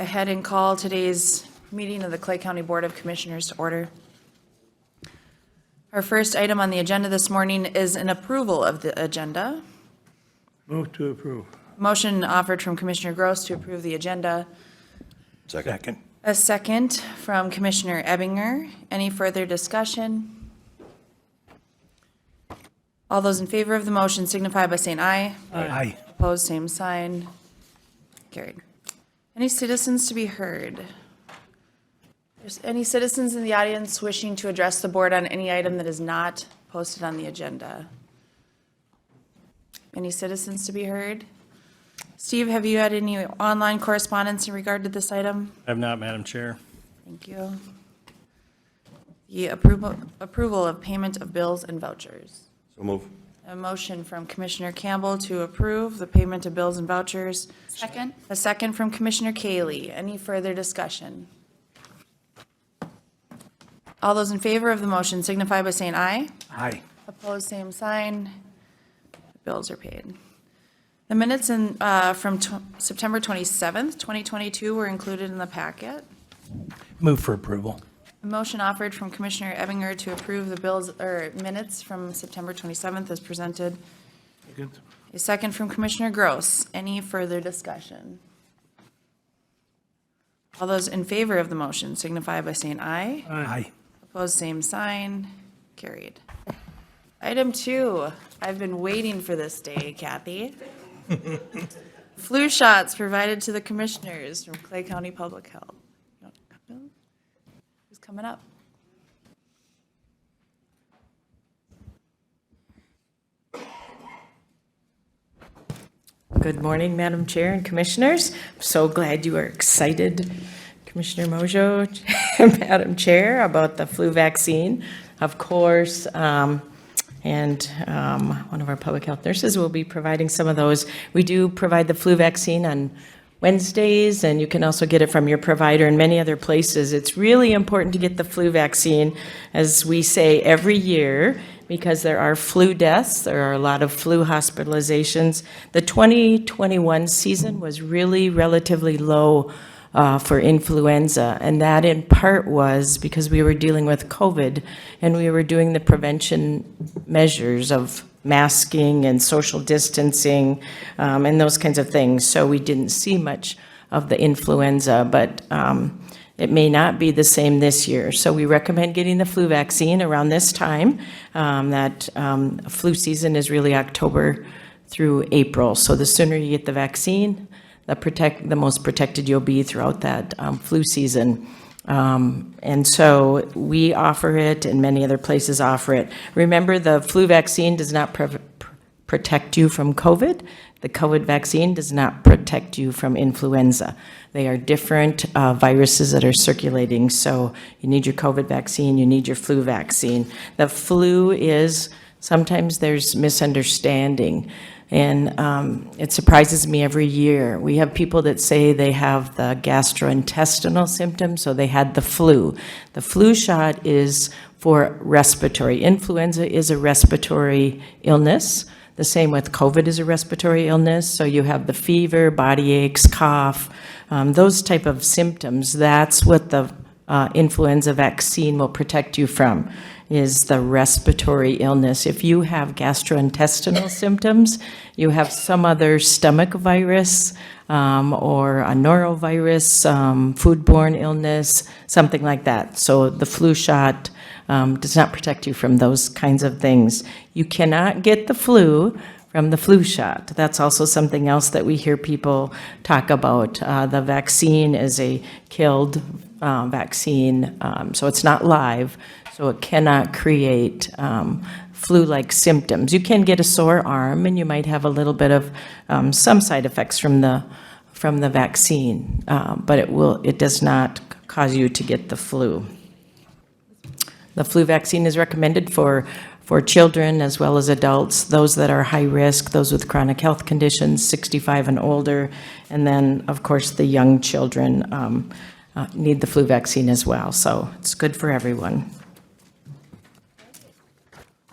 ahead and call today's meeting of the Clay County Board of Commissioners to order. Our first item on the agenda this morning is an approval of the agenda. Move to approve. Motion offered from Commissioner Gross to approve the agenda. Second. A second from Commissioner Ebinger. Any further discussion? All those in favor of the motion signify by saying aye. Aye. Opposed, same sign. Carried. Any citizens to be heard? There's any citizens in the audience wishing to address the board on any item that is not posted on the agenda? Any citizens to be heard? Steve, have you had any online correspondence in regard to this item? I have not, Madam Chair. Thank you. The approval of payment of bills and vouchers. So move. A motion from Commissioner Campbell to approve the payment of bills and vouchers. Second. A second from Commissioner Kaylee. Any further discussion? All those in favor of the motion signify by saying aye. Aye. Opposed, same sign. Bills are paid. The minutes from September 27th, 2022 were included in the packet. Move for approval. A motion offered from Commissioner Ebinger to approve the bills or minutes from September 27th as presented. Second. A second from Commissioner Gross. Any further discussion? All those in favor of the motion signify by saying aye. Aye. Opposed, same sign. Carried. Item 2. I've been waiting for this day, Kathy. Flu shots provided to the commissioners from Clay County Public Health. Who's coming up? Good morning, Madam Chair and Commissioners. I'm so glad you are excited, Commissioner Mojo, Madam Chair, about the flu vaccine. Of course, and one of our public health nurses will be providing some of those. We do provide the flu vaccine on Wednesdays, and you can also get it from your provider in many other places. It's really important to get the flu vaccine, as we say every year, because there are flu deaths, there are a lot of flu hospitalizations. The 2021 season was really relatively low for influenza, and that in part was because we were dealing with COVID and we were doing the prevention measures of masking and social distancing and those kinds of things. So we didn't see much of the influenza, but it may not be the same this year. So we recommend getting the flu vaccine around this time. That flu season is really October through April. So the sooner you get the vaccine, the most protected you'll be throughout that flu season. And so we offer it, and many other places offer it. Remember, the flu vaccine does not protect you from COVID. The COVID vaccine does not protect you from influenza. They are different viruses that are circulating. So you need your COVID vaccine, you need your flu vaccine. The flu is, sometimes there's misunderstanding. And it surprises me every year. We have people that say they have the gastrointestinal symptoms, so they had the flu. The flu shot is for respiratory. Influenza is a respiratory illness. The same with COVID is a respiratory illness. So you have the fever, body aches, cough, those type of symptoms. That's what the influenza vaccine will protect you from, is the respiratory illness. If you have gastrointestinal symptoms, you have some other stomach virus or a norovirus, foodborne illness, something like that. So the flu shot does not protect you from those kinds of things. You cannot get the flu from the flu shot. That's also something else that we hear people talk about. The vaccine is a killed vaccine, so it's not live, so it cannot create flu-like symptoms. You can get a sore arm, and you might have a little bit of some side effects from the vaccine, but it does not cause you to get the flu. The flu vaccine is recommended for children as well as adults, those that are high risk, those with chronic health conditions, 65 and older, and then, of course, the young children need the flu vaccine as well. So it's good for everyone.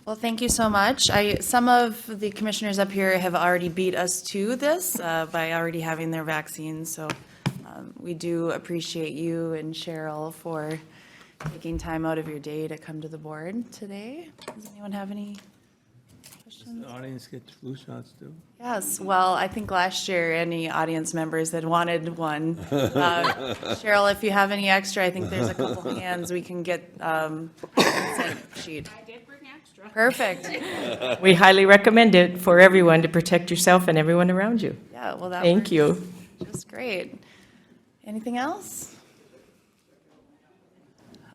Well, thank you so much. Some of the commissioners up here have already beat us to this by already having their vaccines, so We do appreciate you and Cheryl for taking time out of your day to come to the board today. Does anyone have any questions? The audience gets flu shots too. Yes, well, I think last year, any audience members that wanted one. Cheryl, if you have any extra, I think there's a couple hands we can get, consent sheet. I did bring extra. Perfect. We highly recommend it for everyone to protect yourself and everyone around you. Yeah, well, that Thank works you. just great. Anything else?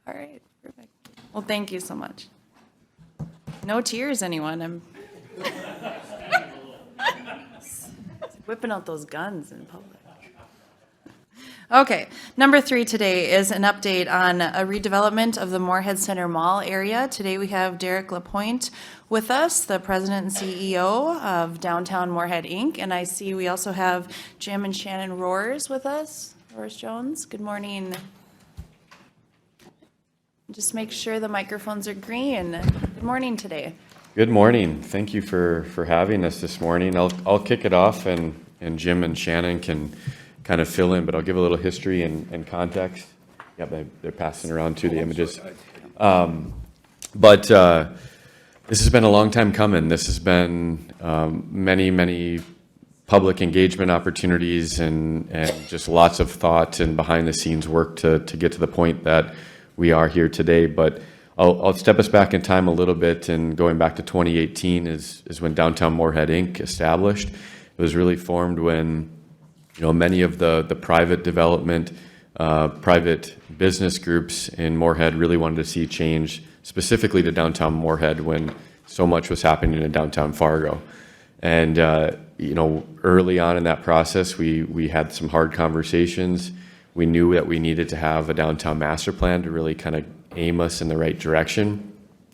All right, perfect. Well, thank you so much. No tears, anyone. I'm whipping out those guns in public. Okay, number 3 today is an update on a redevelopment of the Moorhead Center Mall area. Today we have Derek Lapointe with us, the president and CEO of Downtown Moorhead, Inc. And I see we also have Jim and Shannon Roars with us. Roars Jones, good morning. Just make sure the microphones are green. Good morning today. Good morning. Thank you for having us this morning. I'll kick it off, and Jim and Shannon can kind of fill in, but I'll give a little history and context. Yep, they're passing around too, the images. But this has been a long time coming. This has been many public engagement opportunities and just lots of thought and behind the scenes work to get to the point that we are here today. But I'll step us back in time a little bit, and going back to 2018 is when Downtown Moorhead Inc. established. It was really formed when many of the private development, private business groups in Moorhead really wanted to see change, specifically to downtown Moorhead when so much was happening in downtown Fargo. And early on in that process, we had some hard conversations. We knew that we needed to have a downtown master plan to really kind of aim us in the right direction,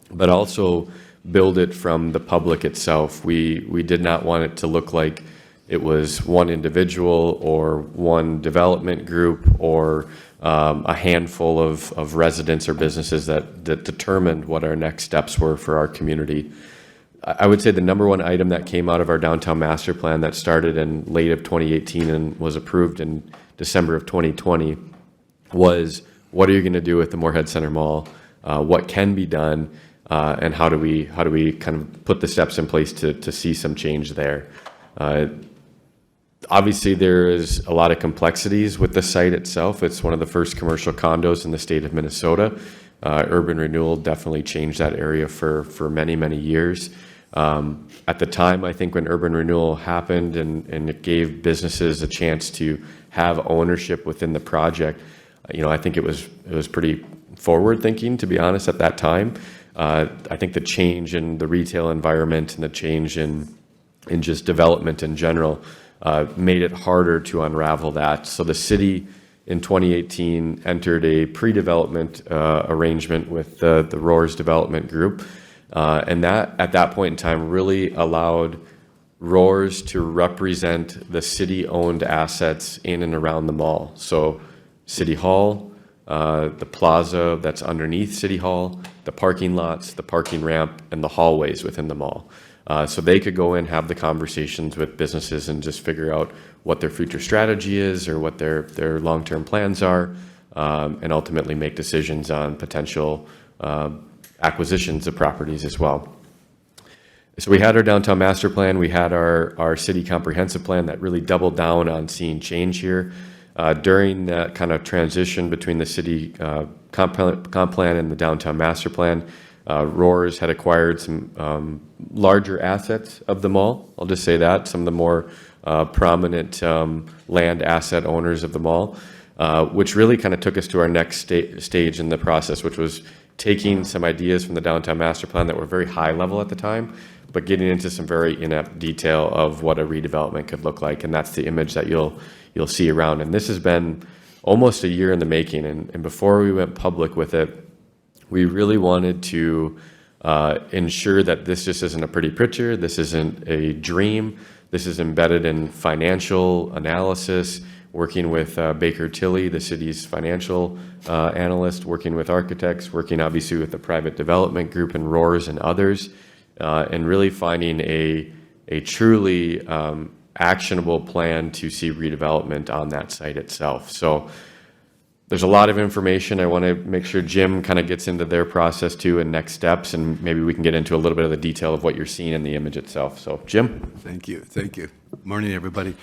but also build it from the public itself. We did not want it to look like it was one individual or one development group or a handful of residents or businesses that determined what our next steps were for our community. I would say the number one item that came out of our downtown master plan that started in late of 2018 and was approved in December of 2020 was, what are you going to do with the Moorhead Center Mall? What can be done? And how do we kind of put the steps in place to see some change there? Obviously, there is a lot of complexities with the site itself. It's one of the first commercial condos in the state of Minnesota. Urban renewal definitely changed that area for many years. At the time, I think when urban renewal happened and it gave businesses a chance to have ownership within the project, I think it was pretty forward thinking, to be honest, at that time. I think the change in the retail environment and the change in just development in general made it harder to unravel that. So the city in 2018 entered a pre-development arrangement with the Roars Development Group. And that, at that point in time, really allowed Roars to represent the city-owned assets in and around the mall. So City Hall, the plaza that's underneath City Hall, the parking lots, the parking ramp, and the hallways within the mall. So they could go in, have the conversations with businesses and just figure out what their future strategy is or what their long-term plans are, and ultimately make decisions on potential acquisitions of properties as well. So we had our downtown master plan, we had our city comprehensive plan that really doubled down on seeing change here. During that kind of transition between the city comp plan and the downtown master plan, Roars had acquired some larger assets of the mall. I'll just say that, some of the more prominent land asset owners of the mall, which really kind of took us to our next stage in the process, which was taking some ideas from the downtown master plan that were very high level at the time, but getting into some very inept detail of what a redevelopment could look like. And that's the image that you'll see around. And this has been almost a year in the making. And before we went public with it, we really wanted to ensure that this just isn't a pretty picture. This isn't a dream. This is embedded in financial analysis, working with Baker Tilly, the city's financial analyst, working with architects, working obviously with the private development group and Roars and others, and really finding a truly actionable plan to see redevelopment on that site itself. So there's a lot of information. I want to make sure Jim kind of gets into their process too and next steps, and maybe we can get into a little bit of the detail of what you're seeing in the image itself. So Jim? Thank you. Thank you. Morning, everybody.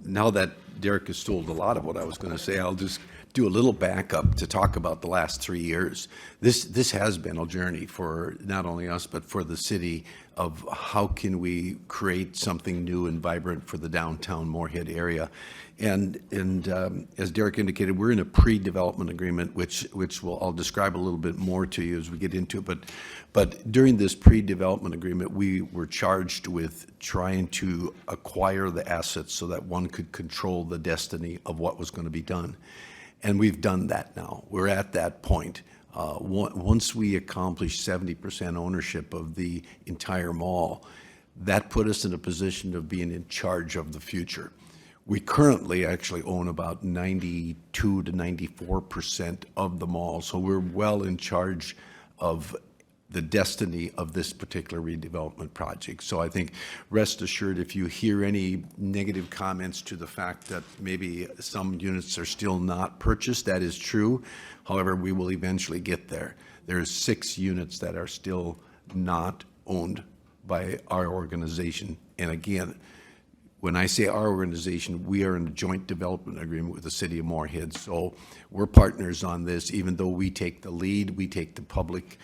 Now that Derek has told a lot of what I was going to say, I'll just do a little backup to talk about the last 3 years. This has been a journey for not only us, but for the city of how can we create something new and vibrant for the downtown Moorhead area. And as Derek indicated, we're in a pre-development agreement, which I'll describe a little bit more to you as we get into it. But during this pre-development agreement, we were charged with trying to acquire the assets so that one could control the destiny of what was going to be done. And we've done that now. We're at that point. Once we accomplish 70% ownership of the entire mall, that put us in a position of being in charge of the future. We currently actually own about 92 to 94% of the mall, so we're well in charge of the destiny of this particular redevelopment project. So I think, rest assured, if you hear any negative comments to the fact that maybe some units are still not purchased, that is true. However, we will eventually get there. There's 6 units that are still not owned by our organization. And again, when I say our organization, we are in a joint development agreement with the city of Moorhead. So we're partners on this, even though we take the lead, we take the public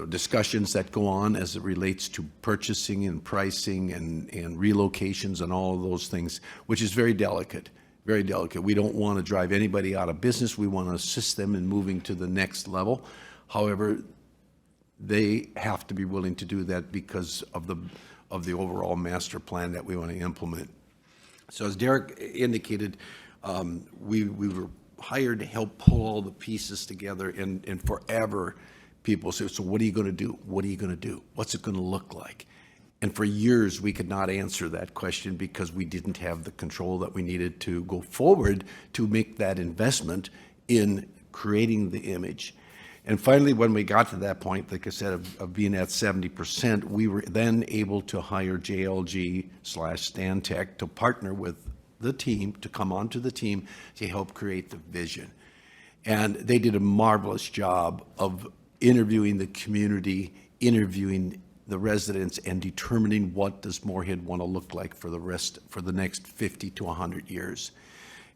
discussions that go on as it relates to purchasing and pricing and relocations and all of those things, which is very delicate, very delicate. We don't want to drive anybody out of business. We want to assist them in moving to the next level. However, they have to be willing to do that because of the overall master plan that we want to implement. So as Derek indicated, we were hired to help pull all the pieces together, and forever people say, so what are you going to do? What are you going to do? What's it going to look like? And for years, we could not answer that question because we didn't have the control that we needed to go forward to make that investment in creating the image. And finally, when we got to that point, like I said, of being at 70%, we were then able to hire JLG/Stantec to partner with the team, to come onto the team to help create the vision. And they did a marvelous job of interviewing the community, interviewing the residents, and determining what does Moorhead want to look like for the next 50 to 100 years.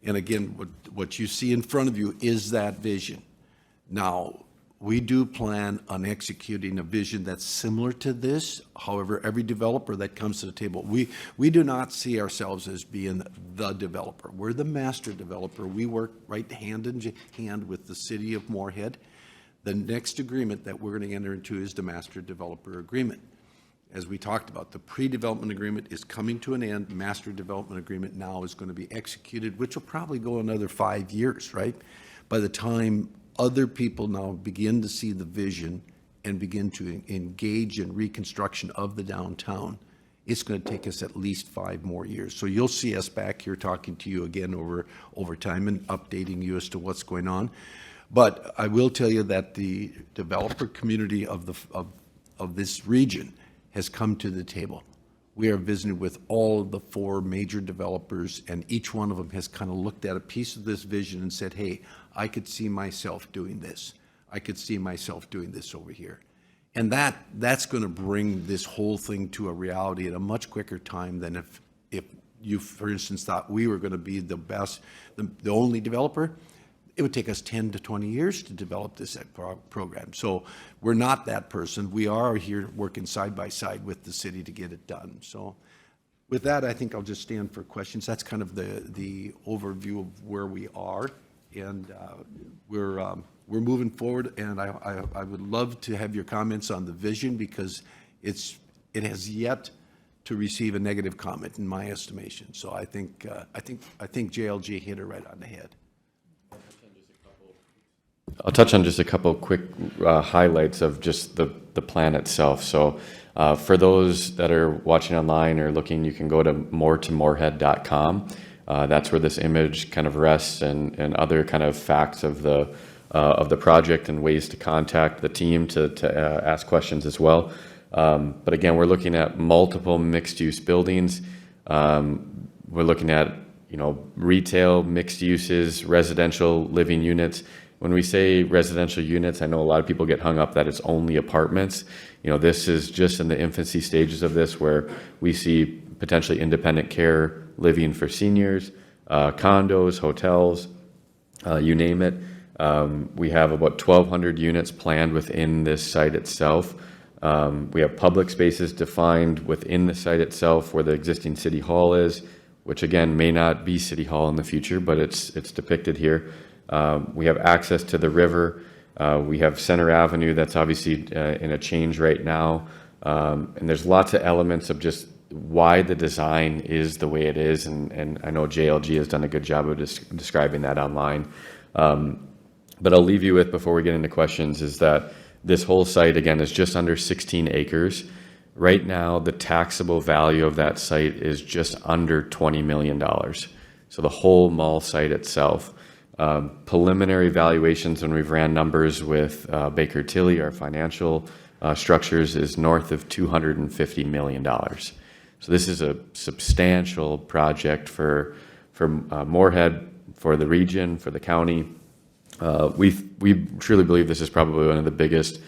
And again, what you see in front of you is that vision. Now, we do plan on executing a vision that's similar to this. However, every developer that comes to the table, we do not see ourselves as being the developer. We're the master developer. We work right hand in hand with the city of Moorhead. The next agreement that we're going to enter into is the master developer agreement. As we talked about, the pre-development agreement is coming to an end. Master development agreement now is going to be executed, which will probably go another 5 years, right? By the time other people now begin to see the vision and begin to engage in reconstruction of the downtown, it's going to take us at least 5 more years. So you'll see us back here talking to you again over time and updating you as to what's going on. But I will tell you that the developer community of this region has come to the table. We are visiting with all of the 4 major developers, and each one of them has kind of looked at a piece of this vision and said, hey, I could see myself doing this. I could see myself doing this over here. And that's going to bring this whole thing to a reality at a much quicker time than if you, for instance, thought we were going to be the best, the only developer. It would take us 10 to 20 years to develop this program. So we're not that person. We are here working side by side with the city to get it done. So with that, I think I'll just stand for questions. That's kind of the overview of where we are. And we're moving forward. And I would love to have your comments on the vision, because it has yet to receive a negative comment in my estimation. So I think JLG hit it right on the head. I'll touch on just a couple quick highlights of just the plan itself. So for those that are watching online or looking, you can go to morehead.com. That's where this image kind of rests, and other kind of facts of the project and ways to contact the team to ask questions as well. But again, we're looking at multiple mixed-use buildings. We're looking at, retail, mixed uses, residential living units. When we say residential units, I know a lot of people get hung up that it's only apartments. This is just in the infancy stages of this, where we see potentially independent care living for seniors, condos, hotels, you name it. We have about 1,200 units planned within this site itself. We have public spaces defined within the site itself where the existing city hall is, which again may not be city hall in the future, but it's depicted here. We have access to the river. We have Center Avenue that's obviously in a change right now. And there's lots of elements of just why the design is the way it is. And I know JLG has done a good job of describing that online. But I'll leave you with, before we get into questions, is that this whole site, again, is just under 16 acres. Right now, the taxable value of that site is just under $20 million. So the whole mall site itself. Preliminary valuations, when we've ran numbers with Baker Tilly, our financial structures, is north of $250 million. So this is a substantial project for Moorhead, for the region, for the county. We truly believe this is probably one of the biggest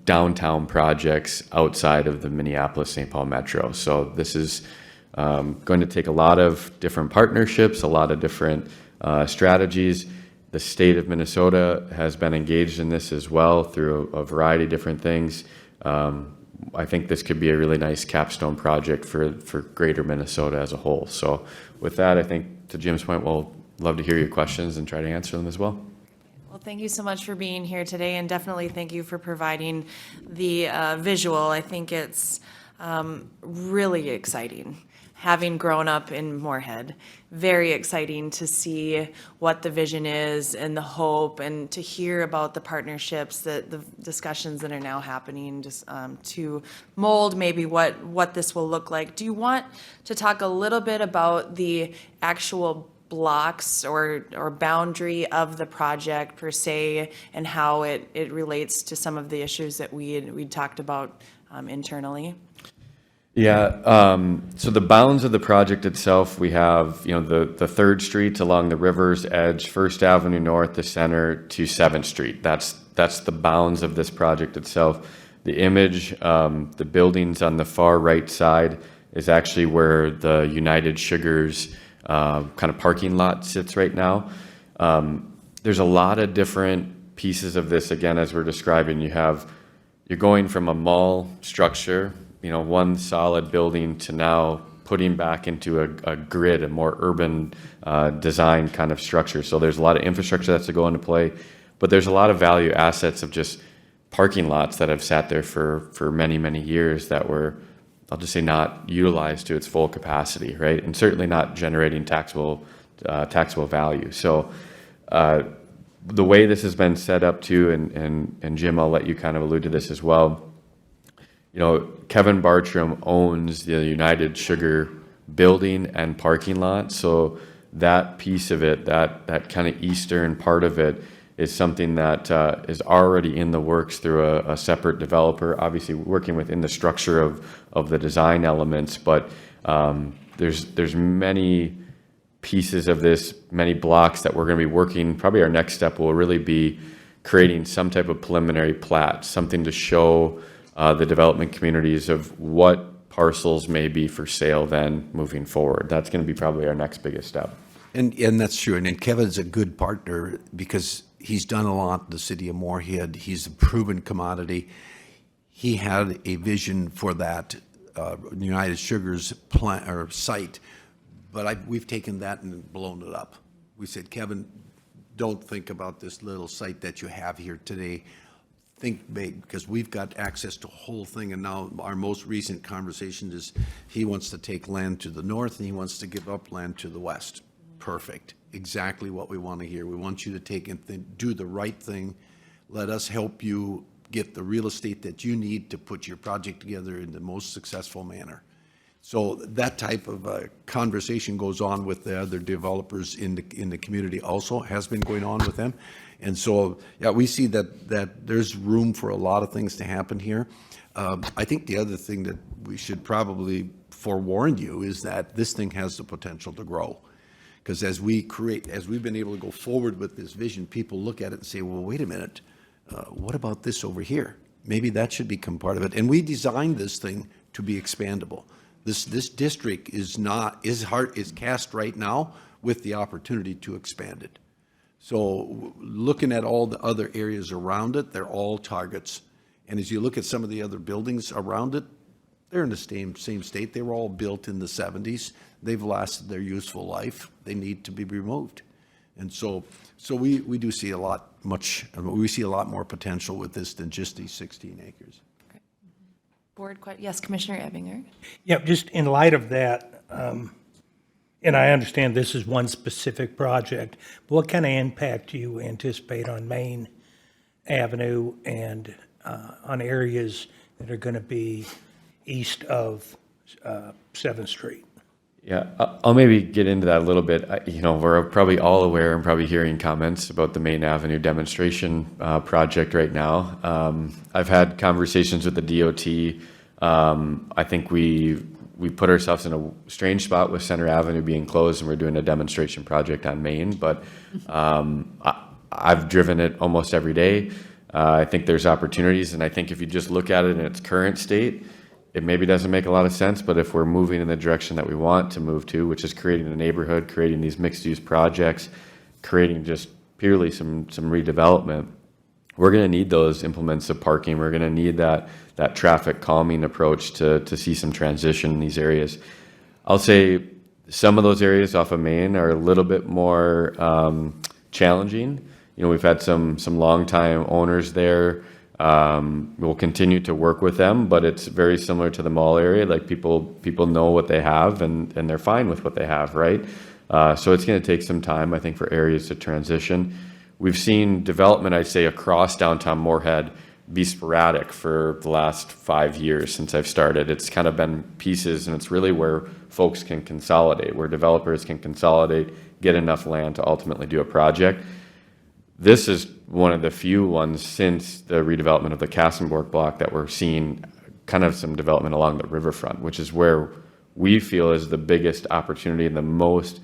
downtown projects outside of the Minneapolis-St. Paul metro. So this is going to take a lot of different partnerships, a lot of different strategies. The state of Minnesota has been engaged in this as well through a variety of different things. I think this could be a really nice capstone project for greater Minnesota as a whole. So with that, I think to Jim's point, we'll love to hear your questions and try to answer them as well. Well, thank you so much for being here today, and definitely thank you for providing the visual. I think it's really exciting, having grown up in Moorhead. Very exciting to see what the vision is and the hope, and to hear about the partnerships, the discussions that are now happening, just to mold maybe what this will look like. Do you want to talk a little bit about the actual blocks or boundary of the project per se, and how it relates to some of the issues that we talked about internally? Yeah, so the bounds of the project itself, we have, the 3rd Street along the river's edge, 1st Avenue North, the center, to 7th Street. That's the bounds of this project itself. The image, the buildings on the far right side is actually where the United Sugars kind of parking lot sits right now. There's a lot of different pieces of this, again, as we're describing. You're going from a mall structure, one solid building, to now putting back into a grid, a more urban design kind of structure. So there's a lot of infrastructure that's to go into play, but there's a lot of value assets of just parking lots that have sat there for many, many years that were, I'll just say, not utilized to its full capacity, right? And certainly not generating taxable value. So the way this has been set up too, and Jim, I'll let you kind of allude to this as well. Kevin Bartram owns the United Sugar building and parking lot. So that piece of it, that kind of eastern part of it, is something that is already in the works through a separate developer, obviously working within the structure of the design elements. But there's many pieces of this, many blocks that we're going to be working. Probably our next step will really be creating some type of preliminary plat, something to show the development communities of what parcels may be for sale then moving forward. That's going to be probably our next biggest step. And that's true. And Kevin's a good partner because he's done a lot in the city of Moorhead. He's a proven commodity. He had a vision for that United Sugars plant or site, but we've taken that and blown it up. We said, Kevin, don't think about this little site that you have here today. Think big, because we've got access to a whole thing. And now our most recent conversation is he wants to take land to the north and he wants to give up land to the west. Perfect. Exactly what we want to hear. We want you to take and do the right thing. Let us help you get the real estate that you need to put your project together in the most successful manner. So that type of conversation goes on with the other developers in the community also, has been going on with them. And so, yeah, we see that there's room for a lot of things to happen here. I think the other thing that we should probably forewarn you is that this thing has the potential to grow. Because as we've been able to go forward with this vision, people look at it and say, well, wait a minute, what about this over here? Maybe that should become part of it. And we designed this thing to be expandable. This district is cast right now with the opportunity to expand it. So looking at all the other areas around it, they're all targets. And as you look at some of the other buildings around it, they're in the same state. They were all built in the 70s. They've lasted their useful life. They need to be removed. And so we do see we see a lot more potential with this than just these 16 acres. Board, yes, Commissioner Ebinger. Yeah, just in light of that, and I understand this is one specific project, but what kind of impact do you anticipate on Main Avenue and on areas that are going to be east of 7th Street? Yeah, I'll maybe get into that a little bit. We're probably all aware and probably hearing comments about the Main Avenue demonstration project right now. I've had conversations with the DOT. I think we put ourselves in a strange spot with Center Avenue being closed and we're doing a demonstration project on Main, but I've driven it almost every day. I think there's opportunities, and I think if you just look at it in its current state, it maybe doesn't make a lot of sense, but if we're moving in the direction that we want to move to, which is creating a neighborhood, creating these mixed-use projects, creating just purely some redevelopment, we're going to need those implements of parking. We're going to need that traffic calming approach to see some transition in these areas. I'll say some of those areas off of Main are a little bit more challenging. We've had some longtime owners there. We'll continue to work with them, but it's very similar to the mall area. Like people know what they have and they're fine with what they have, right? So it's going to take some time, I think, for areas to transition. We've seen development, I'd say, across downtown Moorhead be sporadic for the last 5 years since I've started. It's kind of been pieces, and it's really where folks can consolidate, where developers can consolidate, get enough land to ultimately do a project. This is one of the few ones since the redevelopment of the Kassenborg block that we're seeing kind of some development along the riverfront, which is where we feel is the biggest opportunity and the most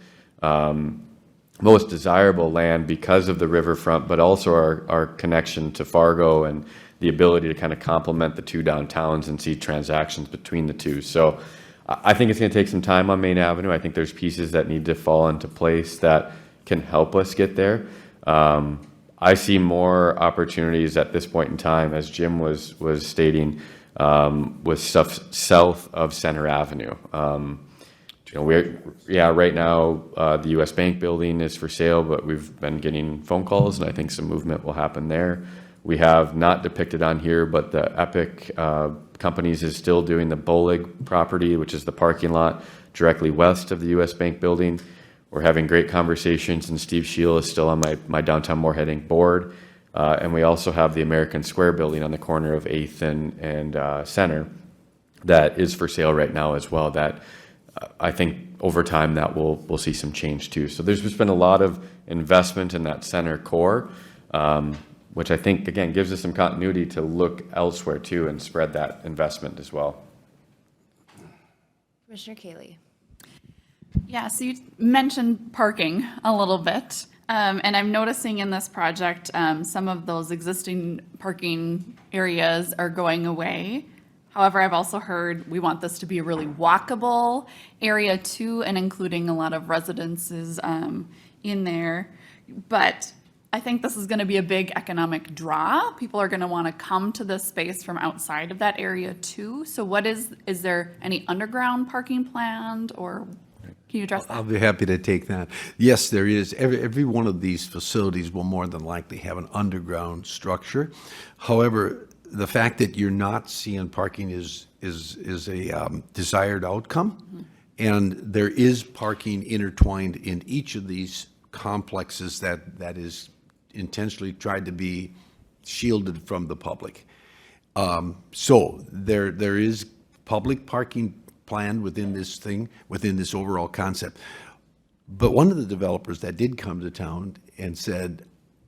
desirable land because of the riverfront, but also our connection to Fargo and the ability to kind of complement the two downtowns and see transactions between the two. So I think it's going to take some time on Main Avenue. I think there's pieces that need to fall into place that can help us get there. I see more opportunities at this point in time, as Jim was stating, with stuff south of Center Avenue. Right now the U.S. Bank building is for sale, but we've been getting phone calls, and I think some movement will happen there. We have not depicted on here, but the Epic Companies is still doing the Bolig property, which is the parking lot directly west of the U.S. Bank building. We're having great conversations, and Steve Scheel is still on my downtown Moorhead Inc. board. And we also have the American Square building on the corner of 8th and Center that is for sale right now as well. That I think over time that we'll see some change too. So there's just been a lot of investment in that center core, which I think, again, gives us some continuity to look elsewhere too and spread that investment as well. Commissioner Kaylee. Yeah, so you mentioned parking a little bit, and I'm noticing in this project, some of those existing parking areas are going away. However, I've also heard we want this to be a really walkable area too, and including a lot of residences in there. But I think this is going to be a big economic draw. People are going to want to come to this space from outside of that area too. So is there any underground parking planned, or can you address that? I'll be happy to take that. Yes, there is. Every one of these facilities will more than likely have an underground structure. However, the fact that you're not seeing parking is a desired outcome. Mm-hmm. And there is parking intertwined in each of these complexes that is intentionally tried to be shielded from the public. So there is public parking planned within this overall concept. But one of the developers that did come to town and said,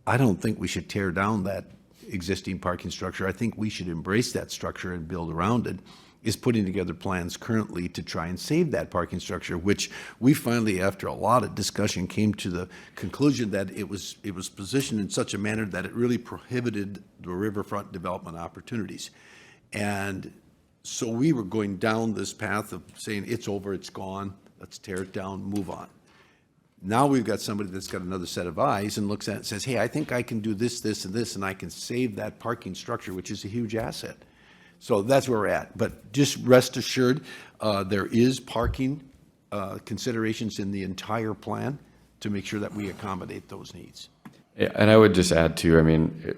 I don't think we should tear down that existing parking structure. I think we should embrace that structure and build around it, is putting together plans currently to try and save that parking structure, which we finally, after a lot of discussion, came to the conclusion that it was positioned in such a manner that it really prohibited the riverfront development opportunities. And so we were going down this path of saying, it's over, it's gone, let's tear it down, move on. Now we've got somebody that's got another set of eyes and looks at it and says, hey, I think I can do this, this, and this, and I can save that parking structure, which is a huge asset. So that's where we're at. But just rest assured, there is parking considerations in the entire plan to make sure that we accommodate those needs. Yeah, and I would just add too, I mean,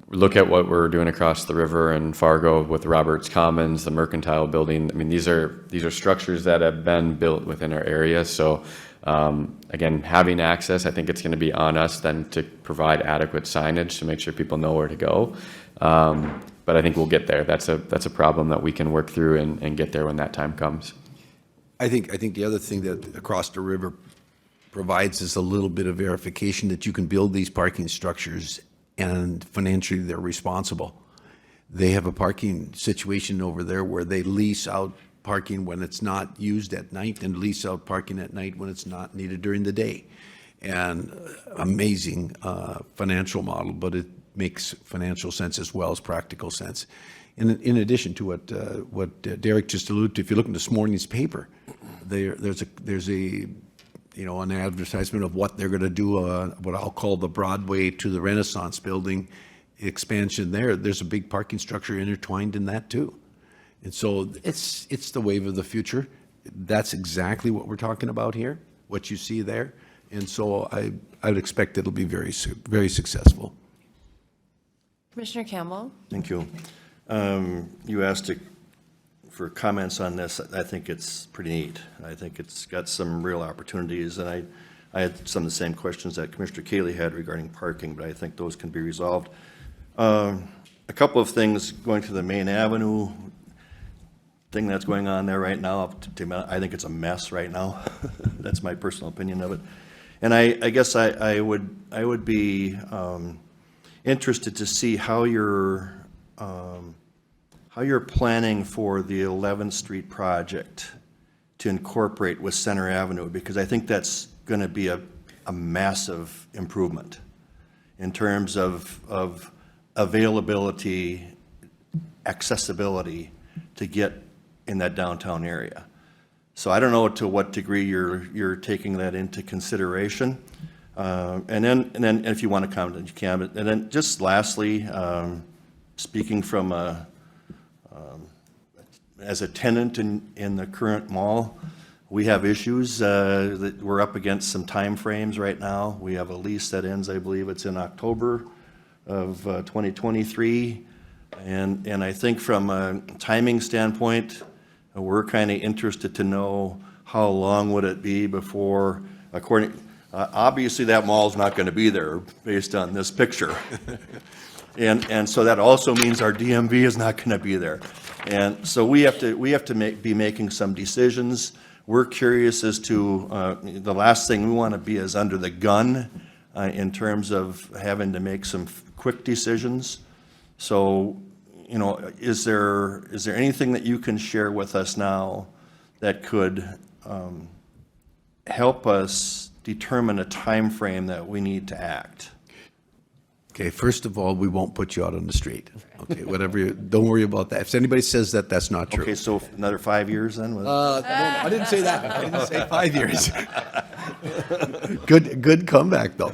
look at what we're doing across the river in Fargo with Roberts Commons, the Mercantile Building. I mean, these are structures that have been built within our area. So again, having access, I think it's going to be on us then to provide adequate signage to make sure people know where to go. But I think we'll get there. That's a problem that we can work through and get there when that time comes. I think the other thing that across the river provides is a little bit of verification that you can build these parking structures and financially they're responsible. They have a parking situation over there where they lease out parking when it's not used at night and lease out parking at night when it's not needed during the day. And amazing financial model, but it makes financial sense as well as practical sense. In addition to what Derek just alluded to, if you look in this morning's paper, there's an advertisement of what they're going to do, what I'll call the Broadway to the Renaissance building expansion there. There's a big parking structure intertwined in that too. And so it's the wave of the future. That's exactly what we're talking about here, what you see there. And so I would expect it'll be very, very successful. Commissioner Campbell? Thank you. You asked for comments on this. I think it's pretty neat. I think it's got some real opportunities, and I had some of the same questions that Commissioner Cayley had regarding parking, but I think those can be resolved. A couple of things going to the main avenue thing that's going on there right now. I think it's a mess right now. That's my personal opinion of it. And I guess I would be interested to see how you're planning for the 11th Street project to incorporate with Center Avenue, because I think that's going to be a massive improvement in terms of availability, accessibility to get in that downtown area. So I don't know to what degree you're taking that into consideration. And then if you want to comment, you can. And then just lastly, speaking from as a tenant in the current mall, we have issues that we're up against some time frames right now. We have a lease that ends, I believe it's in October of 2023. And I think from a timing standpoint, we're kind of interested to know how long would it be before, obviously that mall's not going to be there based on this picture. And so that also means our DMV is not going to be there. And so we have to be making some decisions. We're curious as to the last thing we want to be is under the gun in terms of having to make some quick decisions. So, is there anything that you can share with us now that could help us determine a time frame that we need to act? Okay, first of all, we won't put you out on the street. Okay, don't worry about that. If anybody says that, that's not true. Okay, so another 5 years then? No, I didn't say that. I didn't say 5 years. Good comeback, though.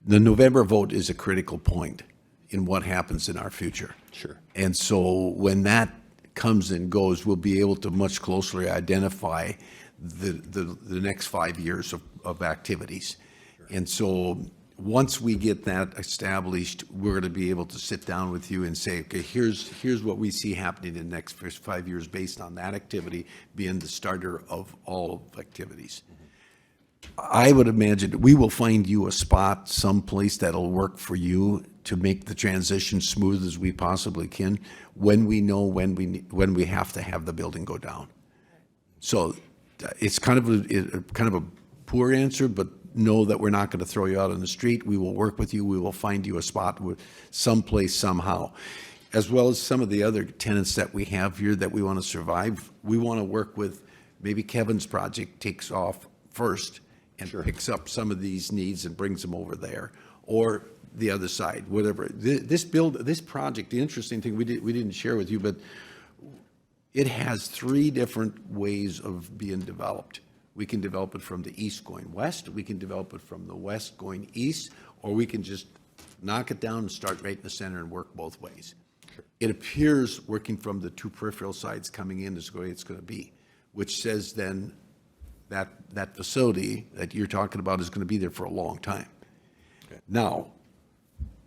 The November vote is a critical point in what happens in our future. Sure. And so when that comes and goes, we'll be able to much closely identify the next 5 years of activities. Sure. And so once we get that established, we're going to be able to sit down with you and say, okay, here's what we see happening in the next 5 years based on that activity being the starter of all activities. I would imagine we will find you a spot someplace that'll work for you to make the transition smooth as we possibly can when we know when we have to have the building go down. So it's kind of a poor answer, but know that we're not going to throw you out on the street. We will work with you. We will find you a spot someplace, somehow. As well as some of the other tenants that we have here that we want to survive. We want to work with, maybe Kevin's project takes off first and picks up some of these needs and brings them over there. Or the other side, whatever. This project, the interesting thing we didn't share with you, but it has 3 different ways of being developed. We can develop it from the east going west, we can develop it from the west going east, or we can just knock it down and start right in the center and work both ways. It appears working from the 2 peripheral sides coming in is the way it's going to be, which says then that facility that you're talking about is going to be there for a long time. Now,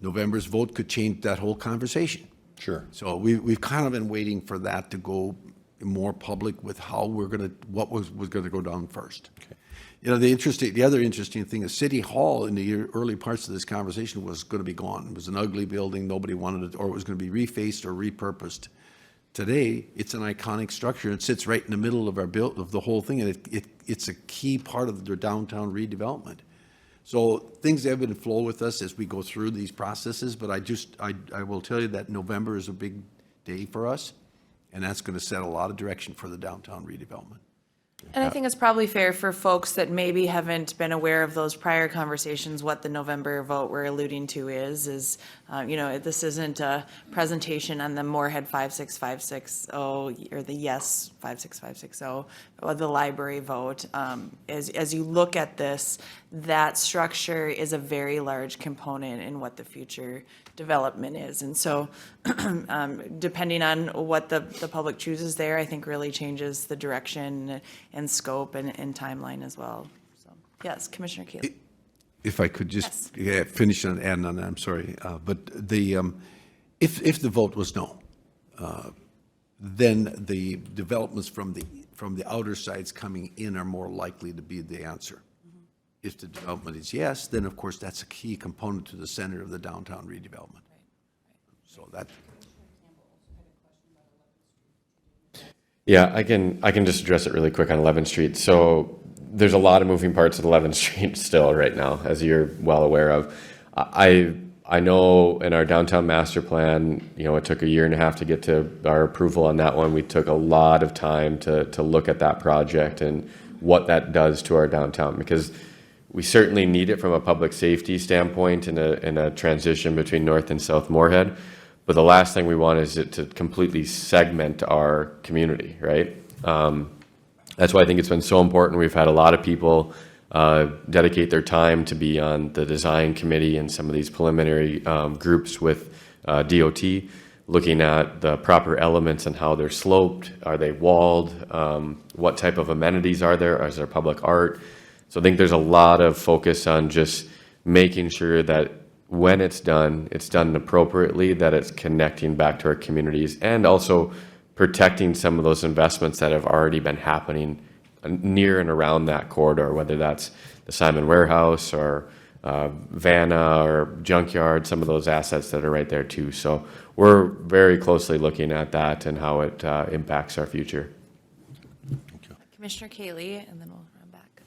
November's vote could change that whole conversation. Sure. So we've kind of been waiting for that to go more public with how what was going to go down first. Okay. You know, the other interesting thing is City Hall in the early parts of this conversation was going to be gone. It was an ugly building, nobody wanted it, or it was going to be refaced or repurposed. Today, it's an iconic structure. It sits right in the middle of of the whole thing, and it's a key part of the downtown redevelopment. So things ebb and flow with us as we go through these processes, but I will tell you that November is a big day for us, and that's going to set a lot of direction for the downtown redevelopment. And I think it's probably fair for folks that maybe haven't been aware of those prior conversations, what the November vote we're alluding to is, you know, this isn't a presentation on the Moorhead 56560 or the yes 56560 or the library vote. As you look at this, that structure is a very large component in what the future development is. And so depending on what the public chooses there, I think really changes the direction and scope and timeline as well. So, yes, Commissioner Keeley. If I could just finish and add on that, I'm sorry. But if the vote was no, then the developments from the outer sides coming in are more likely to be the answer. If the development is yes, then of course that's a key component to the center of the downtown redevelopment. So that. Yeah, I can just address it really quick on 11th Street. So there's a lot of moving parts at 11th Street still right now, as you're well aware of. I know in our downtown master plan, you know, it took 1.5 years to get to our approval on that one. We took a lot of time to look at that project and what that does to our downtown, because we certainly need it from a public safety standpoint in a transition between North and South Moorhead. But the last thing we want is it to completely segment our community, right? That's why I think it's been so important. We've had a lot of people dedicate their time to be on the design committee and some of these preliminary groups with DOT, looking at the proper elements and how they're sloped. Are they walled? What type of amenities are there? Is there public art? So I think there's a lot of focus on just making sure that when it's done appropriately, that it's connecting back to our communities, and also protecting some of those investments that have already been happening near and around that corridor, whether that's the Simon Warehouse or Vanna or Junkyard, some of those assets that are right there too. So we're very closely looking at that and how it impacts our future. Commissioner Keeley, and then we'll run back.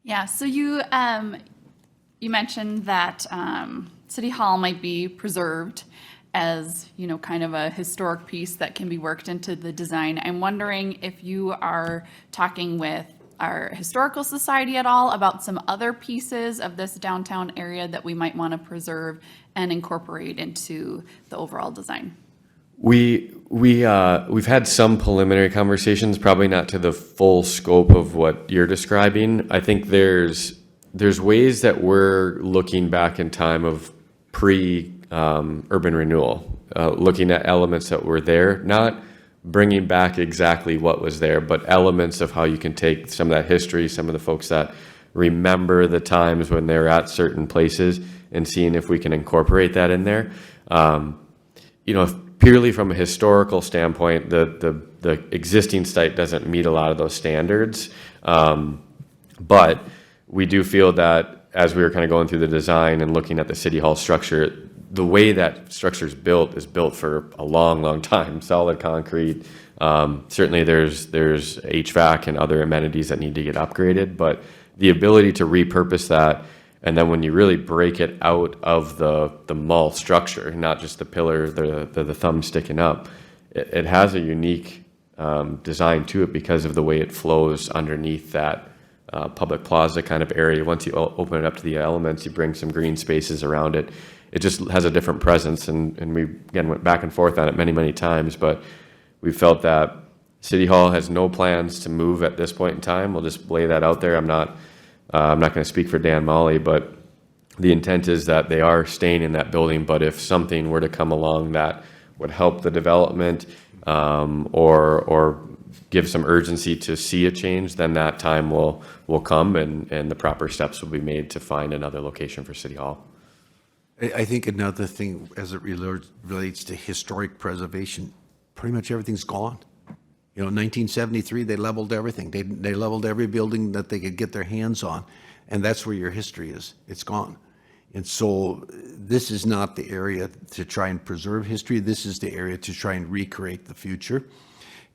Yeah, so you mentioned that City Hall might be preserved as, you know, kind of a historic piece that can be worked into the design. I'm wondering if you are talking with our historical society at all about some other pieces of this downtown area that we might want to preserve and incorporate into the overall design. We've had some preliminary conversations, probably not to the full scope of what you're describing. I think there's ways that we're looking back in time of urban renewal, looking at elements that were there, not bringing back exactly what was there, but elements of how you can take some of that history, some of the folks that remember the times when they're at certain places, and seeing if we can incorporate that in there. You know, purely from a historical standpoint, the existing site doesn't meet a lot of those standards, but we do feel that as we were kind of going through the design and looking at the City Hall structure, the way that structure is built for a long, long time, solid concrete. Certainly there's HVAC and other amenities that need to get upgraded, but the ability to repurpose that, and then when you really break it out of the mall structure, not just the pillar, the thumb sticking up, it has a unique design to it because of the way it flows underneath that public plaza kind of area. Once you open it up to the elements, you bring some green spaces around it. It just has a different presence, and we, again, went back and forth on it many times, but we felt that City Hall has no plans to move at this point in time. We'll just lay that out there. I'm not going to speak for Dan Molly, but the intent is that they are staying in that building, but if something were to come along that would help the development or give some urgency to see a change, then that time will come and the proper steps will be made to find another location for City Hall. I think another thing as it relates to historic preservation, pretty much everything's gone. You know, in 1973, they leveled everything. They leveled every building that they could get their hands on, and that's where your history is. It's gone. And so this is not the area to try and preserve history. This is the area to try and recreate the future.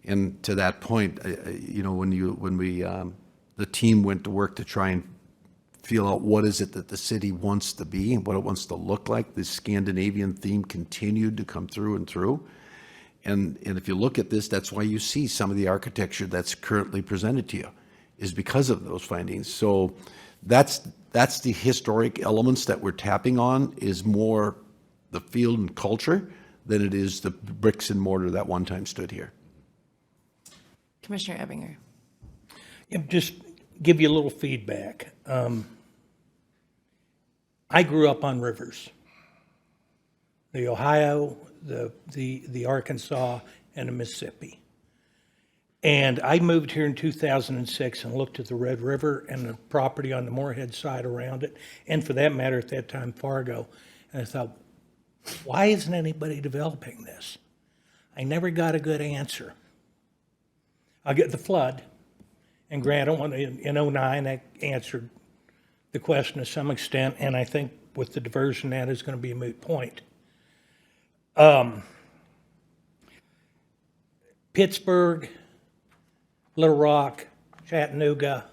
And to that point, you know, when we the team went to work to try and feel out what is it that the city wants to be and what it wants to look like, the Scandinavian theme continued to come through and through. And if you look at this, that's why you see some of the architecture that's currently presented to you, is because of those findings. So that's the historic elements that we're tapping on, is more the field and culture than it is the bricks and mortar that one time stood here. Commissioner Ebinger. Yeah, just give you a little feedback. I grew up on rivers, the Ohio, the Arkansas, and the Mississippi. And I moved here in 2006 and looked at the Red River and the property on the Moorhead side around it, and for that matter, at that time, Fargo. And I thought, why isn't anybody developing this? I never got a good answer. I get the flood, and granted, in 09, that answered the question to some extent, and I think with the diversion, that is going to be a moot point. Pittsburgh, Little Rock, Chattanooga,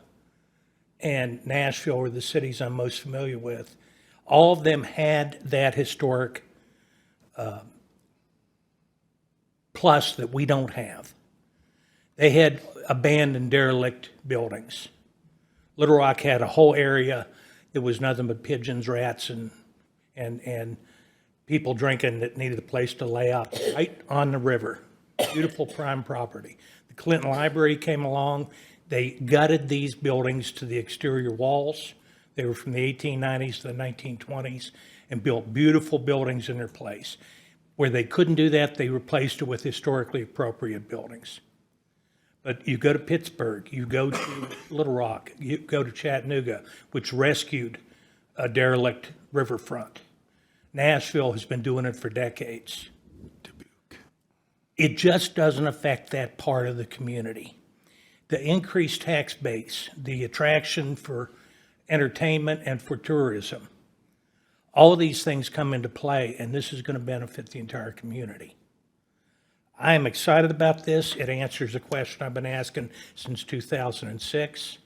and Nashville are the cities I'm most familiar with. All of them had that historic plus that we don't have. They had abandoned, derelict buildings. Little Rock had a whole area that was nothing but pigeons, rats, and people drinking that needed a place to lay out right on the river. Beautiful prime property. The Clinton Library came along. They gutted these buildings to the exterior walls. They were from the 1890s to the 1920s and built beautiful buildings in their place. Where they couldn't do that, they replaced it with historically appropriate buildings. But you go to Pittsburgh, you go to Little Rock, you go to Chattanooga, which rescued a derelict riverfront. Nashville has been doing it for decades. It just doesn't affect that part of the community. The increased tax base, the attraction for entertainment and for tourism, all of these things come into play, and this is going to benefit the entire community. I am excited about this. It answers a question I've been asking since 2006.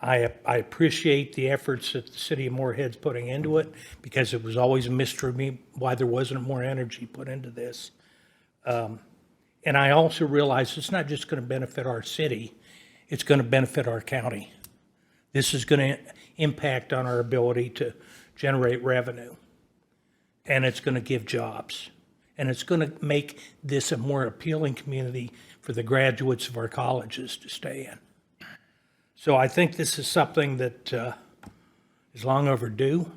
I appreciate the efforts that the city of Moorhead's putting into it, because it was always a mystery to me why there wasn't more energy put into this. And I also realize it's not just going to benefit our city, it's going to benefit our county. This is going to impact on our ability to generate revenue, and it's going to give jobs. And it's going to make this a more appealing community for the graduates of our colleges to stay in. So I think this is something that is long overdue.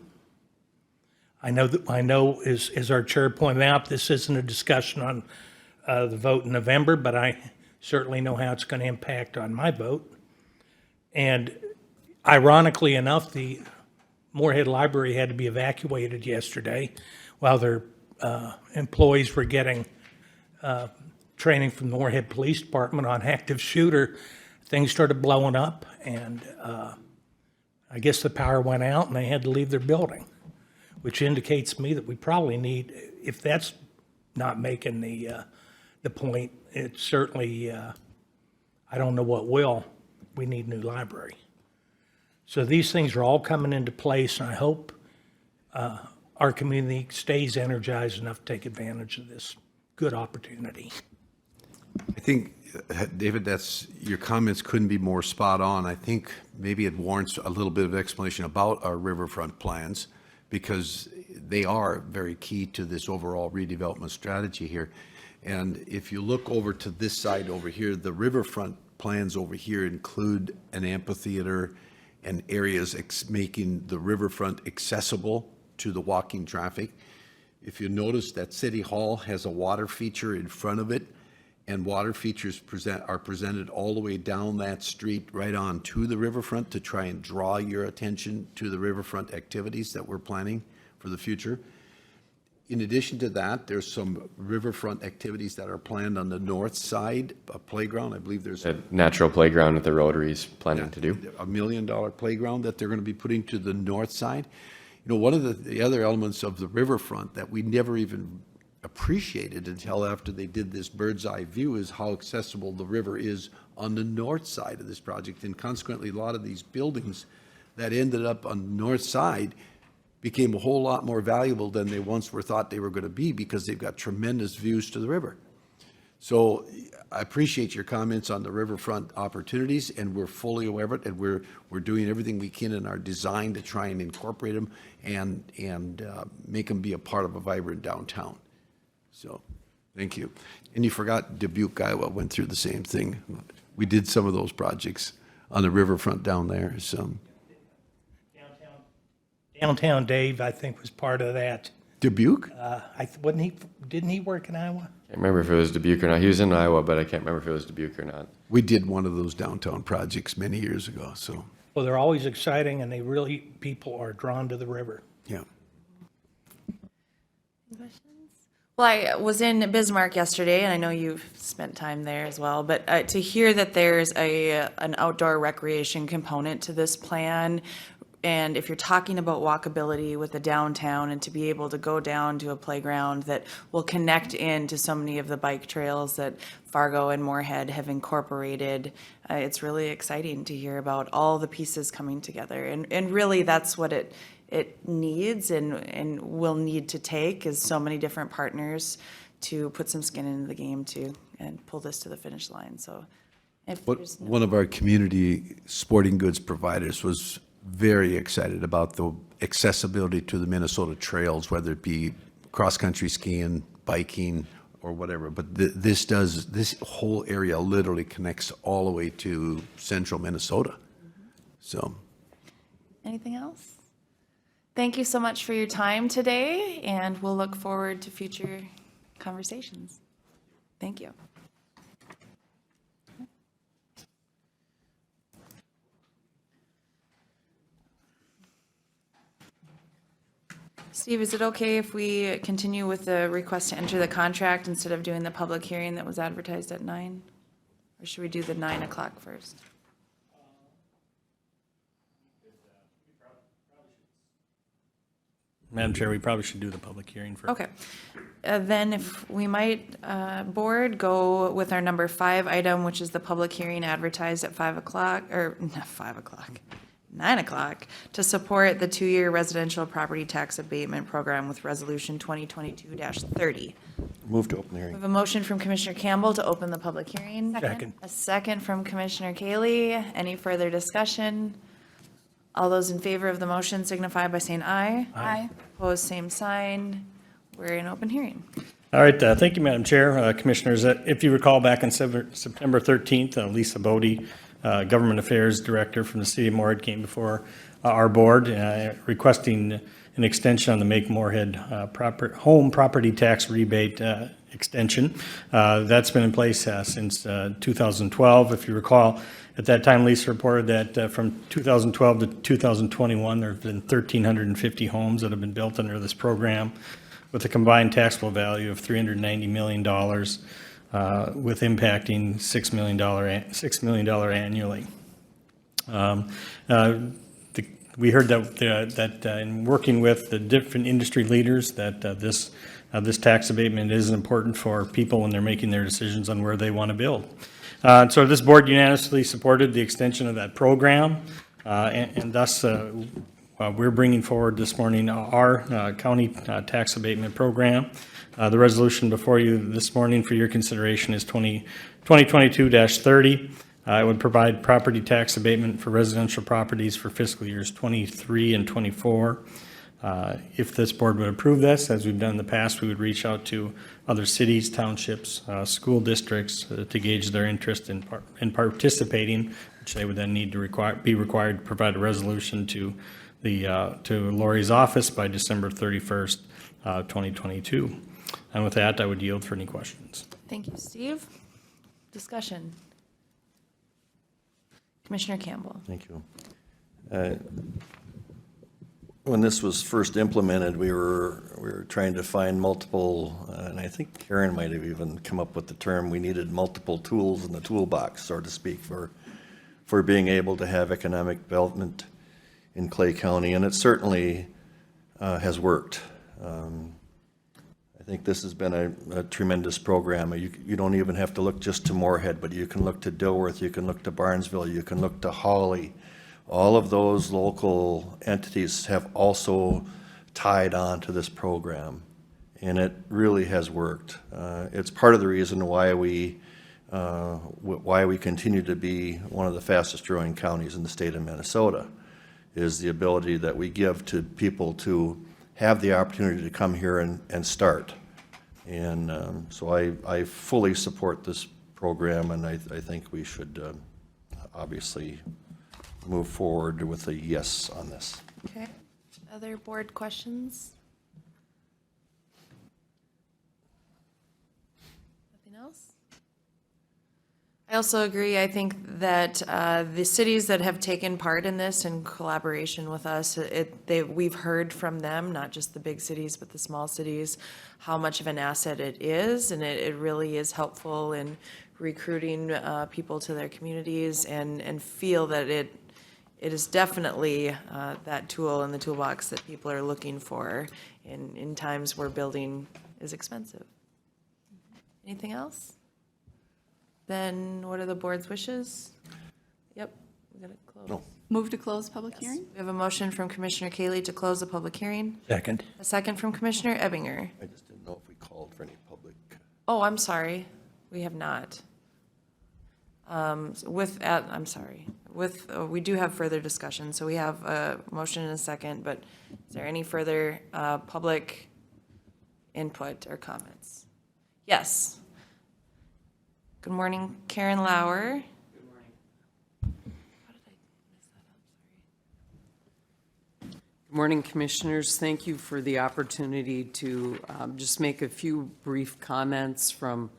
I know, as our chair pointed out, this isn't a discussion on the vote in November, but I certainly know how it's going to impact on my vote. And ironically enough, the Moorhead Library had to be evacuated yesterday while their employees were getting training from the Moorhead Police Department on active shooter. Things started blowing up, and I guess the power went out and they had to leave their building, which indicates to me that we probably need, if that's not making the point, it's certainly, I don't know what will, we need a new library. So these things are all coming into place, and I hope our community stays energized enough to take advantage of this good opportunity. I think, David, your comments couldn't be more spot on. I think maybe it warrants a little bit of explanation about our riverfront plans, because they are very key to this overall redevelopment strategy here. And if you look over to this side over here, the riverfront plans over here include an amphitheater and areas making the riverfront accessible to the walking traffic. If you notice that City Hall has a water feature in front of it, and water features are presented all the way down that street right on to the riverfront to try and draw your attention to the riverfront activities that we're planning for the future. In addition to that, there's some riverfront activities that are planned on the north side, a playground. I believe there's A natural playground that the Rotary's planning to do. $1 million playground that they're going to be putting to the north side. You know, one of the other elements of the riverfront that we never even appreciated until after they did this bird's eye view is how accessible the river is on the north side of this project. And consequently, a lot of these buildings that ended up on the north side became a whole lot more valuable than they once were thought they were going to be, because they've got tremendous views to the river. So I appreciate your comments on the riverfront opportunities, and we're fully aware of it, and we're doing everything we can in our design to try and incorporate them and make them be a part of a vibrant downtown. So, thank you. And you forgot Dubuque, Iowa went through the same thing. We did some of those projects on the riverfront down there, so. Downtown Dave, I think, was part of that. Dubuque? Didn't he work in Iowa? I can't remember if it was Dubuque or not. He was in Iowa, but I can't remember if it was Dubuque or not. We did one of those downtown projects many years ago, so, Well, they're always exciting, and people are drawn to the river. yeah. Well, I was in Bismarck yesterday, and I know you've spent time there as well, but to hear that there's an outdoor recreation component to this plan, and if you're talking about walkability with the downtown, and to be able to go down to a playground that will connect into so many of the bike trails that Fargo and Moorhead have incorporated, it's really exciting to hear about all the pieces coming together. And really, that's what it needs and will need to take, is so many different partners to put some skin into the game and pull this to the finish line. So if there's One of our community sporting goods providers was very excited about the accessibility to the Minnesota trails, whether it be cross-country skiing, biking, or whatever. But this whole area literally connects all the way to central Minnesota. So. anything else? Thank you so much for your time today, and we'll look forward to future conversations. Thank you. Steve, is it okay if we continue with the request to enter the contract instead of doing the public hearing that was advertised at 9? Or should we do the 9 o'clock first? Madam Chair, we probably should do the public hearing first. Okay. Then if we might, board, go with our number 5 item, which is the public hearing advertised at 5 o'clock, or not 5 o'clock, 9 o'clock, to support the 2-year residential property tax abatement program with resolution 2022-30. Move to open the We hearing. have a motion from Commissioner Campbell to open the public hearing. Second. A second from Commissioner Kaylee. Any further discussion? All those in favor of the motion signify by saying aye. Aye. Opposed, same sign. We're in open hearing. All right, thank you, Madam Chair. Commissioners, if you recall, back on September 13th, Lisa Bodie, Government Affairs Director from the City of Moorhead, came before our board requesting an extension on the Make Moorhead home property tax rebate extension. That's been in place since 2012. If you recall, at that time, Lisa reported that from 2012 to 2021, there have been 1,350 homes that have been built under this program with a combined taxable value of $390 million, with impacting $6 million annually. We heard that in working with the different industry leaders, that this tax abatement is important for people when they're making their decisions on where they want to build. So this board unanimously supported the extension of that program. and thus we're bringing forward this morning our county tax abatement program. The resolution before you this morning for your consideration is 2022-30. It would provide property tax abatement for residential properties for fiscal years 23 and 24. If this board would approve this, as we've done in the past, we would reach out to other cities, townships, school districts to gauge their interest in participating, which they would then need to be required to provide a resolution to Lori's office by December 31st, 2022. And with that, I would yield for any questions. Thank you, Steve. Discussion. Commissioner Campbell. Thank you. When this was first implemented, we were trying to find multiple, and I think Karen might have even come up with the term, we needed multiple tools in the toolbox, so to speak, for being able to have economic development in Clay County, and it certainly has worked. I think this has been a tremendous program. You don't even have to look just to Moorhead, but you can look to Dilworth, you can look to Barnesville, you can look to Hawley. All of those local entities have also tied on to this program, and it really has worked. It's part of the reason why we continue to be one of the fastest growing counties in the state of Minnesota, is the ability that we give to people to have the opportunity to come here and start. And so I fully support this program, and I think we should obviously move forward with a yes on this. Okay. Other board questions? Nothing else? I also agree. I think that the cities that have taken part in this in collaboration with us, we've heard from them, not just the big cities, but the small cities, how much of an asset it is, and it really is helpful in recruiting people to their communities, and feel that it is definitely that tool in the toolbox that people are looking for in times where building is expensive. Anything else? Then what are the board's wishes? Yep, we gotta close. No. Move to close public hearing? We have a motion from Commissioner Kaylee to close the public hearing. Second. A second from Commissioner Ebbinger. I just didn't know if we called for any public. Oh, I'm sorry. We have not. I'm sorry. We do have further discussion, so we have a motion and a second, but is there any further public input or comments? Yes. Good morning, Karen Lauer. Good morning. How did I miss that up? Sorry. Good morning, Commissioners. Thank you for the opportunity to just make a few brief comments from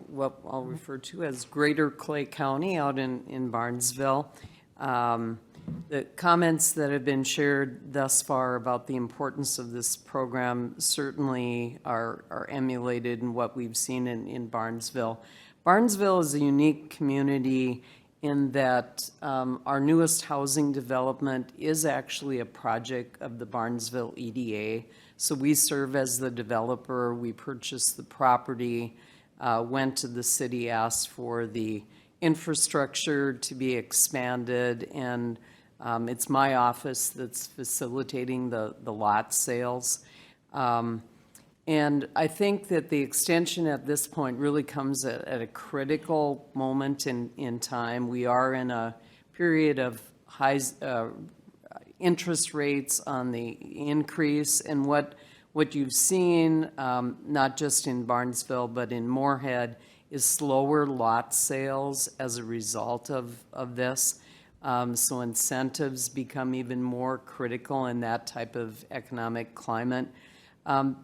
what I'll refer to as Greater Clay County out in Barnesville. The comments that have been shared thus far about the importance of this program certainly are emulated in what we've seen in Barnesville. Barnesville is a unique community in that our newest housing development is actually a project of the Barnesville EDA. So we serve as the developer, we purchased the property, went to the city, asked for the infrastructure to be expanded, and it's my office that's facilitating the lot sales. And I think that the extension at this point really comes at a critical moment in time. We are in a period of high interest rates on the increase, and what you've seen, not just in Barnesville, but in Moorhead, is slower lot sales as a result of this. So incentives become even more critical in that type of economic climate.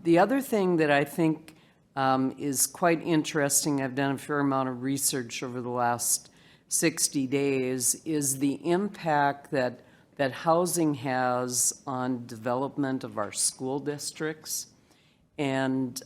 The other thing that I think is quite interesting, I've done a fair amount of research over the last 60 days, is the impact that housing has on development of our school districts. And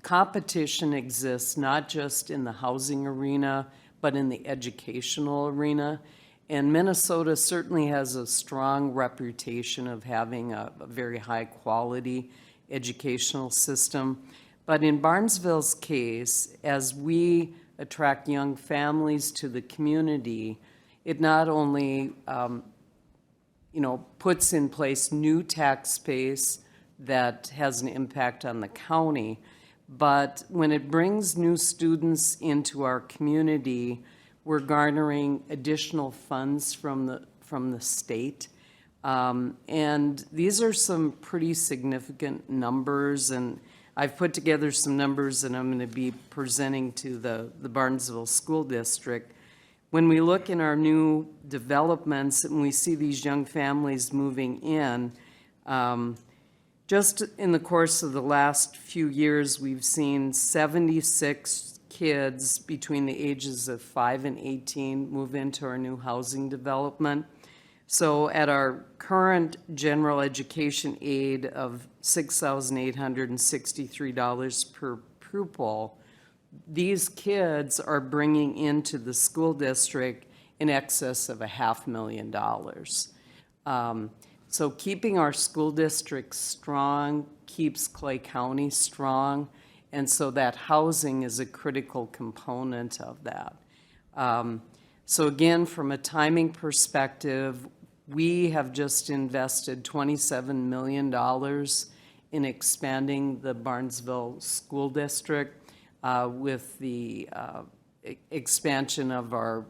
competition exists not just in the housing arena, but in the educational arena. And Minnesota certainly has a strong reputation of having a very high quality educational system. But in Barnesville's case, as we attract young families to the community, it not only, puts in place new tax base that has an impact on the county, but when it brings new students into our community, we're garnering additional funds from the state. And these are some pretty significant numbers, and I've put together some numbers that I'm going to be presenting to the Barnesville School District. When we look in our new developments and we see these young families moving in, just in the course of the last few years, we've seen 76 kids between the ages of 5 and 18 move into our new housing development. So at our current general education aid of $6,863 per pupil, these kids are bringing into the school district in excess of $500,000. So keeping our school district strong keeps Clay County strong, and so that housing is a critical component of that. So again, from a timing perspective, we have just invested $27 million in expanding the Barnesville School District with the expansion of our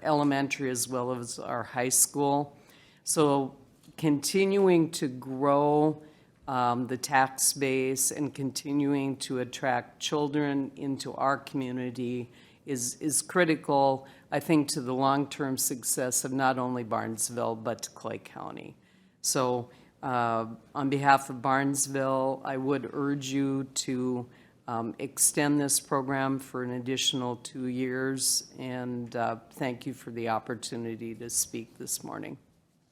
elementary as well as our high school. So continuing to grow the tax base and continuing to attract children into our community is critical, I think, to the long-term success of not only Barnesville, but to Clay County. So on behalf of Barnesville, I would urge you to extend this program for an additional 2 years, and thank you for the opportunity to speak this morning.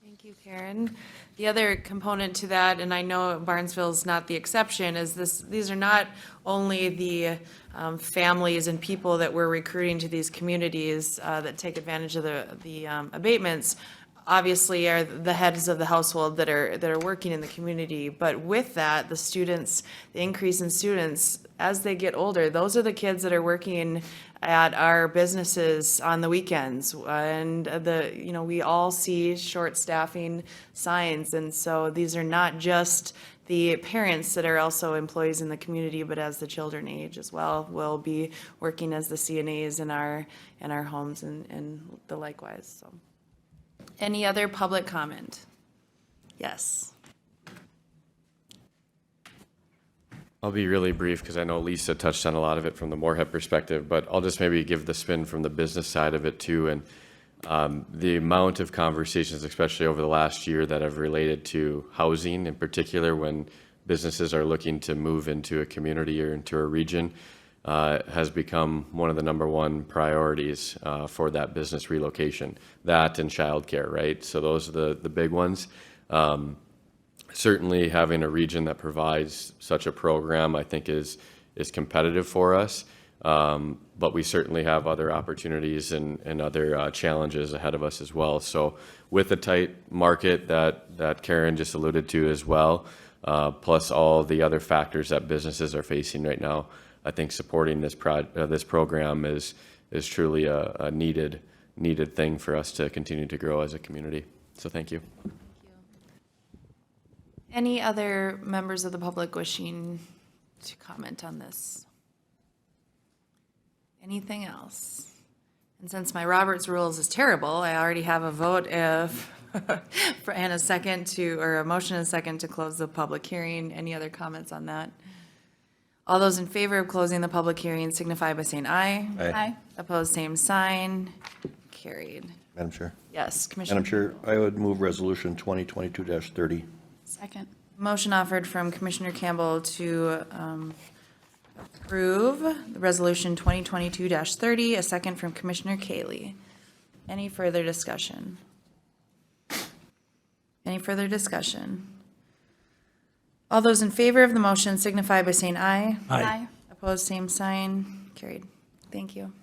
Thank you, Karen. The other component to that, and I know Barnesville's not the exception, is these are not only the families and people that we're recruiting to these communities that take advantage of the abatements, obviously are the heads of the household that are working in the community. But with that, the students, the increase in students, as they get older, those are the kids that are working at our businesses on the weekends. And we all see short staffing signs. And so these are not just the parents that are also employees in the community, but as the children age as well, will be working as the CNAs in our homes and the likewise. So, any other public comment? Yes. I'll be really brief because I know Lisa touched on a lot of it from the Moorhead perspective, but I'll just maybe give the spin from the business side of it too. And the amount of conversations, especially over the last year, that have related to housing in particular, when businesses are looking to move into a community or into a region, has become one of the #1 priorities for that business relocation. That and childcare, right? So those are the big ones. Certainly having a region that provides such a program, I think, is competitive for us. But we certainly have other opportunities and other challenges ahead of us as well. So with the tight market that Karen just alluded to as well, plus all the other factors that businesses are facing right now, I think supporting this program is truly a needed thing for us to continue to grow as a community. So thank you. Any other members of the public wishing to comment on this? Anything else? And since my Robert's rules is terrible, I already have a vote and a motion and a second to close the public hearing. Any other comments on that? All those in favor of closing the public hearing signify by saying aye. Aye. Opposed, same sign. Carried. Madam Chair. Yes, Commissioner. Madam Chair, I would move resolution 2022-30. Second. Motion offered from Commissioner Campbell to approve the resolution 2022-30, a second from Commissioner Kaylee. Any further discussion? Any further discussion? All those in favor of the motion signify by saying aye. Aye. Opposed, same sign. Carried. Thank you.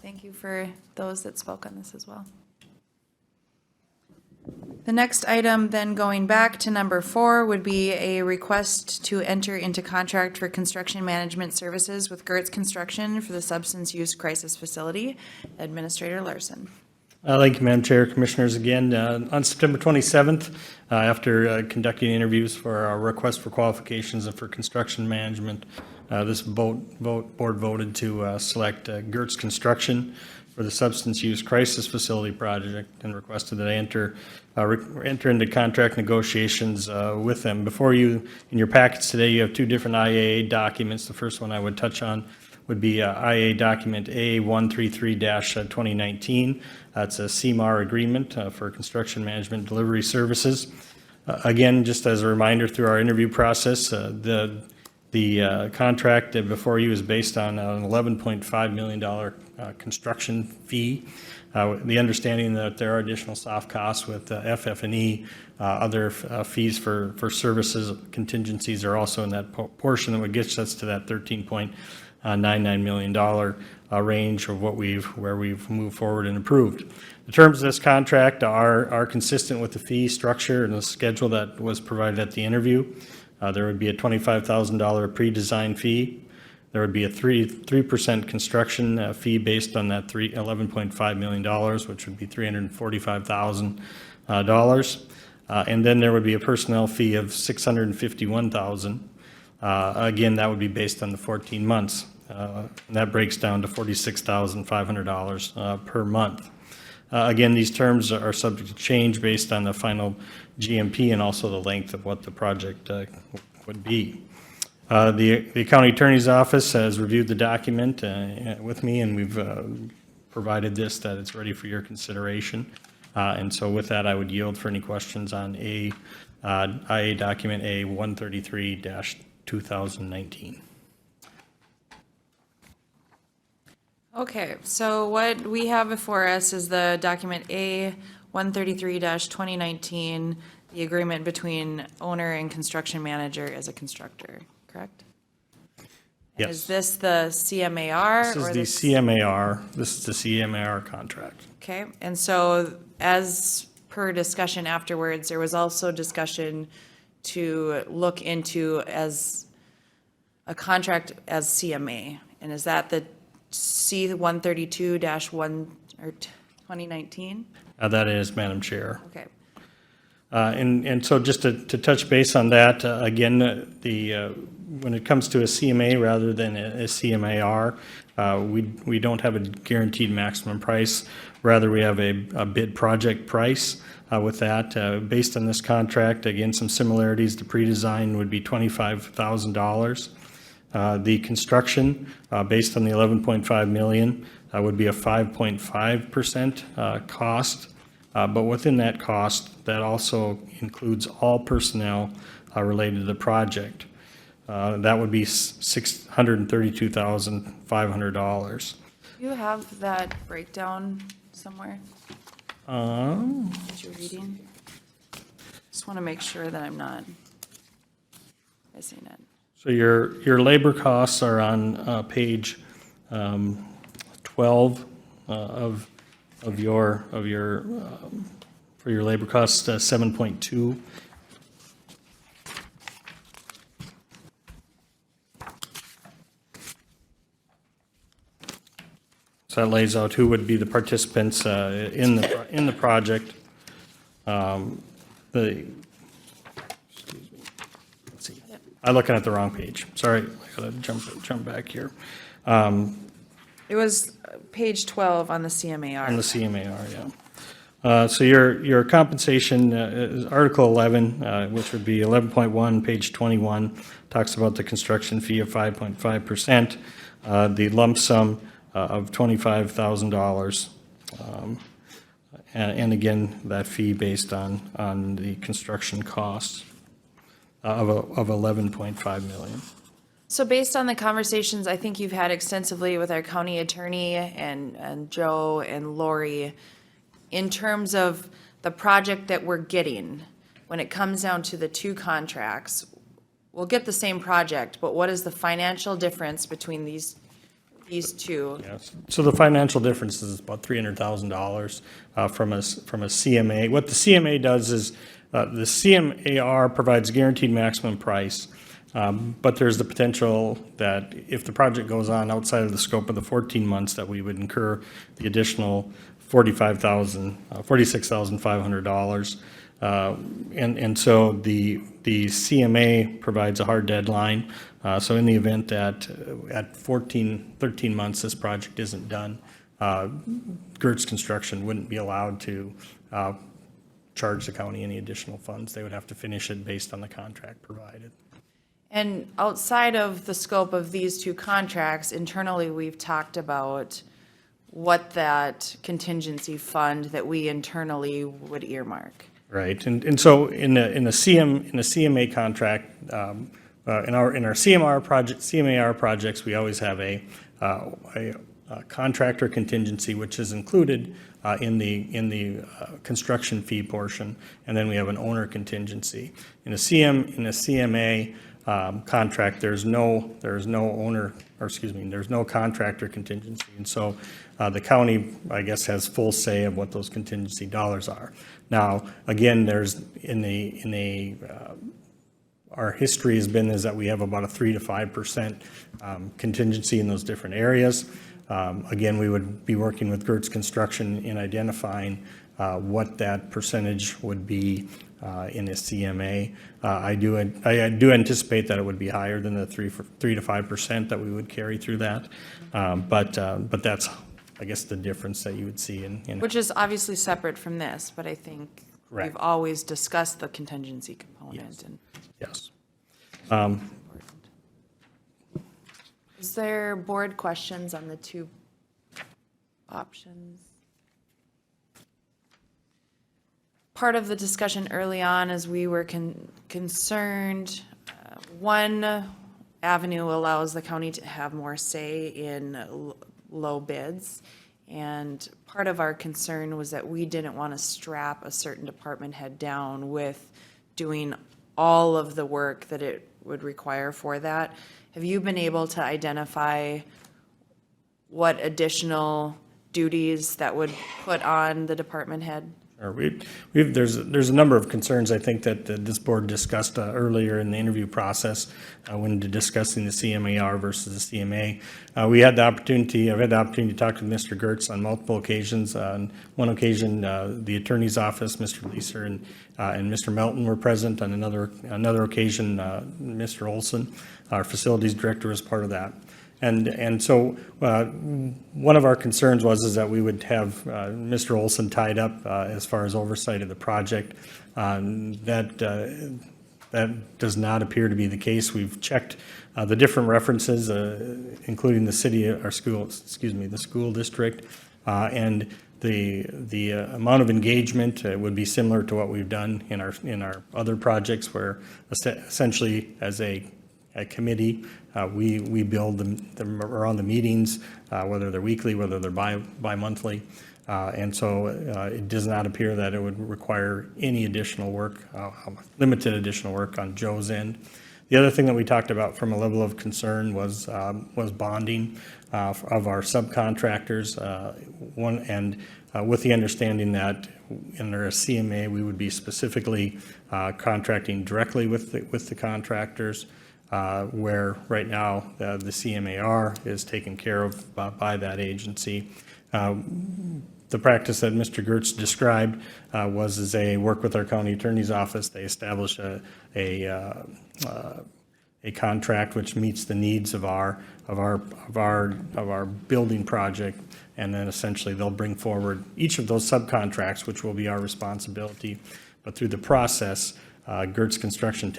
Thank you for those that spoke on this as well. The next item, then going back to #4, would be a request to enter into contract for construction management services with Gehrtz Construction for the substance use crisis facility. Administrator Larson. Thank you, Madam Chair, Commissioners. Again, on September 27th, after conducting interviews for our request for qualifications and for construction management, this board voted to select Gehrtz Construction for the substance use crisis facility project and requested that I enter into contract negotiations with them. Before you, in your packets today, you have two different IAA documents. The first one I would touch on would be IA document A133-2019. That's a CMAR agreement for construction management delivery services. Again, just as a reminder through our interview process, the contract before you is based on an $11.5 million construction fee. The understanding that there are additional soft costs with FF&E, other fees for services, contingencies are also in that portion that gets us to that $13.99 million range of where we've moved forward and approved. The terms of this contract are consistent with the fee structure and the schedule that was provided at the interview. There would be a $25,000 pre-design fee. There would be a 3% construction fee based on that $11.5 million, which would be $345,000. And then there would be a personnel fee of $651,000. Again, that would be based on the 14 months. And that breaks down to $46,500 per month. Again, these terms are subject to change based on the final GMP and also the length of what the project would be. The county attorney's office has reviewed the document with me, and we've provided that it's ready for your consideration. And so with that, I would yield for any questions on IA document A133-2019. Okay, so what we have before us is the document A133-2019, the agreement between owner and construction manager as a constructor, correct? And Yes. is this the CMAR? This or is the CMAR. This is the CMAR contract. Okay, and so as per discussion afterwards, there was also discussion to look into as a contract as CMA. And is that the C132-1 or 2019? That is, Madam Chair. Okay. And so just to touch base on that, again, when it comes to a CMA rather than a CMAR, we don't have a guaranteed maximum price. Rather, we have a bid project price with that. Based on this contract, again, some similarities. The pre-design would be $25,000. The construction, based on the $11.5 million, would be a 5.5% cost. But within that cost, that also includes all personnel related to the project. That would be $632,500. Do you have that breakdown somewhere that you're reading? Just want to make sure that I'm not missing it. So your labor costs are on page 12 of your for your labor costs, 7.2. So that lays out who would be the participants in the project. I'm looking at the wrong page. Sorry, I gotta jump back here. It was page 12 on the CMAR. On the CMAR, yeah. So your compensation is Article 11, which would be 11.1, page 21, talks about the construction fee of 5.5%, the lump sum of $25,000, and again, that fee based on the construction costs of 11.5 million. So based on the conversations I think you've had extensively with our county attorney and Joe and Lori, in terms of the project that we're getting, when it comes down to the two contracts, we'll get the same project, but what is the financial difference between these two? Yes. So the financial difference is about $300,000 from a CMA. What the CMA does is the CMAR provides guaranteed maximum price, but there's the potential that if the project goes on outside of the scope of the 14 months, that we would incur the additional $46,500. And so the CMA provides a hard deadline. So in the event that at 13 months, this project isn't done, Gehrtz Construction wouldn't be allowed to charge the county any additional funds. They would have to finish it based on the contract provided. And outside of the scope of these two contracts, internally, we've talked about what that contingency fund that we internally would earmark. Right, and so in the CMA contract, in our CMAR projects, we always have a contractor contingency, which is included in the construction fee portion, and then we have an owner contingency. In a CMA contract, there's no contractor contingency, and so the county, I guess, has full say of what those contingency dollars are. Now, again, there's our history has been is that we have about a 3 to 5% contingency in those different areas. Again, we would be working with Gehrtz Construction in identifying what that percentage would be in a CMA. I do anticipate that it would be higher than the 3 to 5% that we would carry through that. But that's, I guess, the difference that you would see in. Which is obviously separate from this, but I think Correct. we've always discussed the contingency component. Yes. And Yes. is there board questions on the two options? Part of the discussion early on is we were concerned, one avenue allows the county to have more say in low bids. And part of our concern was that we didn't want to strap a certain department head down with doing all of the work that it would require for that. Have you been able to identify what additional duties that would put on the department head? There's a number of concerns I think that this board discussed earlier in the interview process when discussing the CMAR versus the CMA. I've had the opportunity to talk to Mr. Gehrtz on multiple occasions. On one occasion, the attorney's office, Mr. Leeser and Mr. Melton were present. On another occasion, Mr. Olson, our facilities director, was part of that. And so one of our concerns is that we would have Mr. Olson tied up as far as oversight of the project. That does not appear to be the case. We've checked the different references, including the the school district, and the amount of engagement would be similar to what we've done in our other projects, where essentially as a committee, we build them around the meetings, whether they're weekly, whether they're bi-monthly. And so it does not appear that it would require any additional work, limited additional work on Joe's end. The other thing that we talked about from a level of concern was bonding of our subcontractors. With the understanding that under a CMA, we would be specifically contracting directly with the contractors, where right now the CMAR is taken care of by that agency. The practice that Mr. Gehrtz described was they work with our county attorney's office. They establish a contract which meets the needs of our building project, and then essentially they'll bring forward each of those subcontracts, which will be our responsibility. But through the process, Gehrtz Construction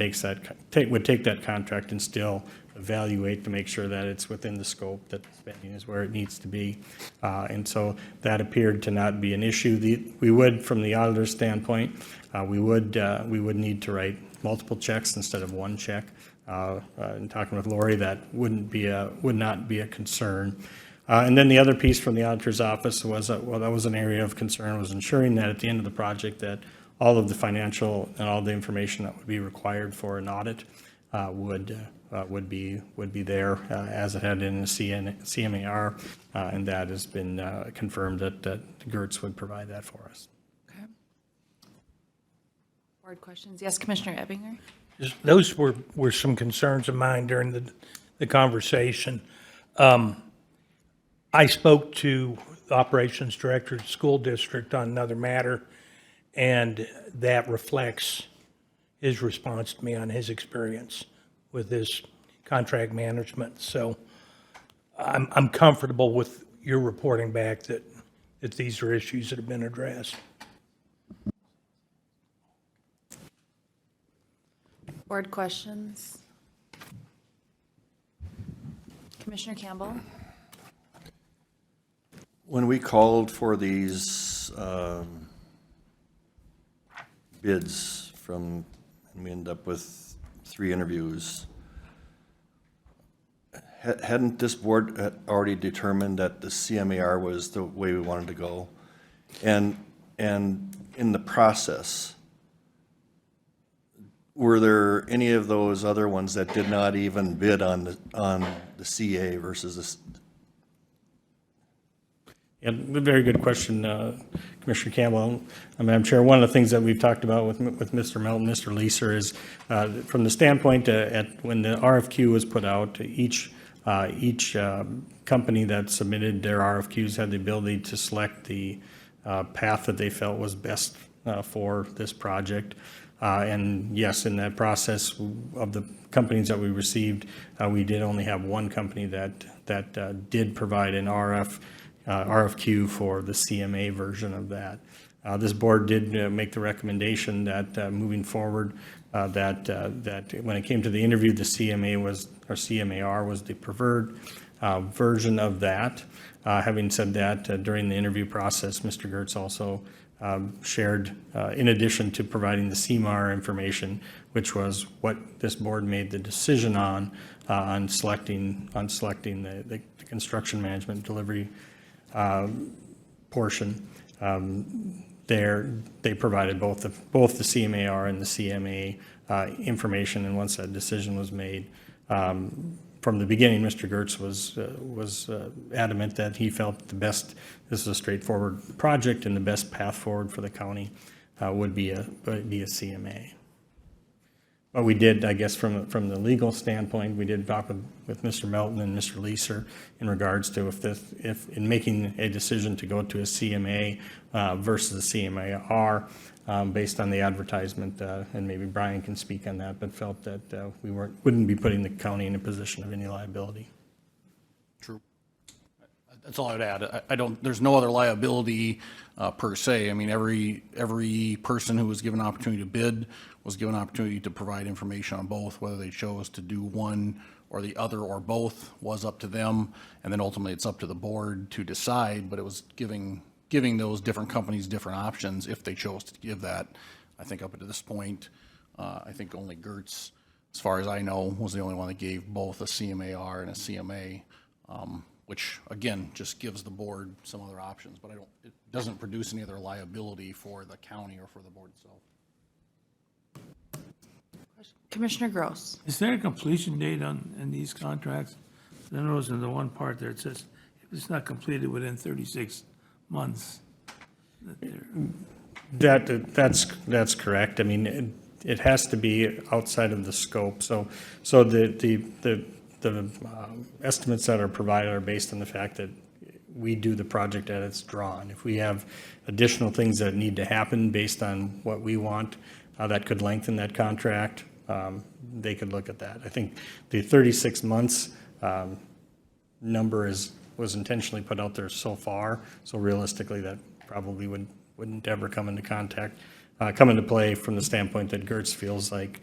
would take that contract and still evaluate to make sure that it's within the scope, that the spending is where it needs to be. And so that appeared to not be an issue. We would, from the auditor's standpoint, we would need to write multiple checks instead of one check. In talking with Lori, that would not be a concern. And then the other piece from the auditor's office was, that was an area of concern, was ensuring that at the end of the project that all of the financial and all the information that would be required for an audit would be there as it had in the CMAR, and that has been confirmed that Gehrtz would provide that for us. Okay. Board questions? Yes, Commissioner Ebbinger? Those were some concerns of mine during the conversation. I spoke to the operations director at the school district on another matter, and that reflects his response to me on his experience with this contract management. So I'm comfortable with your reporting back that these are issues that have been addressed. Board questions? Commissioner Campbell? When we called for these bids from, and we ended up with 3 interviews, hadn't this board already determined that the CMAR was the way we wanted to go? And in the process, were there any of those other ones that did not even bid on the CA versus this? Yeah, very good question, Commissioner Campbell. Madam Chair, one of the things that we've talked about with Mr. Melton, Mr. Leeser, is from the standpoint when the RFQ was put out, each company that submitted their RFQs had the ability to select the path that they felt was best for this project. And yes, in that process of the companies that we received, we did only have one company that did provide an RFQ for the CMA version of that. This board did make the recommendation that moving forward, that when it came to the interview, the CMAR was the preferred version of that. Having said that, during the interview process, Mr. Gehrtz also shared, in addition to providing the CMAR information, which was what this board made the decision on selecting the construction management delivery portion. They provided both the CMAR and the CMA information, and once that decision was made, from the beginning, Mr. Gehrtz was adamant that he felt this is a straightforward project, and the best path forward for the county would be a CMA. But we did, I guess, from the legal standpoint, we did talk with Mr. Melton and Mr. Leeser in regards to if in making a decision to go to a CMA versus a CMAR, based on the advertisement, and maybe Brian can speak on that, but felt that we wouldn't be putting the county in a position of any liability. True. That's all I'd add. There's no other liability per se. I mean, every person who was given an opportunity to bid was given an opportunity to provide information on both. Whether they chose to do one or the other or both was up to them, and then ultimately it's up to the board to decide, but it was giving those different companies different options if they chose to give that. I think up to this point, I think only Gehrtz, as far as I know, was the only one that gave both a CMAR and a CMA, which again, just gives the board some other options, but it doesn't produce any other liability for the county or for the board itself. Commissioner Gross? Is there a completion date in these contracts? I noticed in the one part there, it says if it's not completed within 36 months. That's correct. I mean, it has to be outside of the scope. So the estimates that are provided are based on the fact that we do the project as it's drawn. If we have additional things that need to happen based on what we want, that could lengthen that contract, they could look at that. I think the 36 months number was intentionally put out there so far, so realistically that probably wouldn't ever come into play from the standpoint that Gehrtz feels like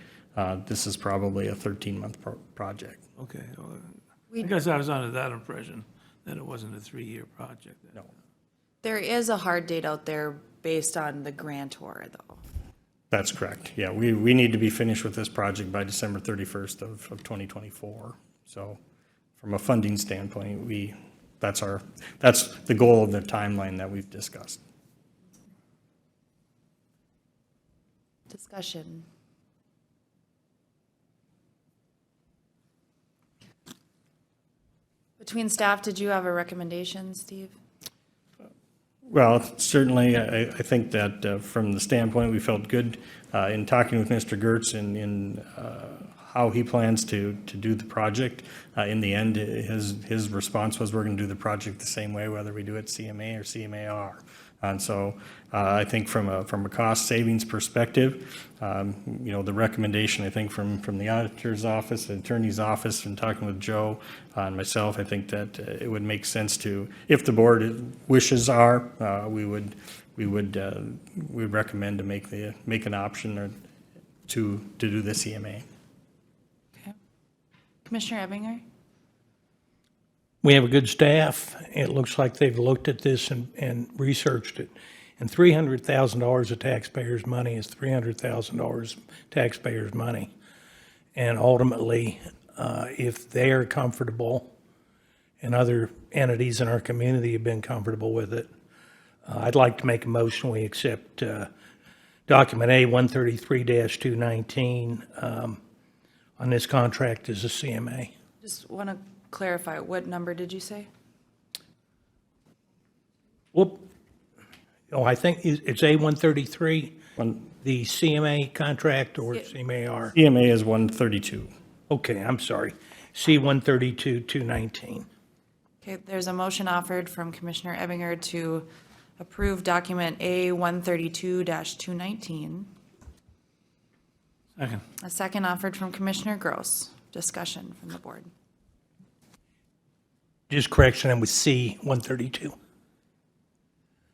this is probably a 13-month project. Okay. Well, I guess I was under that impression that it wasn't a 3-year project. No. There is a hard date out there based on the grantor, though. That's correct. Yeah, we need to be finished with this project by December 31st of 2024. So from a funding standpoint, that's the goal of the timeline that we've discussed. Discussion. Between staff, did you have a recommendation, Steve? Well, certainly, I think that from the standpoint, we felt good in talking with Mr. Gehrtz in how he plans to do the project. In the end, his response was, we're going to do the project the same way, whether we do it CMA or CMAR. And so I think from a cost savings perspective, the recommendation, I think, from the auditor's office, the attorney's office, and talking with Joe and myself, I think that it would make sense to, if the board wishes are, we would recommend to make an option or to do the CMA. Okay. Commissioner Ebinger? We have a good staff. It looks like they've looked at this and researched it. And $300,000 of taxpayers' money is $300,000 taxpayers' money. And ultimately, if they are comfortable and other entities in our community have been comfortable with it, I'd like to make a motion we accept document A 133-219 on this contract as a CMA. Just want to clarify, what number did you say? Whoop. Oh, I think it's A 133, the CMA contract or CMAR? CMA is 132. Okay, I'm sorry. C 132-219. Okay, there's a motion offered from Commissioner Ebinger to approve document A 132-219. Second. A second offered from Commissioner Gross. Discussion from the board. Just correction, it was C 132.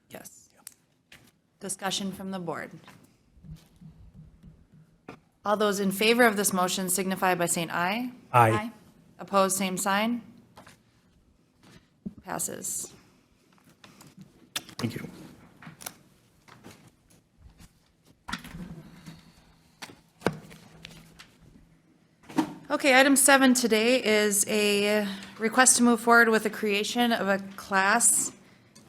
Yes. Discussion from the board. All those in favor of this motion signify by saying aye. Aye. Opposed, same sign. Passes. Thank you. Okay, item 7 today is a request to move forward with the creation of a class.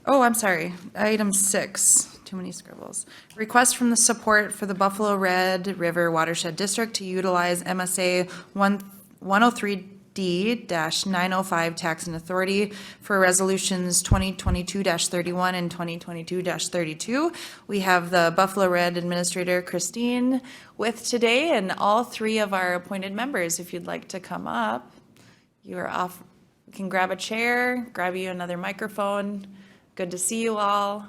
Oh, I'm sorry, item 6, too many scribbles. Request from the support for the Buffalo Red River Watershed District to utilize MSA 103D-905 Tax and Authority for resolutions 2022-31 and 2022-32. We have the Buffalo Red Administrator Christine with today, and all 3 of our appointed members. If you'd like to come up, you are off. You can grab a chair, grab you another microphone. Good to see you all.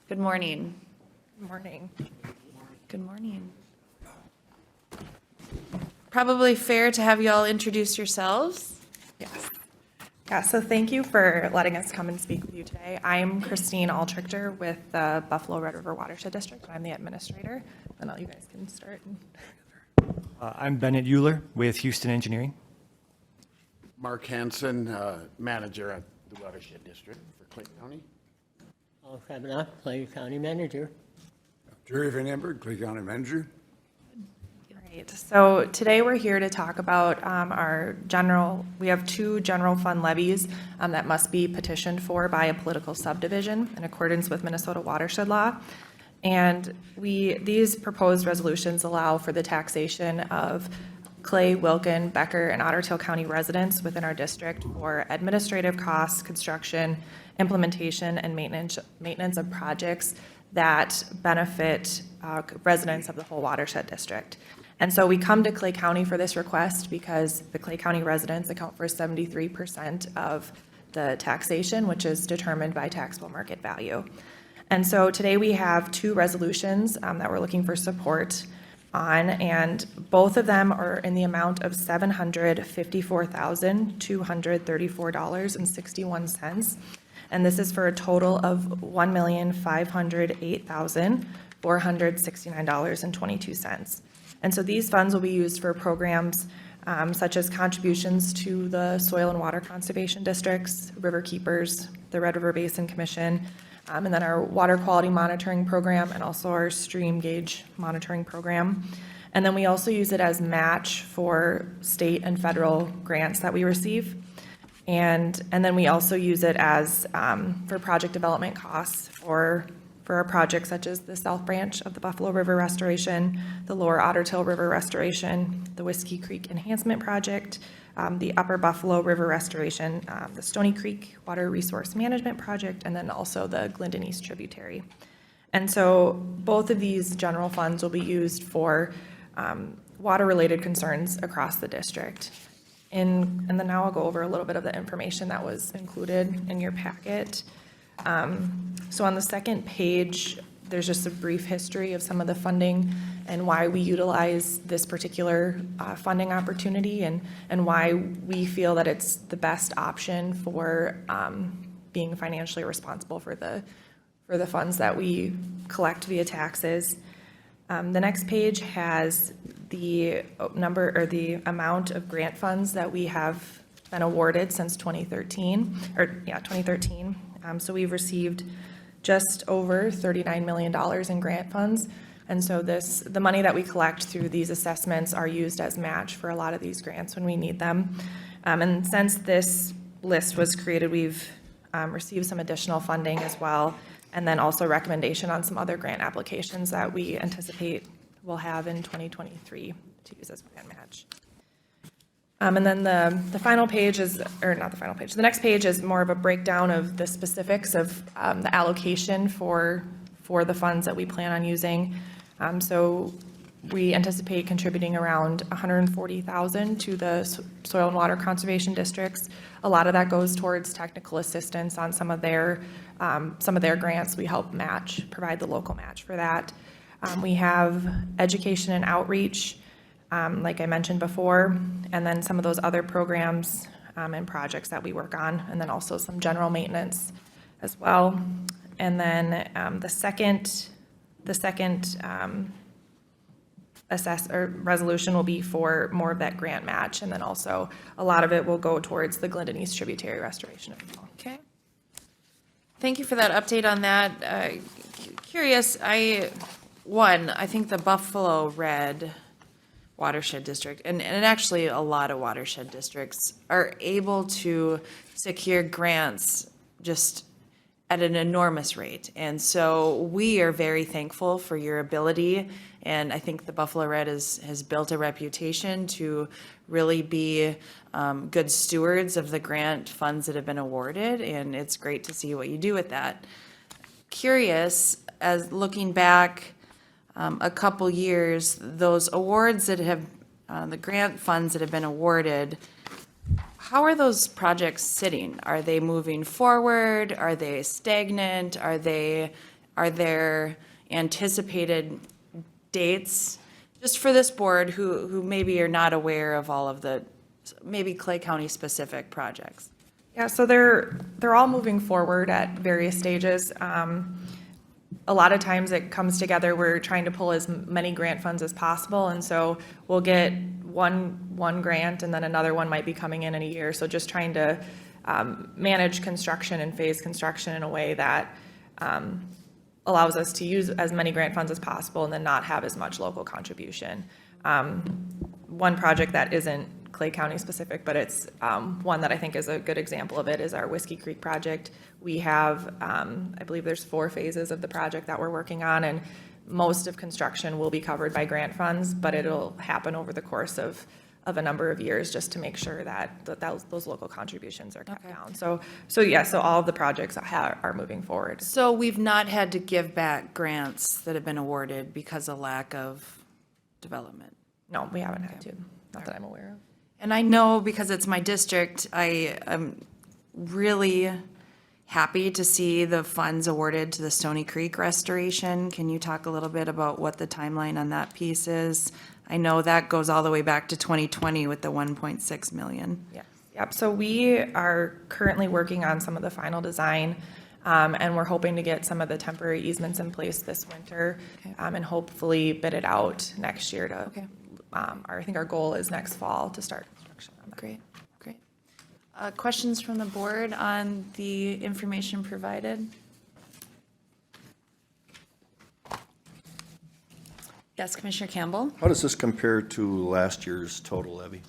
Good morning. Good morning. Good morning. Probably fair to have you all introduce yourselves. Yes. Yeah, so thank you for letting us come and speak with you today. I'm Christine Altrichter with the Buffalo Red River Watershed District. I'm the administrator, and all you guys can start. I'm Bennett Euler with Houston Engineering. Mark Hansen, manager at the Watershed District for Clay County. Paul Kavanaugh, Clay County Manager. Jerry Van Emberg, Clay County Manager. Great. So today we're here to talk about we have 2 general fund levies that must be petitioned for by a political subdivision in accordance with Minnesota watershed law. And these proposed resolutions allow for the taxation of Clay, Wilkin, Becker, and Otter Tail County residents within our district for administrative costs, construction, implementation, and maintenance of projects that benefit residents of the whole watershed district. And so we come to Clay County for this request because the Clay County residents account for 73% of the taxation, which is determined by taxable market value. And so today we have 2 resolutions that we're looking for support on, and both of them are in the amount of $754,234.61. And this is for a total of $1,508,469.22. And so these funds will be used for programs such as contributions to the Soil and Water Conservation Districts, River Keepers, the Red River Basin Commission, and then our Water Quality Monitoring Program, and also our Stream Gauge Monitoring Program. And then we also use it as match for state and federal grants that we receive. And then we also use it as for project development costs for our projects such as the South Branch of the Buffalo River Restoration, the Lower Otter Tail River Restoration, the Whiskey Creek Enhancement Project, the Upper Buffalo River Restoration, the Stony Creek Water Resource Management Project, and then also the Glendon East Tributary. And so both of these general funds will be used for water-related concerns across the district. And then now I'll go over a little bit of the information that was included in your packet. So on the second page, there's just a brief history of some of the funding and why we utilize this particular funding opportunity and why we feel that it's the best option for being financially responsible for the funds that we collect via taxes. The next page has the number or the amount of grant funds that we have been awarded since 2013. So we've received just over $39 million in grant funds. And so the money that we collect through these assessments are used as match for a lot of these grants when we need them. And since this list was created, we've received some additional funding as well, and then also recommendation on some other grant applications that we anticipate we'll have in 2023 to use as grant match. And then the final page is, or not the final page, the next page is more of a breakdown of the specifics of the allocation for the funds that we plan on using. So we anticipate contributing around $140,000 to the soil and water conservation districts. A lot of that goes towards technical assistance on some of their grants. We help match, provide the local match for that. We have education and outreach, like I mentioned before, and then some of those other programs and projects that we work on, and then also some general maintenance as well. And then the second resolution will be for more of that grant match, and then also a lot of it will go towards the Glendon East Tributary restoration as well. Okay. Thank you for that update on that. Curious, I think the Buffalo Red Watershed District, and actually a lot of watershed districts, are able to secure grants just at an enormous rate. And so we are very thankful for your ability. And I think the Buffalo Red has built a reputation to really be good stewards of the grant funds that have been awarded. And it's great to see what you do with that. Curious, as looking back a couple years, those awards that have, the grant funds that have been awarded, how are those projects sitting? Are they moving forward? Are they stagnant? Are there anticipated dates? Just for this board who maybe are not aware of all of the, maybe Clay County specific projects. Yeah, so they're all moving forward at various stages. A lot of times it comes together, we're trying to pull as many grant funds as possible, and so we'll get one grant and then another one might be coming in a year. So just trying to manage construction and phase construction in a way that allows us to use as many grant funds as possible and then not have as much local contribution. One project that isn't Clay County specific, but it's one that I think is a good example of it is our Whiskey Creek project. We have, I believe there's 4 phases of the project that we're working on, and most of construction will be covered by grant funds, but it'll happen over the course of a number of years just to make sure that those local contributions are kept down. So all of the projects are moving forward. So we've not had to give back grants that have been awarded because of lack of development? No, we haven't had to, not that I'm aware of. And I know because it's my district, I am really happy to see the funds awarded to the Stony Creek restoration. Can you talk a little bit about what the timeline on that piece is? I know that goes all the way back to 2020 with the 1.6 million. Yeah. Yep. So we are currently working on some of the final design, and we're hoping to get some of the temporary easements in place this winter, and hopefully bid it out next year to, I think our goal is next fall to start construction on that. Great. Questions from the board on the information provided? Yes, Commissioner Campbell? How does this compare to last year's total levy?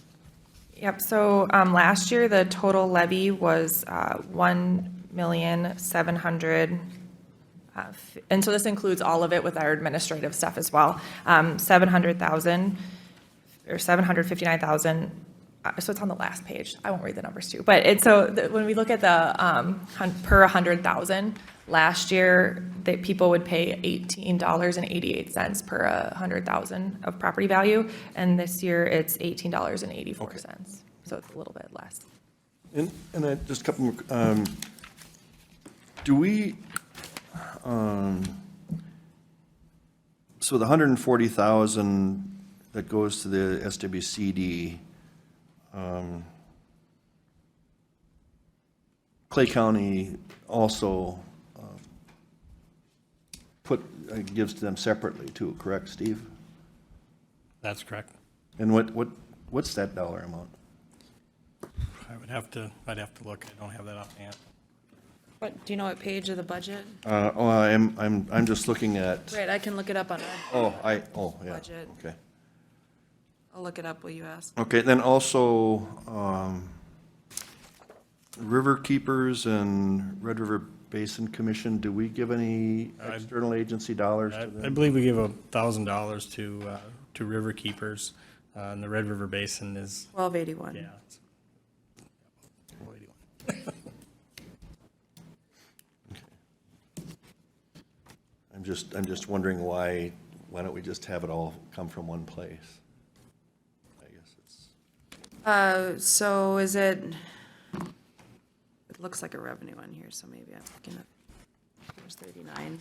Yep, so last year, the total levy was 1,700,000, and so this includes all of it with our administrative stuff as well, 700,000 or 759,000 so it's on the last page. I won't read the numbers too, but it's, so when we look at the, per 100,000, last year, that people would pay $18.88 per 100,000 of property value, and this year it's $18.84. So it's a little bit less. And I, just a couple more, do we, so the 140,000 that goes to the SWCD, Clay County also gives to them separately too, correct, Steve? That's correct. And what's that dollar amount? I'd have to look. I don't have that offhand. What, do you know what page of the budget? I'm just looking at, Right, I can look it up on our yeah, budget. okay. I'll look it up while you ask. Okay, then also, River Keepers and Red River Basin Commission, do we give any external agency dollars to I them? believe we give $1,000 to River Keepers, and the Red River Basin is, 1281. yeah. it's 1281. I'm just wondering why don't we just have it all come from one place? I guess it's. So is it looks like a revenue on here, so maybe I'm looking at, there's 39.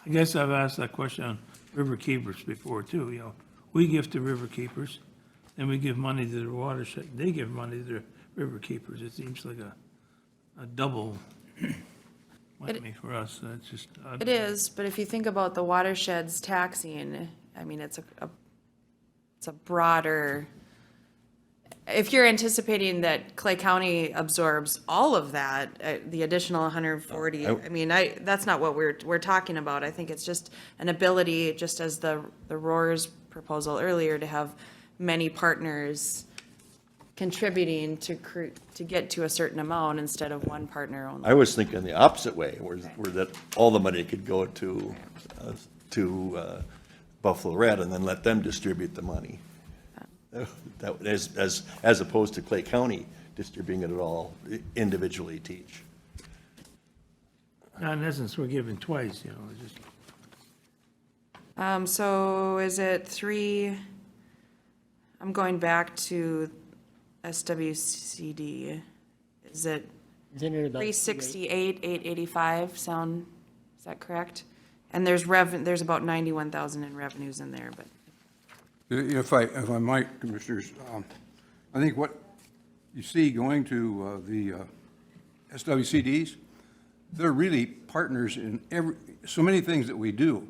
I guess I've asked that question on River Keepers before too, you know. We give to River Keepers, and we give money to the Watershed. They give money to the River Keepers. It seems like a double money for us. It's just. It is, but if you think about the Watershed's taxing, I mean, it's a broader, if you're anticipating that Clay County absorbs all of that, the additional 140, I mean, that's not what we're talking about. I think it's just an ability, just as the Roar's proposal earlier, to have many partners contributing to get to a certain amount instead of one partner only. I was thinking the opposite way, where that all the money could go to Buffalo Red and then let them distribute the money. That, as opposed to Clay County distributing it all individually to each. In essence, we're giving twice, you know, it's just. So is it I'm going back to SWCD. Is it Isn't it about 368, 885 is that correct? And there's about 91,000 in revenues in there, but. If I might, Commissioners, I think what you see going to the SWCDs, they're really partners in so many things that we do.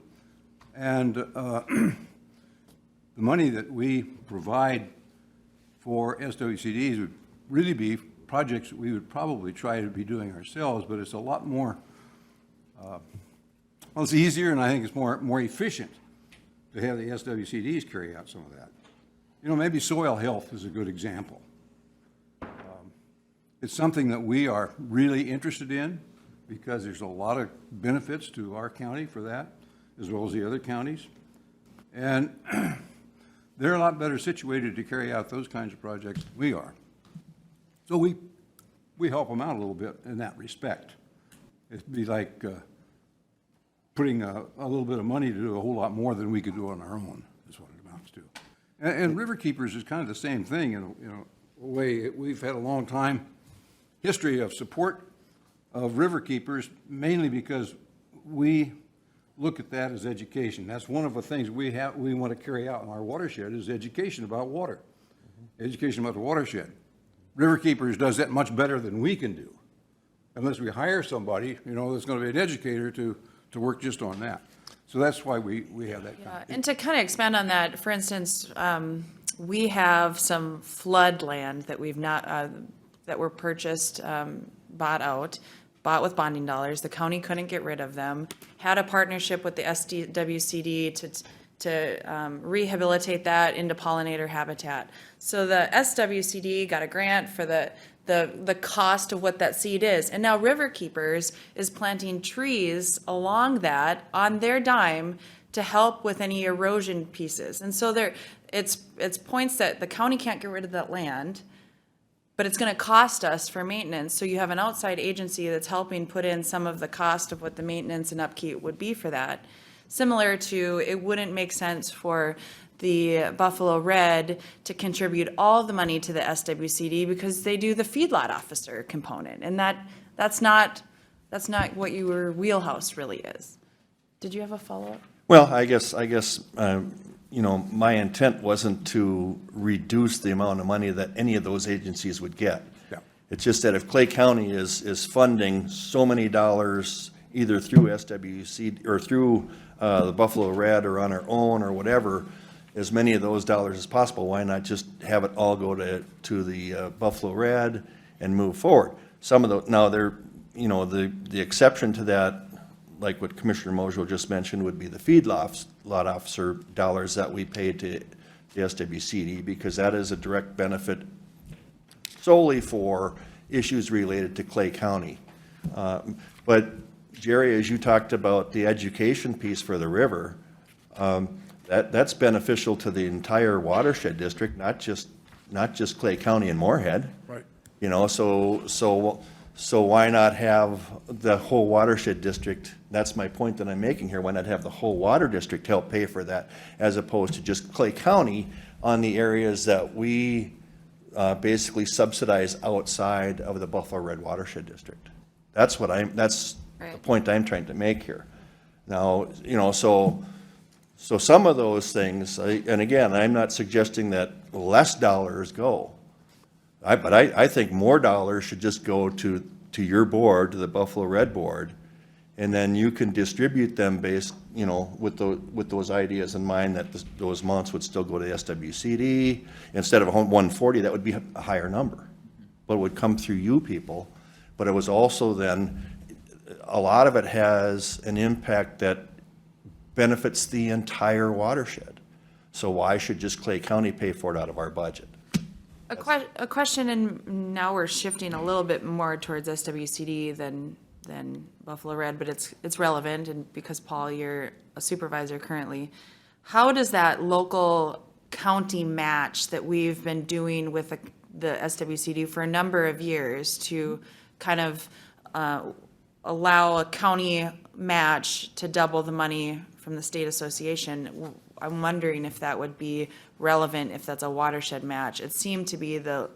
And the money that we provide for SWCDs would really be projects that we would probably try to be doing ourselves, but it's a lot more, well, it's easier, and I think it's more efficient to have the SWCDs carry out some of that. You know, maybe soil health is a good example. It's something that we are really interested in because there's a lot of benefits to our county for that, as well as the other counties. And they're a lot better situated to carry out those kinds of projects than we are. So we help them out a little bit in that respect. It'd be like putting a little bit of money to do a whole lot more than we could do on our own, is what it amounts to. And River Keepers is kind of the same thing in a way. We've had a long time history of support of River Keepers, mainly because we look at that as education. That's one of the things we want to carry out in our watershed is education about water, education about the watershed. River Keepers does that much better than we can do, unless we hire somebody, that's going to be an educator to work just on that. So that's why we have that. Yeah, and to kind of expand on that, for instance, we have some flood land that we've not, that were purchased, bought with bonding dollars. The county couldn't get rid of them. Had a partnership with the SWCD to rehabilitate that into pollinator habitat. So the SWCD got a grant for the cost of what that seed is. And now River Keepers is planting trees along that on their dime to help with any erosion pieces. And so it's points that the county can't get rid of that land, but it's gonna cost us for maintenance. So you have an outside agency that's helping put in some of the cost of what the maintenance and upkeep would be for that. Similar to, it wouldn't make sense for the Buffalo Red to contribute all the money to the SWCD because they do the feedlot officer component. And that's not what your wheelhouse really is. Did you have a follow-up? Well, I guess, you know, my intent wasn't to reduce the amount of money that any of those agencies would get. Yeah. It's just that if Clay County is funding so many dollars, either through SWC or through the Buffalo Red or on our own or whatever, as many of those dollars as possible, why not just have it all go to the Buffalo Red and move forward? Some of the, now there, you know, the exception to that, like what Commissioner Mojo just mentioned, would be the feedlot officer dollars that we pay to the SWCD, because that is a direct benefit solely for issues related to Clay County. But Jerry, as you talked about the education piece for the river, that's beneficial to the entire watershed district, not just Clay County and Moorhead. Right. You know, so why not have the whole watershed district, that's my point that I'm making here, why not have the whole water district help pay for that, as opposed to just Clay County on the areas that we basically subsidize outside of the Buffalo Red Watershed District. That's the point I'm trying to make here. Now, you know, so some of those things, and again, I'm not suggesting that less dollars go. But I think more dollars should just go to your board, to the Buffalo Red Board, and then you can distribute them based, you know, with those ideas in mind, that those amounts would still go to SWCD. Instead of 140, that would be a higher number, but it would come through you people. But it was also then, a lot of it has an impact that benefits the entire watershed. So why should just Clay County pay for it out of our budget? A question, and now we're shifting a little bit more towards SWCD than Buffalo Red, but it's relevant, and because Paul, you're a supervisor currently, how does that local county match that we've been doing with the SWCD for a number of years to kind of allow a county match to double the money from the state association? I'm wondering if that would be relevant if that's a watershed match. It seemed to be the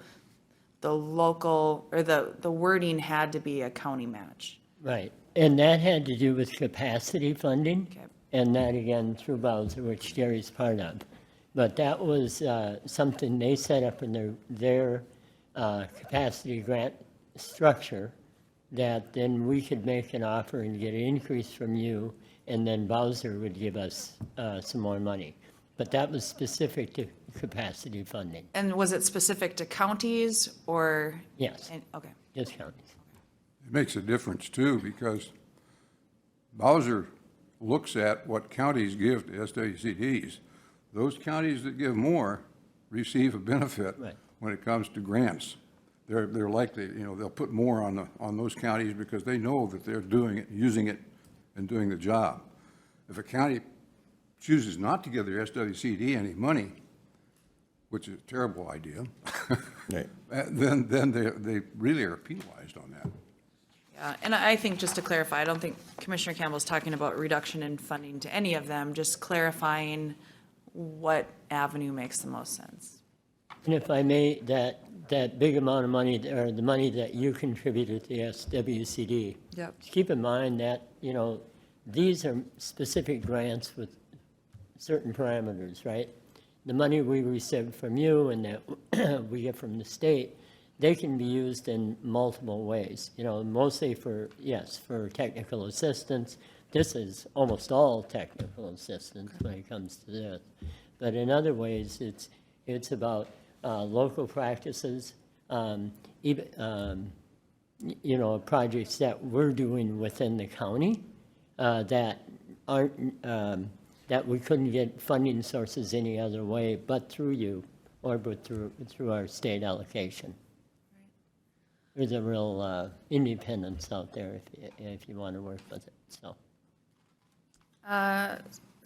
local, or the wording had to be a county match. Right, and that had to do with capacity funding, Okay. and that again through Bowser, which Jerry's part of. But that was something they set up in their capacity grant structure, that then we could make an offer and get an increase from you, and then Bowser would give us some more money. But that was specific to capacity funding. And was it specific to counties or? Yes. Okay. Just counties. It makes a difference too, because Bowser looks at what counties give to SWCDs. Those counties that give more receive a benefit Right. when it comes to grants. They're likely, you know, they'll put more on those counties because they know that they're doing it, using it, and doing the job. If a county chooses not to give their SWCD any money, which is a terrible idea, Right. then they really are penalized on that. Yeah, and I think, just to clarify, I don't think Commissioner Campbell's talking about reduction in funding to any of them, just clarifying what avenue makes the most sense. And if I may, that big amount of money, or the money that you contributed to the SWCD. Yep. Keep in mind that, you know, these are specific grants with certain parameters, right? The money we receive from you and that we get from the state, they can be used in multiple ways, you know, mostly for technical assistance. This is almost all technical assistance when it comes to this. But in other ways, it's about local practices, even, you know, projects that we're doing within the county that aren't, that we couldn't get funding sources any other way but through you, or but through our state allocation. There's a real independence out there if you want to work with it, so.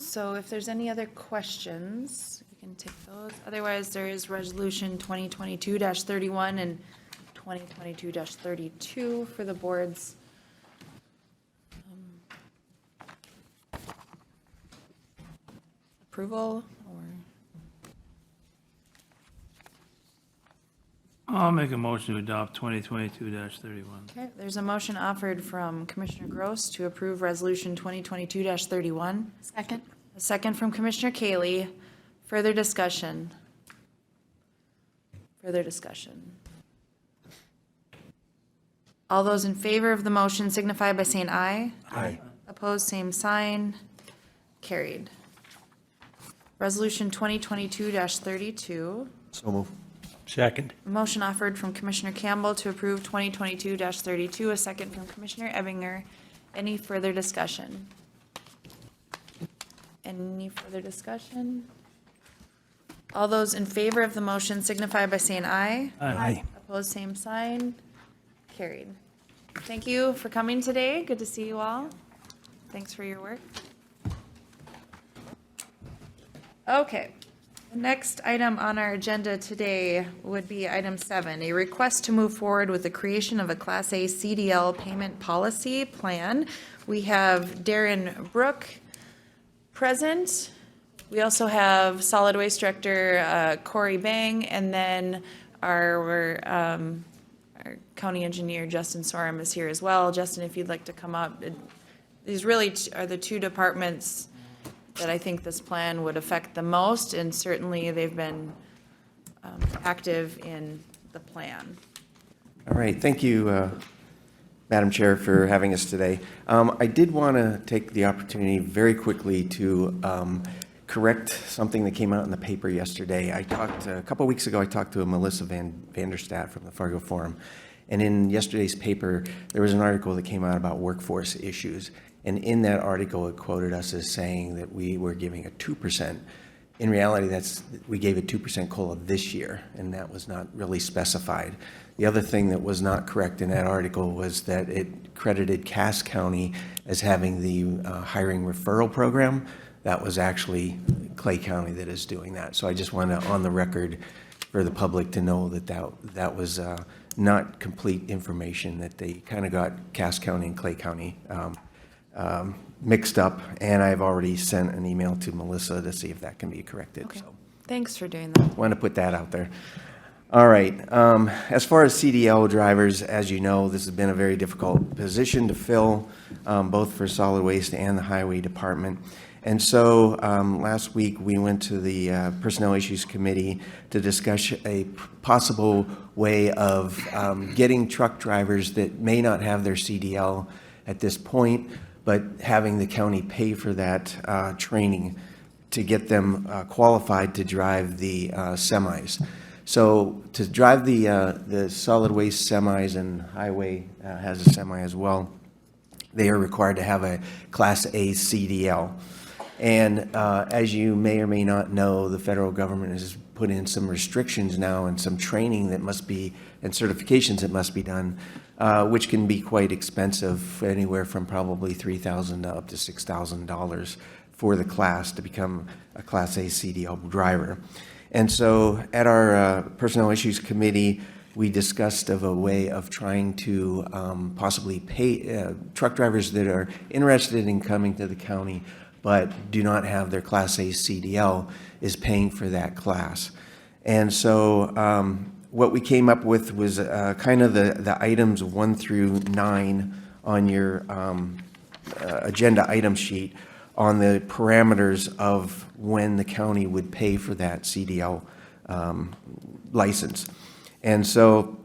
So if there's any other questions, we can take those. Otherwise, there is Resolution 2022-31 and 2022-32 for the board's approval, or? I'll make a motion to adopt 2022-31. Okay, there's a motion offered from Commissioner Gross to approve Resolution 2022-31. Second. A second from Commissioner Kaylee. Further discussion? Further discussion? All those in favor of the motion signify by saying aye. Aye. Opposed, same sign. Carried. Resolution 2022-32. So move. Second. A motion offered from Commissioner Campbell to approve 2022-32, a second from Commissioner Ebinger. Any further discussion? Any further discussion? All those in favor of the motion signify by saying aye. Aye. Opposed, same sign. Carried. Thank you for coming today. Good to see you all. Thanks for your work. Okay. The next item on our agenda today would be item 7, a request to move forward with the creation of a Class A CDL payment policy plan. We have Darren Brook present. We also have Solid Waste Director Corey Bang, and then our county engineer Justin Sorum is here as well. Justin, if you'd like to come up. These really are the two departments that I think this plan would affect the most, and certainly they've been active in the plan. All right, thank you, Madam Chair, for having us today. I did want to take the opportunity very quickly to correct something that came out in the paper yesterday. A couple weeks ago, I talked to Melissa Vanderstadt from the Fargo Forum, and in yesterday's paper, there was an article that came out about workforce issues. And in that article, it quoted us as saying that we were giving a 2%. In reality, we gave a 2% COLA this year, and that was not really specified. The other thing that was not correct in that article was that it credited Cass County as having the hiring referral program. That was actually Clay County that is doing that. So I just wanted on the record for the public to know that that was not complete information, that they kind of got Cass County and Clay County mixed up, and I've already sent an email to Melissa to see if that can be corrected. Okay. So Thanks for doing that. want to put that out there. All right. As far as CDL drivers, as you know, this has been a very difficult position to fill, both for solid waste and the highway department. And so last week we went to the Personnel Issues Committee to discuss a possible way of getting truck drivers that may not have their CDL at this point, but having the county pay for that training to get them qualified to drive the semis. So to drive the solid waste semis, and highway has a semi as well, they are required to have a Class A CDL. And as you may or may not know, the federal government has put in some restrictions now and some training that must be, and certifications that must be done, which can be quite expensive, anywhere from probably $3,000 up to $6,000 for the class to become a Class A CDL driver. And so at our Personnel Issues Committee, we discussed of a way of trying to possibly pay truck drivers that are interested in coming to the county but do not have their Class A CDL is paying for that class. And so what we came up with was kind of the items 1 through 9 on your agenda item sheet on the parameters of when the county would pay for that CDL license. And so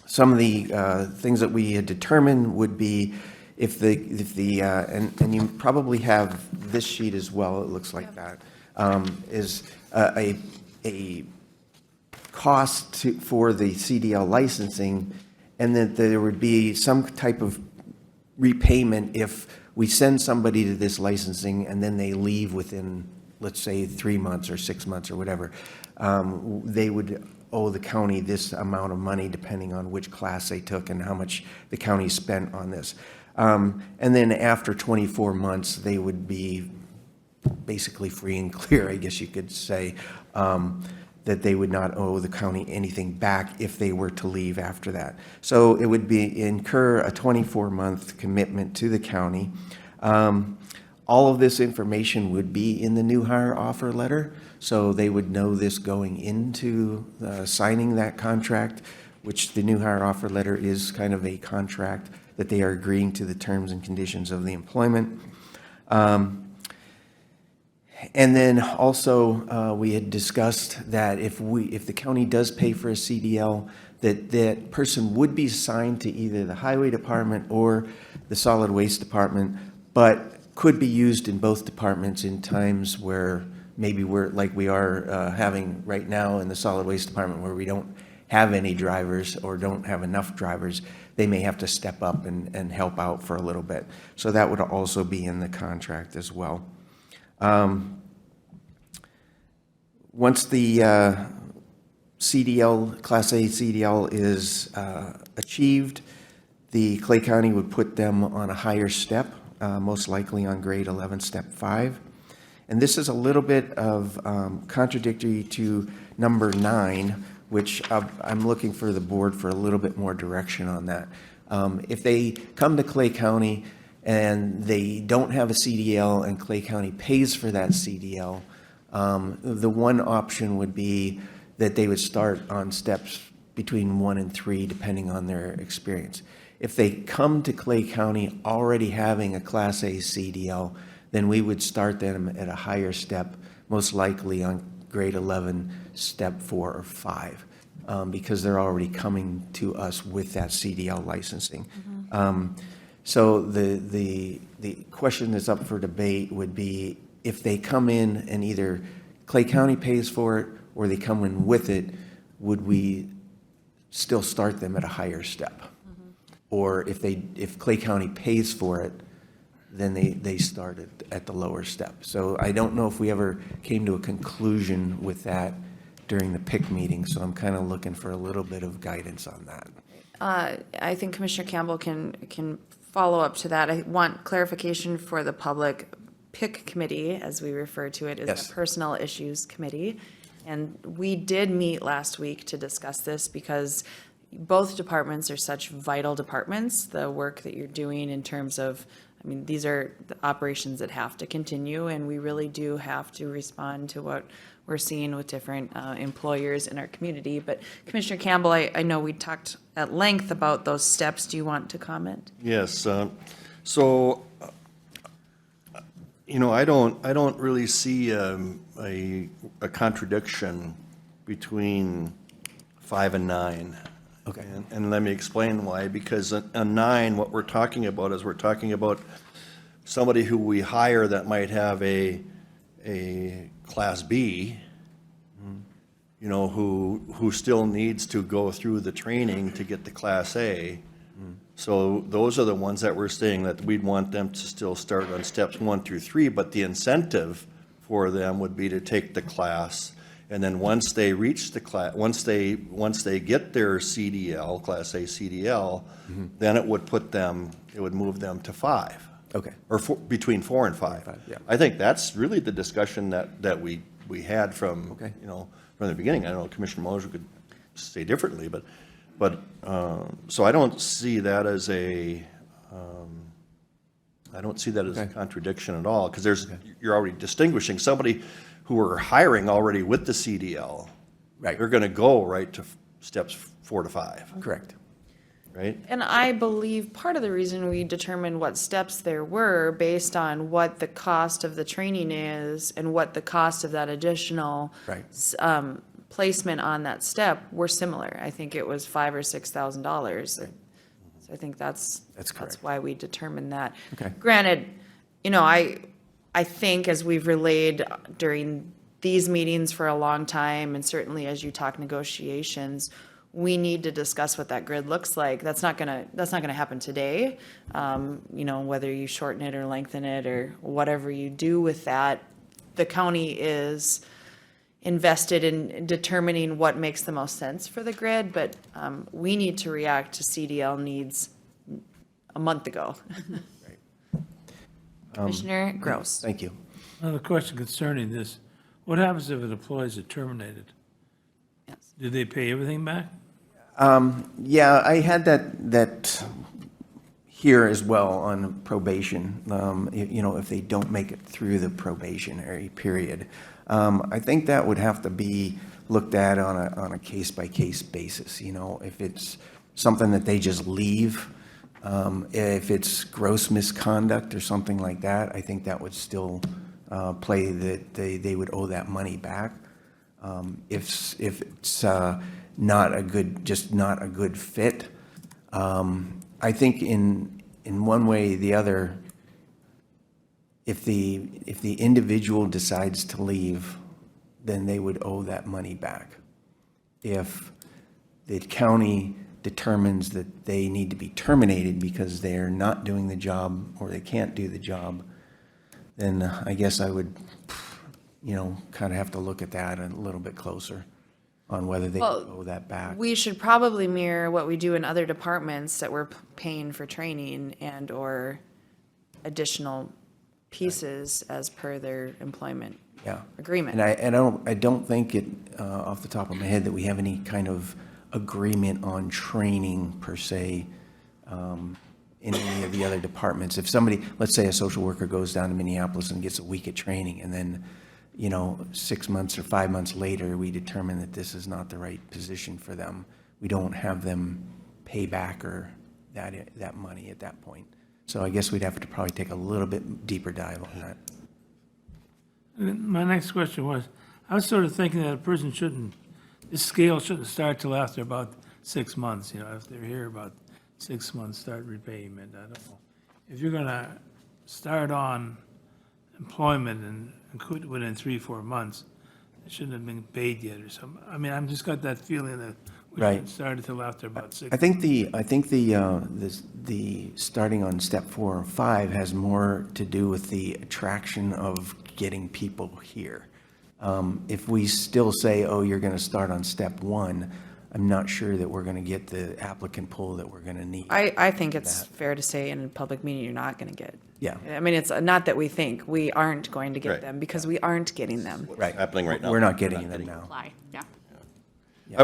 some of the things that we had determined would be if and you probably have this sheet as well, it looks like that, is a cost for the CDL licensing, and that there would be some type of repayment if we send somebody to this licensing and then they leave within, let's say, 3 months or 6 months or whatever. They would owe the county this amount of money depending on which class they took and how much the county spent on this. And then after 24 months, they would be basically free and clear, I guess you could say, that they would not owe the county anything back if they were to leave after that. So it would be incur a 24-month commitment to the county. All of this information would be in the new hire offer letter, so they would know this going into signing that contract, which the new hire offer letter is kind of a contract that they are agreeing to the terms and conditions of the employment. And then also, we had discussed that if the county does pay for a CDL, that person would be assigned to either the highway department or the solid waste department, but could be used in both departments in times where maybe like we are having right now in the solid waste department, where we don't have any drivers or don't have enough drivers. They may have to step up and help out for a little bit. So that would also be in the contract as well. Once the CDL, Class A CDL is achieved, the Clay County would put them on a higher step, most likely on grade 11, step 5. And this is a little bit of contradictory to number 9, which I'm looking for the board for a little bit more direction on that. If they come to Clay County and they don't have a CDL and Clay County pays for that CDL, the one option would be that they would start on steps between 1 and 3, depending on their experience. If they come to Clay County already having a Class A CDL, then we would start them at a higher step, most likely on grade 11, step 4 or 5, because they're already coming to us with that CDL licensing. So the question that's up for debate would be, if they come in and either Clay County pays for it or they come in with it, would we still start them at a higher step? Or if Clay County pays for it, then they started at the lower step. So I don't know if we ever came to a conclusion with that during the PIC meeting, so I'm kind of looking for a little bit of guidance on that. I think Commissioner Campbell can follow up to that. I want clarification for the public. PIC committee, as we refer to it, is Yes. the Personnel Issues Committee. And we did meet last week to discuss this because both departments are such vital departments. The work that you're doing in terms of, I mean, these are the operations that have to continue, and we really do have to respond to what we're seeing with different employers in our community. But Commissioner Campbell, I know we talked at length about those steps. Do you want to comment? Yes, so, I don't really see a contradiction between 5 and 9. Okay. And let me explain why. Because on 9, what we're talking about is we're talking about somebody who we hire that might have a Class B, who still needs to go through the training to get the Class A. So those are the ones that we're saying that we'd want them to still start on steps 1 through 3, but the incentive for them would be to take the class. And then once they reach the class, once they get their CDL, Class A CDL, then it would move them to 5. Okay. Or between 4 and 5. Yeah. I think that's really the discussion that we had from, from the beginning. I don't know, Commissioner Moser could say differently, but so I don't see that as a contradiction at all, because you're already distinguishing somebody who are hiring already with the CDL. Right. They're going to go right to steps 4 to 5. Correct. Right? And I believe part of the reason we determined what steps there were based on what the cost of the training is and what the cost of that additional placement on that step were similar. I think it was $5,000 or $6,000. So I think that's why we determined that. Okay. Granted, I think as we've relayed during these meetings for a long time, and certainly as you talk negotiations, we need to discuss what that grid looks like. That's not gonna happen today. Whether you shorten it or lengthen it or whatever you do with that, the county is invested in determining what makes the most sense for the grid, but we need to react to CDL needs a month ago. Commissioner Gross. Thank you. Another question concerning this. What happens if an employee is terminated? Yes. Do they pay everything back? Yeah, I had that here as well on probation, you know, if they don't make it through the probationary period. I think that would have to be looked at on a case-by-case basis, you know, if it's something that they just leave, if it's gross misconduct or something like that, I think that would still play that they would owe that money back. If it's not a good, just not a good fit, I think in one way or the other, if the individual decides to leave, then they would owe that money back. If the county determines that they need to be terminated because they're not doing the job or they can't do the job, then I guess I would, you know, kind of have to look at that a little bit closer on whether they owe that back. We should probably mirror what we do in other departments that we're paying for training and or additional pieces as per their employment Yeah. agreement. And I don't think it, off the top of my head, that we have any kind of agreement on training per se, in any of the other departments. If somebody, let's say a social worker goes down to Minneapolis and gets a week of training, and then, you know, 6 months or 5 months later, we determine that this is not the right position for them, we don't have them pay back or that money at that point. So I guess we'd have to probably take a little bit deeper dive on that. My next question was, I was sort of thinking that a person shouldn't, this scale shouldn't start till after about 6 months, you know, if they're here about 6 months, start repayment, I don't know. If you're gonna start on employment and could within 3-4 months, it shouldn't have been paid yet or something. I mean, I've just got that feeling that we Right. shouldn't start until after about 6 I think the starting on step 4 or 5 has more to do with the attraction of getting people here. If we still say, oh, you're going to start on step 1, I'm not sure that we're going to get the applicant pool that we're going to need. I think it's fair to say in a public meeting, you're not going to get. Yeah. I mean, it's not that we think, we aren't going to get Right. them because we aren't getting them. Right. Happening right now. We're not getting them now. Apply, yeah.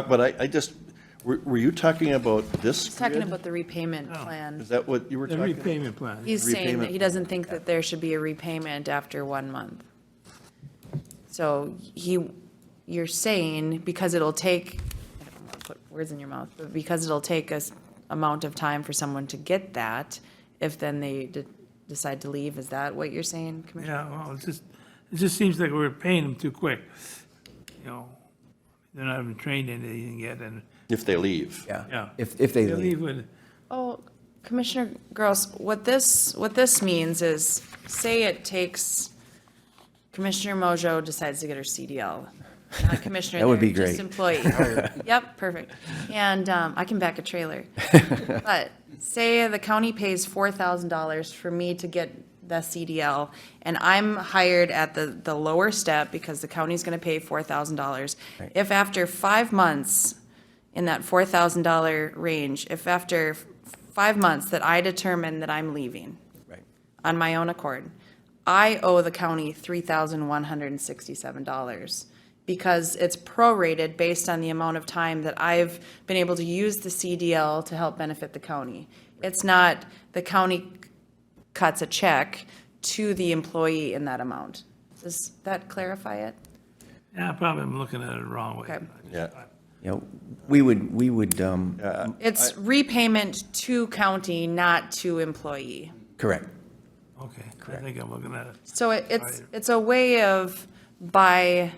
But I just, were you talking about this He's talking grid? about the repayment plan. Is that what you were The talking about? repayment plan. He's saying that repayment he doesn't think that there should be a repayment after 1 month. So you're saying because it'll take, I don't want to put words in your mouth, but because it'll take us amount of time for someone to get that, if then they decide to leave, is that what you're saying, Commissioner? Yeah, well, it just seems like we're paying them too quick. You know, they're not even trained in anything yet, and, If they leave. Yeah. yeah. If they They leave. leave with, Oh, Commissioner Gross, what this means is, say it takes, Commissioner Mojo decides to get her CDL. Not Commissioner. That would there, be just great. employee. Yep, perfect. And I can back a trailer. But say the county pays $4,000 for me to get the CDL, and I'm hired at the lower step because the county's gonna pay $4,000. Right. If after 5 months, in that $4,000 range, if after 5 months that I determine that I'm leaving Right. on my own accord, I owe the county $3,167 because it's prorated based on the amount of time that I've been able to use the CDL to help benefit the county. It's not the county cuts a check to the employee in that amount. Does that clarify it? yeah, probably I'm looking at it the wrong way. Okay. Yeah. You know, we would, It's repayment to county, not to employee. correct. Okay, I think I'm looking at it. So it's a way of, by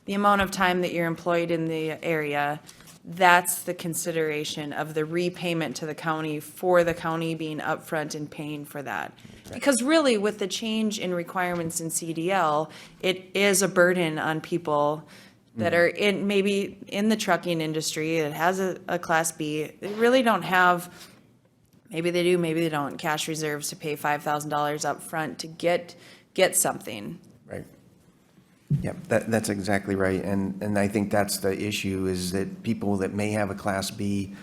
the amount of time that you're employed in the area, that's the consideration of the repayment to the county for the county being upfront and paying for that. Because really, with the change in requirements in CDL, it is a burden on people that are in, maybe in the trucking industry, that has a Class B, they really don't have, maybe they do, maybe they don't, cash reserves to pay $5,000 up front to get something. Right. Yep, that's exactly right. And I think that's the issue, is that people that may have a Class B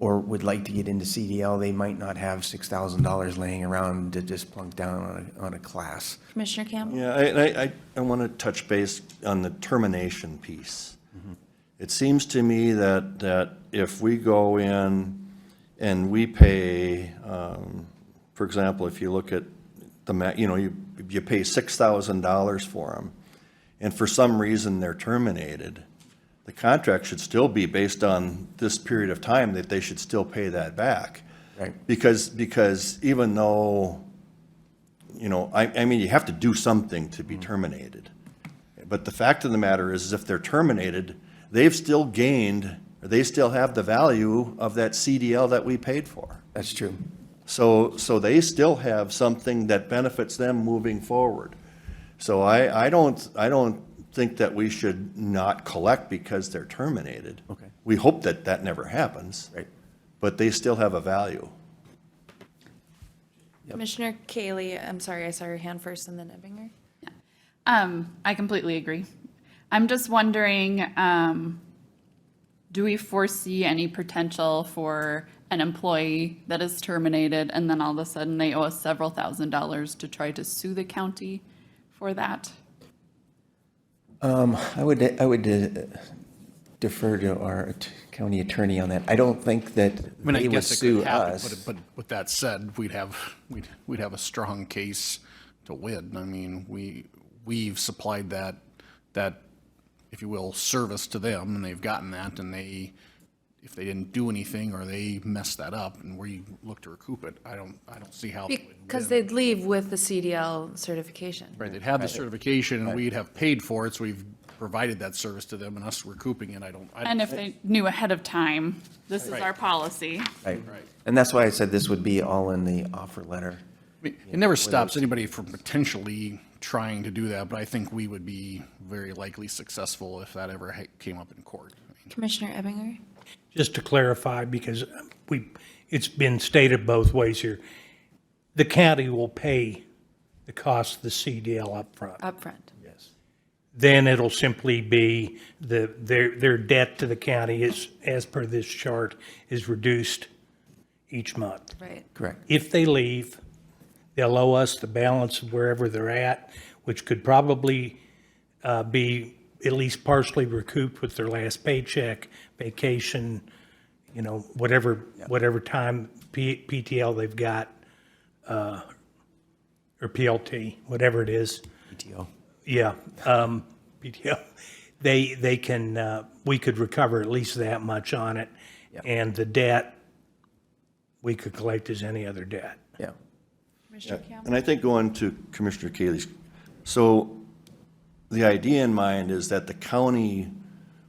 or would like to get into CDL, they might not have $6,000 laying around to just plunk down on a class. Commissioner Campbell? Yeah, I want to touch base on the termination piece. It seems to me that if we go in and we pay, for example, if you look at you pay $6,000 for them, and for some reason they're terminated, the contract should still be based on this period of time that they should still pay that back. Right. Because even though, I mean, you have to do something to be terminated. But the fact of the matter is, if they're terminated, they've still gained, or they still have the value of that CDL that we paid for. That's true. So they still have something that benefits them moving forward. So I don't think that we should not collect because they're terminated. Okay. We hope that that never happens. Right. But they still have a value. Commissioner Kaylee, I'm sorry, I saw your hand first and then Ebinger. I completely agree. I'm just wondering, do we foresee any potential for an employee that is terminated and then all of a sudden they owe us several $1,000s to try to sue the county for that? I would defer to our county attorney on that. I don't think that I mean, I they would guess it sue could happen, us. but with that said, we'd have a strong case to win. I mean, we've supplied that, if you will, service to them, and they've gotten that, and if they didn't do anything or they messed that up and we look to recoup it, I don't see how. Because they'd leave with the CDL certification. Right, they'd have the certification and we'd have paid for it, so we've provided that service to them, and us recouping it, And if they knew ahead of time, this is Right. our policy. Right. And that's why I said this would be all in the offer letter. I mean, it never stops anybody from potentially trying to do that, but I think we would be very likely successful if that ever came up in court. Commissioner Ebinger? Just to clarify, because it's been stated both ways here, the county will pay the cost of the CDL upfront. Upfront. Yes. Then it'll simply be their debt to the county is, as per this chart, is reduced each month. Right. Correct. If they leave, they'll owe us the balance of wherever they're at, which could probably be at least partially recouped with their last paycheck, vacation, whatever time PTL they've got, or PLT, whatever it is. PTO. Yeah, PTO. They can, we could recover at least that much on it. Yep. And the debt, we could collect as any other debt. Yeah. Commissioner Campbell? And I think going to Commissioner Kaylee's, so the idea in mind is that the county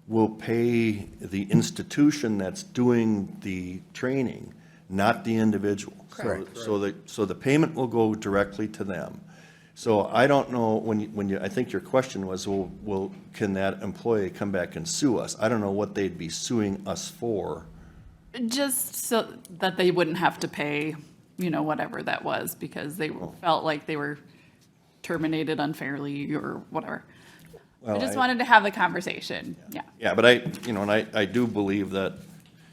will pay the institution that's doing the training, not the individual. Correct. So the payment will go directly to them. So I don't know, I think your question was, can that employee come back and sue us? I don't know what they'd be suing us for. Just so that they wouldn't have to pay, whatever that was, because they felt like they were terminated unfairly or whatever. I just wanted to have the conversation, yeah. Yeah, but I do believe that,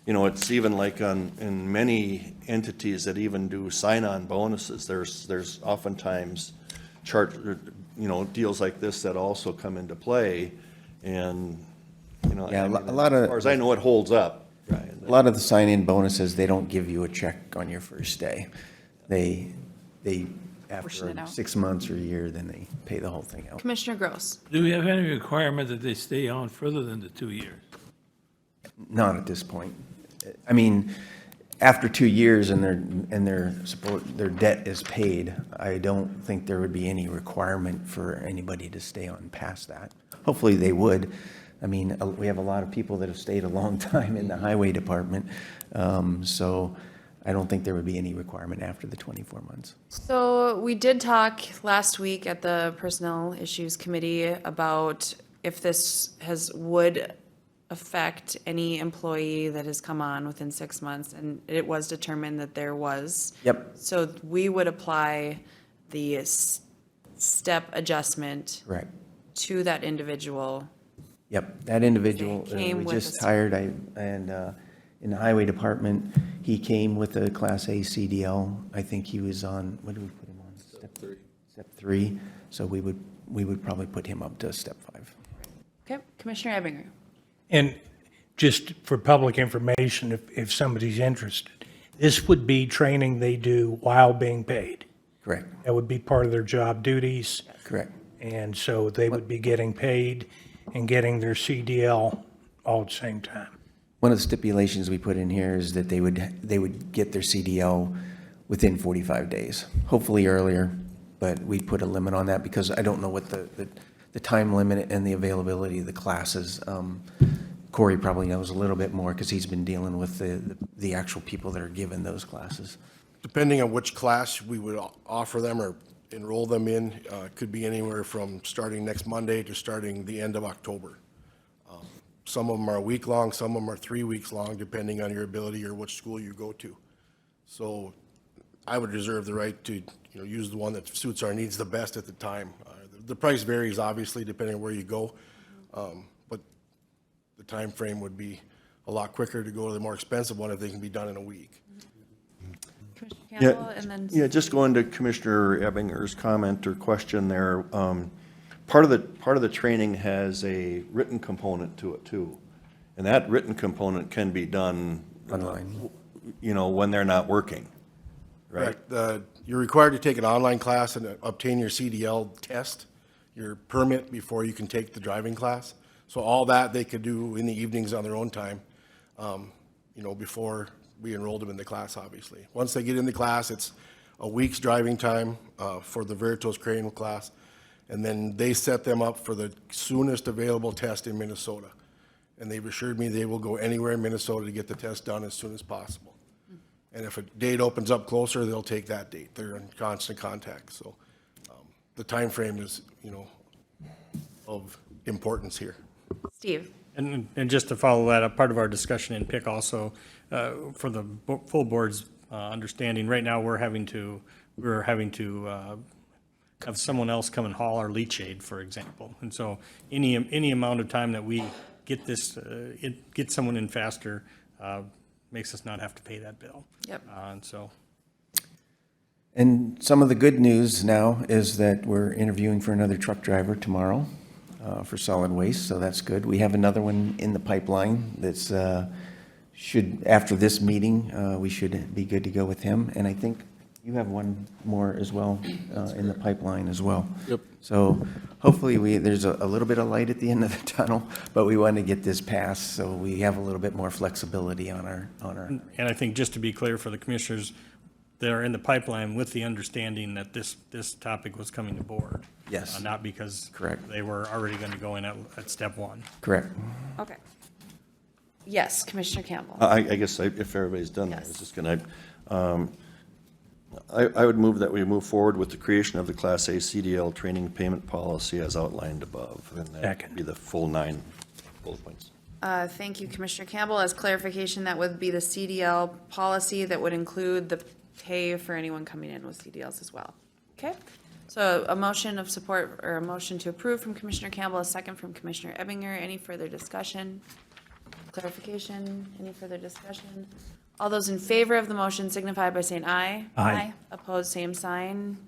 it's even like in many entities that even do sign-on bonuses, there's oftentimes deals like this that also come into play, and, Yeah, I mean, a lot of- as far as I know, it holds up. Brian. A lot of the sign-in bonuses, they don't give you a check on your first day. They Portion it after out. 6 months or a year, then they pay the whole thing out. Commissioner Gross? Do we have any requirement that they stay on further than the 2 years? Not at this point. I mean, after 2 years and their debt is paid, I don't think there would be any requirement for anybody to stay on past that. Hopefully they would. I mean, we have a lot of people that have stayed a long time in the highway department. So I don't think there would be any requirement after the 24 months. So we did talk last week at the Personnel Issues Committee about if this would affect any employee that has come on within 6 months, and it was determined that there was. Yep. So we would apply the step adjustment Correct. to that individual. Yep, that individual Came we with just a- hired, and In the highway department, he came with a Class A CDL. I think he was on, what did we put him on? Step 3. So we would probably put him up to step 5. Okay, Commissioner Ebinger. And just for public information, if somebody's interested, this would be training they do while being paid. Correct. That would be part of their job duties. Correct. And so they would be getting paid and getting their CDL all at the same time. One of the stipulations we put in here is that they would get their CDL within 45 days, hopefully earlier, but we put a limit on that because I don't know what the time limit and the availability of the classes. Corey probably knows a little bit more because he's been dealing with the actual people that are given those classes. Depending on which class we would offer them or enroll them in, could be anywhere from starting next Monday to starting the end of October. Some of them are a week long, some of them are 3 weeks long, depending on your ability or which school you go to. So I would reserve the right to use the one that suits our needs the best at the time. The price varies, obviously, depending on where you go, but the time frame would be a lot quicker to go to the more expensive one if they can be done in a week. Commissioner Campbell, and then. Yeah, just going to Commissioner Ebinger's comment or question there. Part of the training has a written component to it too. And that written component can be done online, when they're not working, right? Correct. You're required to take an online class and obtain your CDL test, your permit before you can take the driving class. So all that they could do in the evenings on their own time, before we enrolled them in the class, obviously. Once they get in the class, it's a week's driving time for the Veritas Crane class. And then they set them up for the soonest available test in Minnesota. And they've assured me they will go anywhere in Minnesota to get the test done as soon as possible. And if a date opens up closer, they'll take that date. They're in constant contact. So the time frame is, of importance here. Steve. And just to follow that up, part of our discussion in PIC also, for the full board's understanding, right now we're having to have someone else come and haul our leach aid, for example. And so any amount of time that we get get someone in faster, makes us not have to pay that bill. Yep. And so. And some of the good news now is that we're interviewing for another truck driver tomorrow for solid waste, so that's good. We have another one in the pipeline that's after this meeting, we should be good to go with him. And I think you have one more as well in the pipeline as well. Yep. So hopefully there's a little bit of light at the end of the tunnel, but we want to get this passed so we have a little bit more flexibility on our. And I think just to be clear for the commissioners, they're in the pipeline with the understanding that this topic was coming to board. Yes. Not because. Correct. They were already going to go in at step 1. Correct. Okay. Yes, Commissioner Campbell. I guess if everybody's done that, I was just going to, I would move that we move forward with the creation of the Class A CDL training payment policy as outlined above. And that would be the full 9 bullet points. Thank you, Commissioner Campbell. As clarification, that would be the CDL policy that would include the pay for anyone coming in with CDLs as well. Okay? So a motion of support or a motion to approve from Commissioner Campbell, a second from Commissioner Ebinger. Any further discussion? Clarification? Any further discussion? All those in favor of the motion signify by saying aye. Aye. Opposed, same sign.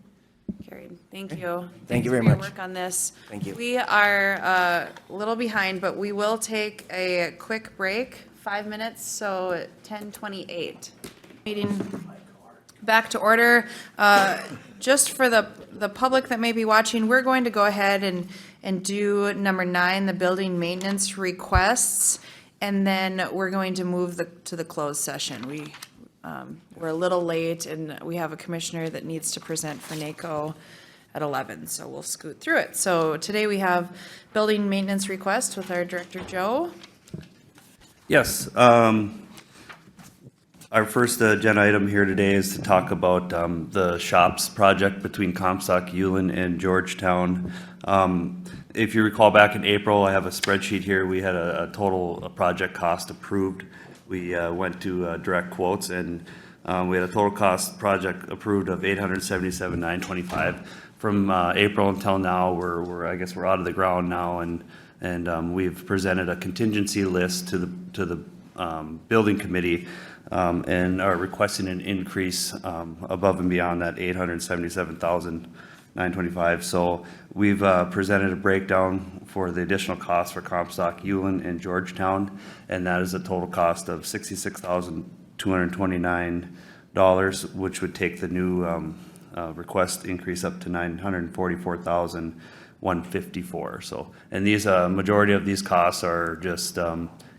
Carried. Thank you. Thank you very for your much. work on this. Thank you. We are a little behind, but we will take a quick break, 5 minutes, so 10:28. Meeting back to order. Just for the public that may be watching, we're going to go ahead and do number 9, the building maintenance requests. And then we're going to move to the closed session. We're a little late, and we have a commissioner that needs to present for NACO at 11, so we'll scoot through it. So today we have building maintenance request with our Director Joe. Yes. Our first agenda item here today is to talk about the shops project between Comstock, Ulen, and Georgetown. If you recall back in April, I have a spreadsheet here. We had a total project cost approved. We went to direct quotes, and we had a total cost project approved of $877,925. From April until now, we're I guess we're out of the ground now, and we've presented a contingency list to the building committee, and are requesting an increase above and beyond that $877,925. So we've presented a breakdown for the additional costs for Comstock, Ulen, and Georgetown, and that is a total cost of $66,229, which would take the new request increase up to $944,154. So, and these majority of these costs are just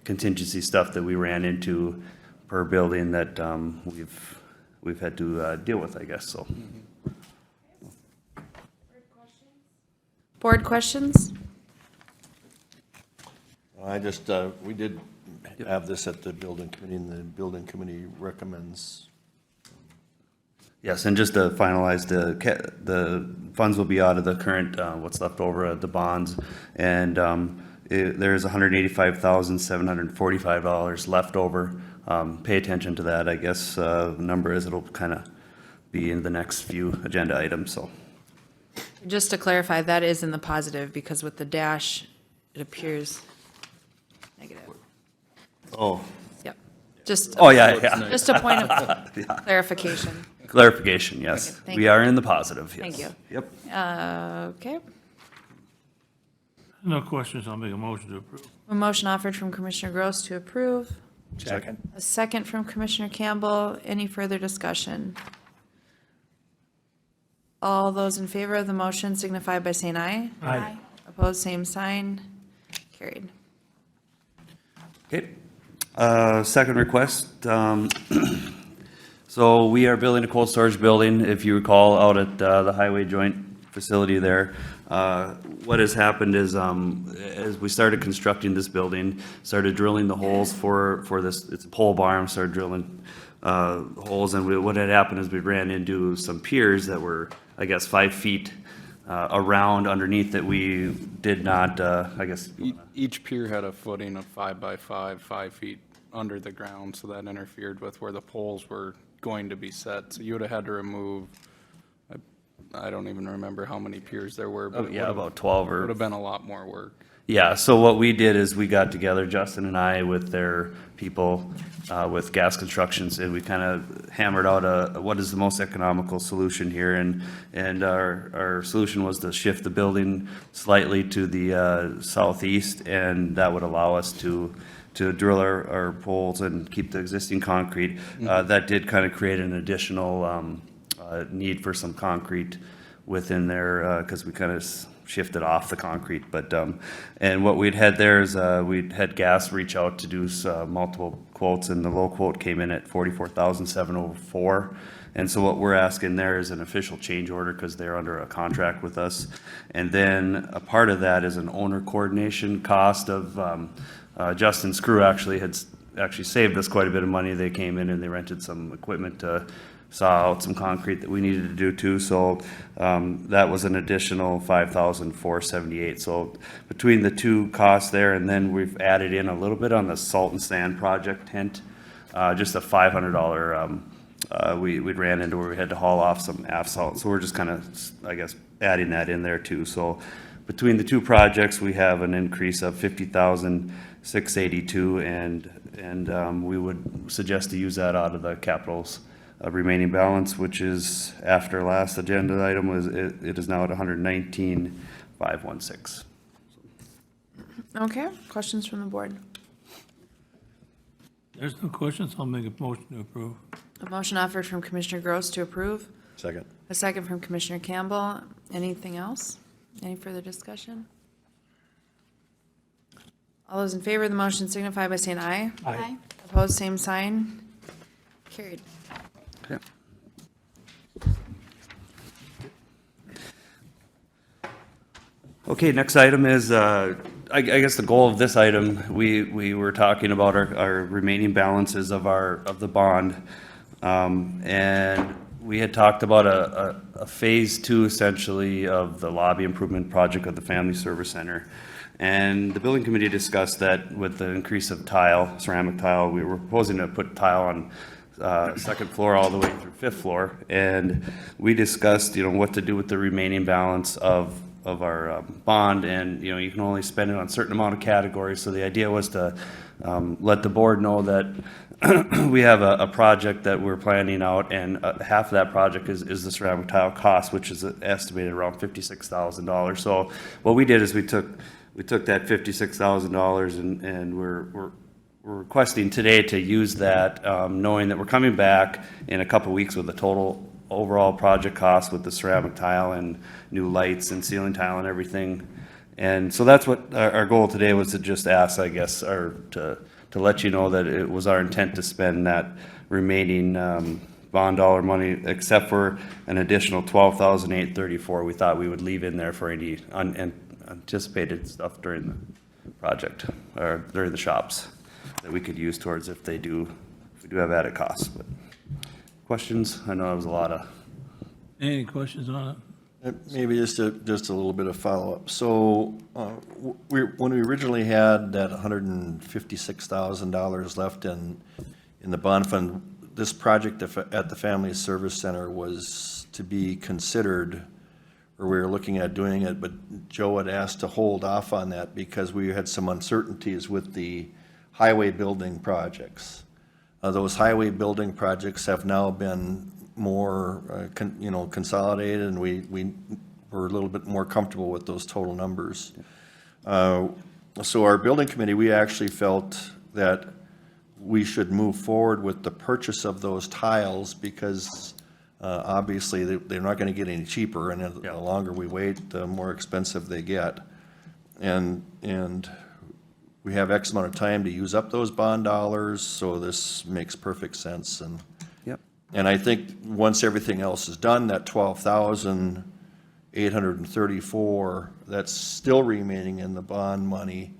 contingency stuff that we ran into per building that we've had to deal with, I guess. So. Board questions? I just, we did have this at the building committee, and the building committee recommends. Yes, and just to finalize, the funds will be out of the current, what's left over at the bonds, and there's $185,745 left over. Pay attention to that, I guess. The number is, it'll kind of be in the next few agenda items, so. Just to clarify, that is in the positive, because with the dash, it appears negative. Oh. Yep. Just. Oh, yeah. Just a point of clarification. Clarification, yes. Okay, thank We you. are in the positive, yes. Thank you. Yep. Okay. No questions, I'll make a motion to approve. A motion offered from Commissioner Gross to approve. Second. A second from Commissioner Campbell. Any further discussion? All those in favor of the motion signify by saying aye. Aye. Opposed, same sign. Carried. Okay. Second request. So we are building a cold storage building, if you recall, out at the highway joint facility there. What has happened is, as we started constructing this building, started drilling the holes for this, it's a pole barn, started drilling holes, and what had happened is we ran into some piers that were, I guess, 5 feet around underneath that we did not, I guess. Each pier had a footing of 5 by 5, 5 feet under the ground, so that interfered with where the poles were going to be set. So you would have had to remove, I don't even remember how many piers there were, but Yeah, about 12 it or. would have been a lot more work. Yeah, so what we did is we got together, Justin and I, with their people, with Gas Constructions, and we kind of hammered out what is the most economical solution here, and our solution was to shift the building slightly to the southeast, and that would allow us to drill our poles and keep the existing concrete. That did kind of create an additional need for some concrete within there, because we kind of shifted off the concrete, but, and what we'd had there is, we'd had gas reach out to do multiple quotes, and the low quote came in at $44,704. And so what we're asking there is an official change order, because they're under a contract with us. And then a part of that is an owner coordination cost of, Justin's crew actually saved us quite a bit of money. They came in and they rented some equipment to saw out some concrete that we needed to do too. So that was an additional $5,478. So between the two costs there, and then we've added in a little bit on the salt and sand project tent, just a $500 we ran into where we had to haul off some asphalt. So we're just kind of, I guess, adding that in there too. So between the two projects, we have an increase of $50,682, and we would suggest to use that out of the capital's remaining balance, which is after last agenda item was, it is now at $119,516. Okay, questions from the board? There's no questions, I'll make a motion to approve. A motion offered from Commissioner Gross to approve. Second. A second from Commissioner Campbell. Anything else? Any further discussion? All those in favor of the motion signify by saying aye. Aye. Opposed, same sign. Carried. Okay. Okay, next item is, I guess the goal of this item, we were talking about our remaining balances of the bond. And we had talked about a phase 2 essentially of the lobby improvement project of the Family Service Center. And the building committee discussed that with the increase of tile, ceramic tile, we were proposing to put tile on second floor all the way through 5th floor. And we discussed, what to do with the remaining balance of our bond, and you can only spend it on a certain amount of categories. So the idea was to let the board know that we have a project that we're planning out, and half of that project is the ceramic tile cost, which is estimated around $56,000. So what we did is we took that $56,000 and we're requesting today to use that, knowing that we're coming back in a couple weeks with a total overall project cost with the ceramic tile and new lights and ceiling tile and everything. And so that's what our goal today was, to just ask, I guess, or to let you know that it was our intent to spend that remaining bond dollar money, except for an additional $12,834 we thought we would leave in there for any unanticipated stuff during the project, or during the shops, that we could use towards if we do have added costs. But questions? I know that was a lot of. Any questions on it? Maybe just a little bit of follow-up. So when we originally had that $156,000 left in the bond fund, this project at the Family Service Center was to be considered, or we were looking at doing it, but Joe had asked to hold off on that because we had some uncertainties with the highway building projects. Those highway building projects have now been more, consolidated, and we were a little bit more comfortable with those total numbers. So our building committee, we actually felt that we should move forward with the purchase of those tiles because obviously they're not going to get any cheaper, and the longer we wait, the more expensive they get. And we have X amount of time to use up those bond dollars, so this makes perfect sense. And I think once everything else is done, that $12,834 that's still remaining in the bond money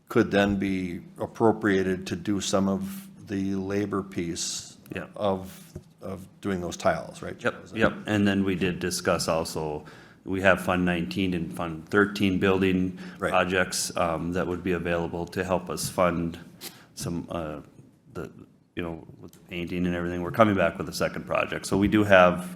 could then be appropriated to do some of the labor piece of doing those tiles, right? Yep. And then we did discuss also, we have Fund 19 and Fund 13 building projects that would be available to help us fund some, with the painting and everything. We're coming back with a second project. So we do have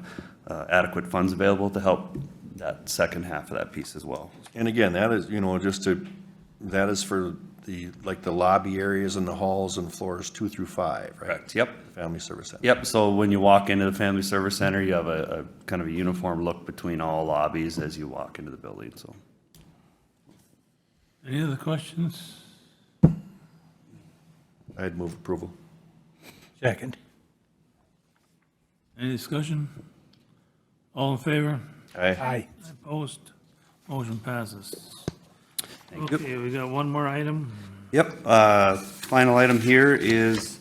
adequate funds available to help that second half of that piece as well. And again, that is, that is for the lobby areas and the halls and floors 2 through 5, right? Correct, yep. Family Service Center. Yep, so when you walk into the Family Service Center, you have a kind of a uniform look between all lobbies as you walk into the building, so. Any other questions? I'd move approval. Second. Any discussion? All in favor? Aye. Opposed? Motion passes. Okay, we got one more item. Yep, final item here is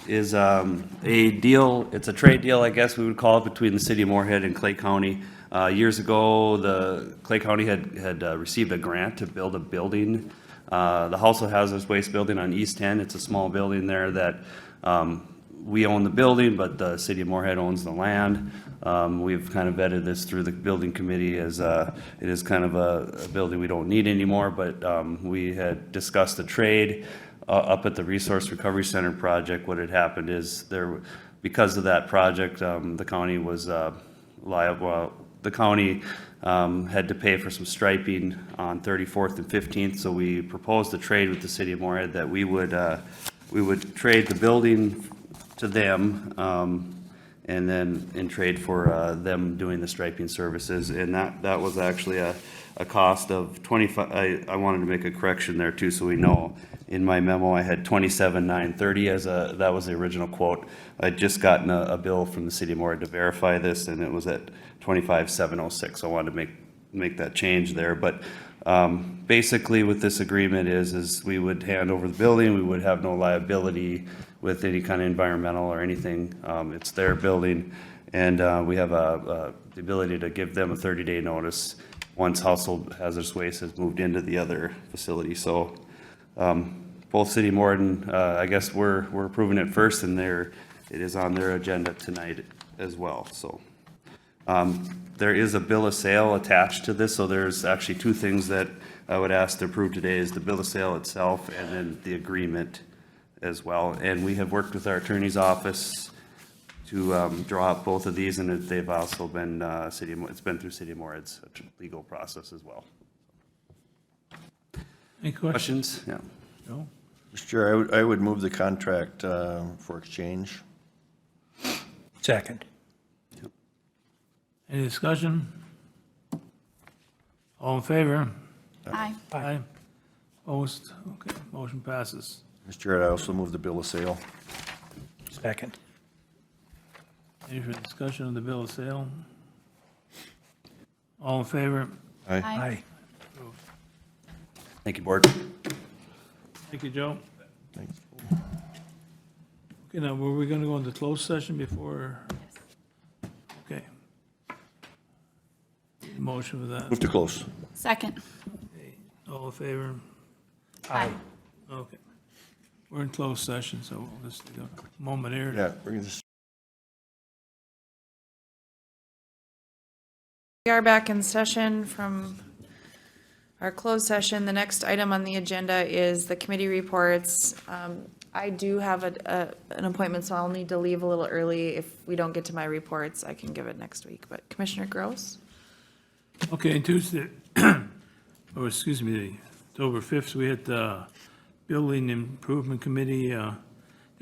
a deal, it's a trade deal, I guess we would call it, between the city of Moorhead and Clay County. Years ago, the Clay County had received a grant to build a building, the Household Hazardous Waste Building on East 10. It's a small building there that we own the building, but the city of Moorhead owns the land. We've kind of vetted this through the building committee as it is kind of a building we don't need anymore, but we had discussed the trade up at the Resource Recovery Center project. What had happened is because of that project, the county was liable. The county had to pay for some striping on 34th and 15th, so we proposed a trade with the city of Moorhead that we would trade the building to them, and then in trade for them doing the striping services. And that was actually a cost of 25. I wanted to make a correction there too, so we know. In my memo, I had 27,930 that was the original quote. I'd just gotten a bill from the city of Moorhead to verify this, and it was at 25,706. So I wanted to make that change there. But basically, with this agreement is we would hand over the building. We would have no liability with any kind of environmental or anything. It's their building, and we have the ability to give them a 30-day notice once Household Hazardous Waste has moved into the other facility. So both City of Moorhead, I guess we're approving it first, and it is on their agenda tonight as well. So there is a bill of sale attached to this, so there's actually two things that I would ask to approve today: is the bill of sale itself and then the agreement as well. And we have worked with our attorney's office to draw up both of these, and they've also been it's been through City of Moorhead's legal process as well. Any questions? Yeah. No? Mr. Chair, I would move the contract for exchange. Second. Any discussion? All in favor? Aye. Aye. Opposed? Okay, motion passes. Mr. Chair, I also move the bill of sale. Second. Any further discussion on the bill of sale? All in favor? Aye. Aye. Thank you, Board. Thank you, Joe. Thanks. Okay, now, were we gonna go into closed session before? Okay. Motion for that. Move to close. Second. All in favor? Aye. Okay. We're in closed session, so we'll just take a moment here. Yeah, we're gonna just We are back in session from our closed session. The next item on the agenda is the committee reports. I do have an appointment, so I'll need to leave a little early. If we don't get to my reports, I can give it next week. But Commissioner Gross? Okay, Tuesday, or excuse me, October 5th, we had the Building Improvement Committee. The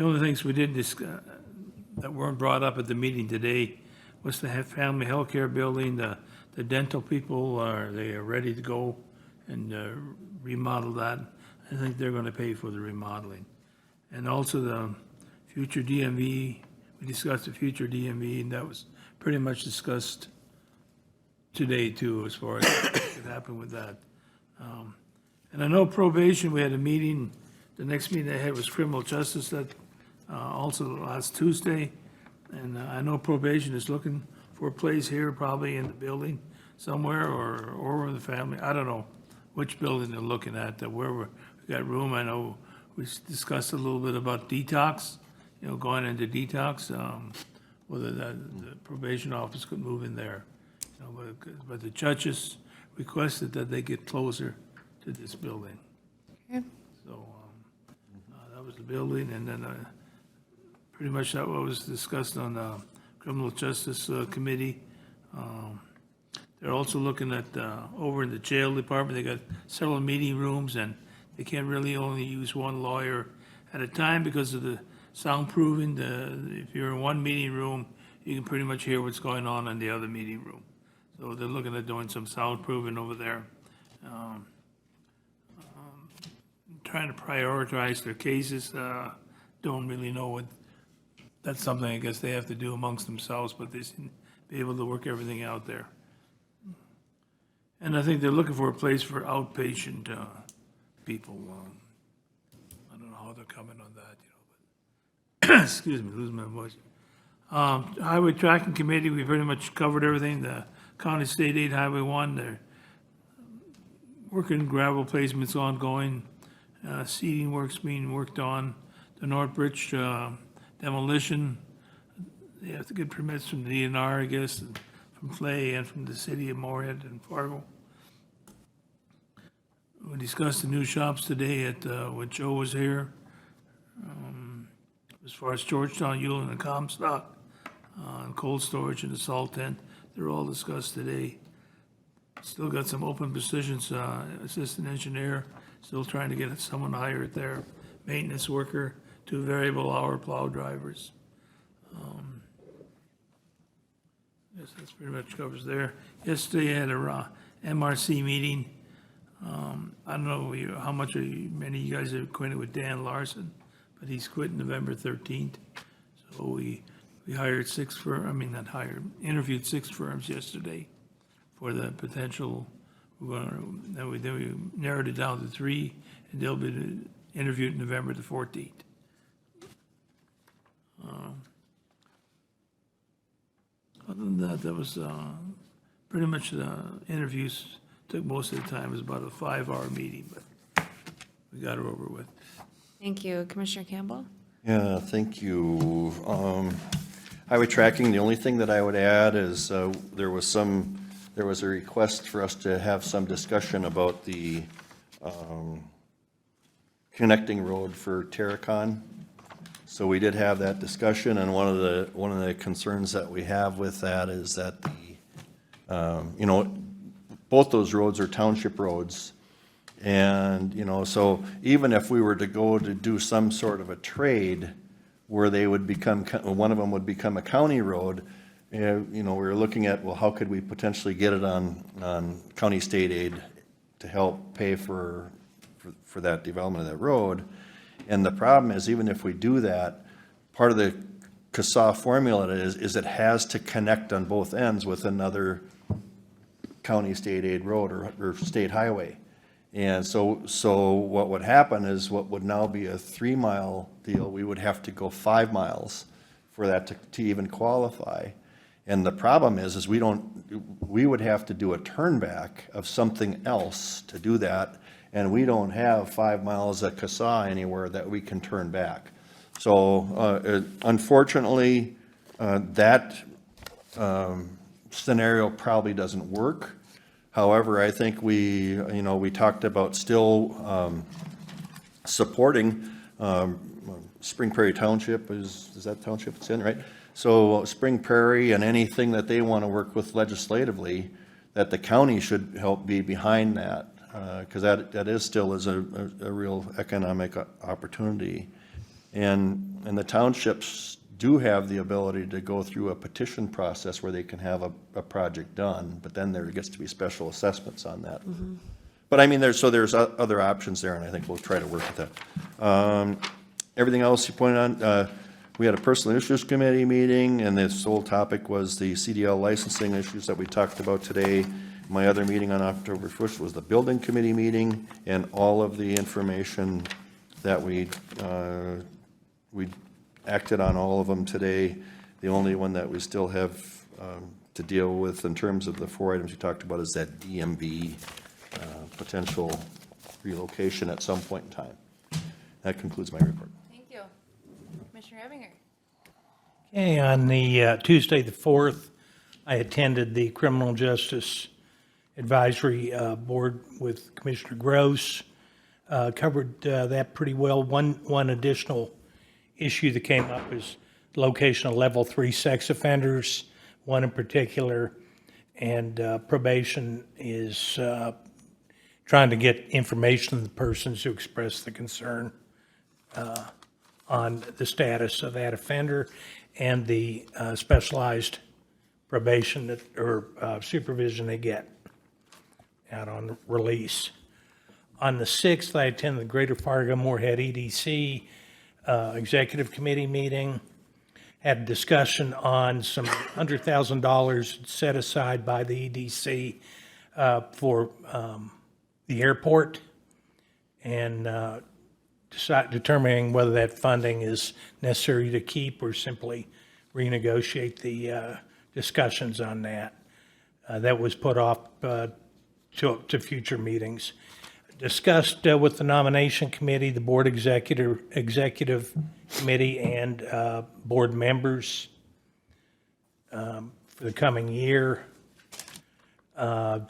only things we did that weren't brought up at the meeting today was the family healthcare building, the dental people, they are ready to go and remodel that. I think they're going to pay for the remodeling. And also the future DMV, we discussed the future DMV, and that was pretty much discussed today too, as far as what could happen with that. And I know probation, we had a meeting, the next meeting I had was criminal justice, that also last Tuesday. And I know probation is looking for a place here, probably in the building somewhere, or in the family. I don't know which building they're looking at, that where we got room. I know we discussed a little bit about detox, going into detox, whether the probation office could move in there. But the judges requested that they get closer to this building. Okay. So that was the building, and then pretty much that was discussed on the Criminal Justice Committee. They're also looking at, over in the jail department, they got several meeting rooms, and they can't really only use one lawyer at a time because of the soundproofing. If you're in one meeting room, you can pretty much hear what's going on in the other meeting room. So they're looking at doing some soundproofing over there. Trying to prioritize their cases, don't really know what, that's something I guess they have to do amongst themselves, but they seem to be able to work everything out there. And I think they're looking for a place for outpatient people. I don't know how they're coming on that, but excuse me, losing my voice. Highway Tracking Committee, we pretty much covered everything. The County State Aid Highway 1, they're working gravel placements ongoing. Seeding work's being worked on. The North Bridge demolition, they have to get permits from the DNR, I guess, and from Clay and from the city of Moorhead and Fargo. We discussed the new shops today at, when Joe was here. As far as Georgetown, Ullin, and Comstock, and cold storage and the salt tent, they're all discussed today. Still got some open positions, assistant engineer, still trying to get someone hired there, maintenance worker, 2 variable hour plow drivers. Yes, that's pretty much covers there. Yesterday I had a MRC meeting. I don't know how much many of you guys are acquainted with Dan Larson, but he's quitting November 13th. So we hired interviewed 6 firms yesterday for the potential. Then we narrowed it down to 3, and they'll be interviewed November the 14th. Other than that, that was pretty much the interviews took most of the time. It was about a 5-hour meeting, but we got it over with. Thank you. Commissioner Campbell? Yeah, thank you. Highway tracking, the only thing that I would add is there was a request for us to have some discussion about the connecting road for Terracon. So we did have that discussion, and one of the concerns that we have with that is that both those roads are township roads, And, you know, so even if we were to go to do some sort of a trade where they would become, one of them would become a county road, you know, we were looking at, well, how could we potentially get it on county state aid to help pay for that development of that road? And the problem is, even if we do that, part of the CASA formula is it has to connect on both ends with another county state aid road or state highway. And so what would happen is what would now be a 3-mile deal, we would have to go 5 miles for that to even qualify. And the problem is we would have to do a turnback of something else to do that, and we don't have 5 miles at CASA anywhere that we can turn back. So unfortunately, that scenario probably doesn't work. However, I think we talked about still supporting Spring Prairie Township, is that township it's in, right? So Spring Prairie and anything that they want to work with legislatively, that the county should help be behind that, because that is still is a real economic opportunity. And the townships do have the ability to go through a petition process where they can have a project done, but then there gets to be special assessments on that. Mm-hmm. But I mean, there's other options there, and I think we'll try to work with that. Everything else you pointed on, we had a personal issues committee meeting, and the sole topic was the CDL licensing issues that we talked about today. My other meeting on October 1st was the building committee meeting, and all of the information that we acted on all of them today. The only one that we still have to deal with in terms of the 4 items you talked about is that DMV potential relocation at some point in time. That concludes my report. Thank you. Commissioner Ebinger. Okay, on the Tuesday, the 4th, I attended the Criminal Justice Advisory Board with Commissioner Gross. Covered that pretty well. One additional issue that came up is location of level 3 sex offenders, one in particular, and probation is trying to get information of the persons who expressed the concern on the status of that offender and the specialized probation or supervision they get out on release. On the 6th, I attended the Greater Fargo Moorhead EDC Executive Committee meeting, had a discussion on some $100,000 set aside by the EDC for the airport, and determining whether that funding is necessary to keep or simply renegotiate the discussions on that. That was put off to future meetings. Discussed with the nomination committee, the board executive committee, and board members for the coming year. Joe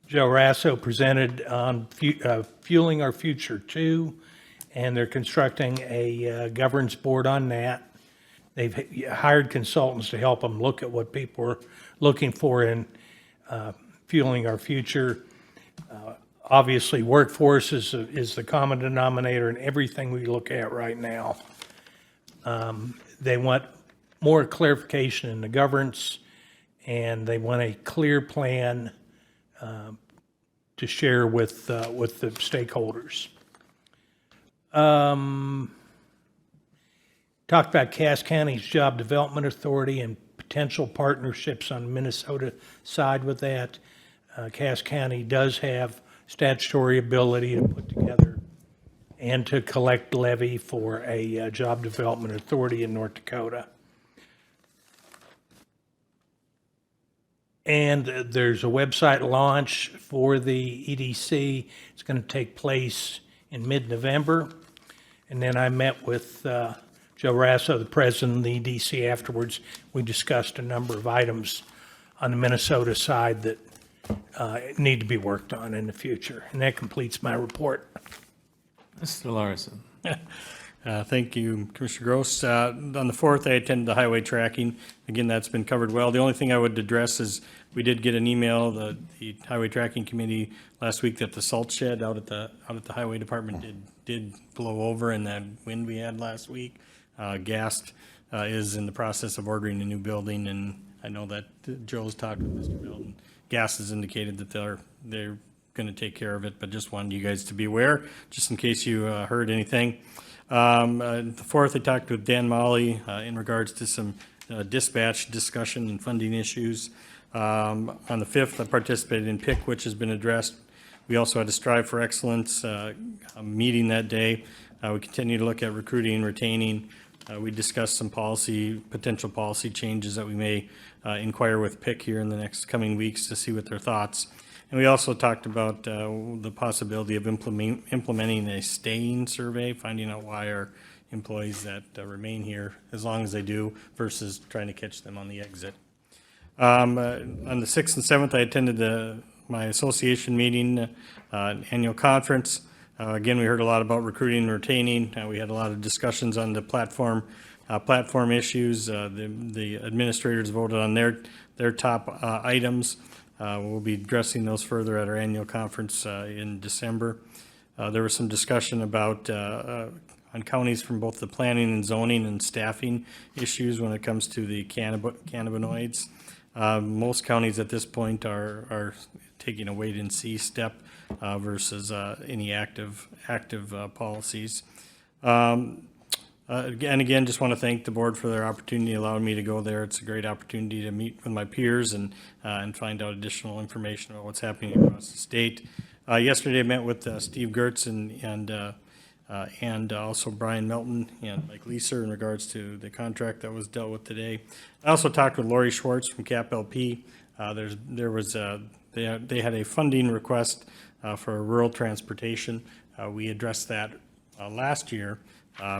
Rasso presented on Fueling Our Future 2, and they're constructing a governance board on that. They've hired consultants to help them look at what people are looking for in Fueling Our Future. Obviously, workforce is the common denominator in everything we look at right now. They want more clarification in the governance, and they want a clear plan to share with the stakeholders. Talked about Cass County's Job Development Authority and potential partnerships on the Minnesota side with that. Cass County does have statutory ability to put together and to collect levy for a job development authority in North Dakota. And there's a website launch for the EDC. It's going to take place in mid-November. And then I met with Joe Rasso, the president of the EDC, afterwards. We discussed a number of items on the Minnesota side that need to be worked on in the future. And that completes my report. Mr. Larson. Thank you, Commissioner Gross. On the 4th, I attended the highway tracking. Again, that's been covered well. The only thing I would address is we did get an email, the highway tracking committee last week, that the salt shed out at the highway department did blow over in that wind we had last week. Gehrtz is in the process of ordering a new building, and I know that Joe's talked with Mr. Milton. Gehrtz has indicated that they're going to take care of it, but just wanted you guys to be aware, just in case you heard anything. The 4th, I talked with Dan Molly in regards to some dispatch discussion and funding issues. On the 5th, I participated in PIC, which has been addressed. We also had a Strive for Excellence meeting that day. We continue to look at recruiting and retaining. We discussed some potential policy changes that we may inquire with PIC here in the next coming weeks to see what their thoughts. And we also talked about the possibility of implementing a staying survey, finding out why our employees that remain here, as long as they do, versus trying to catch them on the exit. On the 6th and 7th, I attended my association meeting, annual conference. Again, we heard a lot about recruiting and retaining. We had a lot of discussions on the platform issues. The administrators voted on their top items. We'll be addressing those further at our annual conference in December. There was some discussion about on counties from both the planning and zoning and staffing issues when it comes to the cannabinoids. Most counties at this point are taking a wait-and-see step versus any active policies. Again, just want to thank the board for their opportunity, allowing me to go there. It's a great opportunity to meet with my peers and find out additional information about what's happening across the state. Yesterday, I met with Steve Gehrtz and also Brian Melton and Mike Leeser in regards to the contract that was dealt with today. I also talked with Lori Schwartz from CAP-LP. They had a funding request for rural transportation. We addressed that last year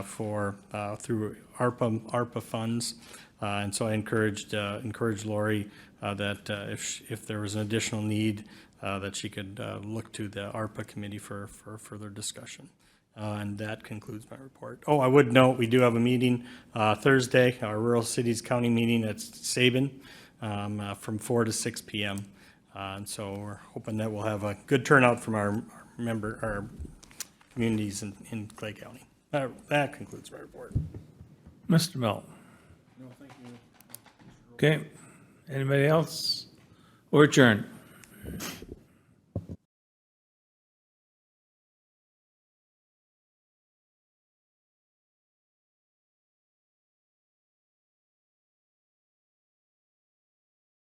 through ARPA funds, and so I encouraged Lori that if there was an additional need, that she could look to the ARPA committee for further discussion. And that concludes my report. Oh, I would note we do have a meeting Thursday, our Rural Cities County meeting at Sabin from 4 to 6 p.m. And so we're hoping that we'll have a good turnout from our communities in Clay County. That concludes my report. Mr. Melton. No, thank you. Okay. Anybody else? Or adjourn?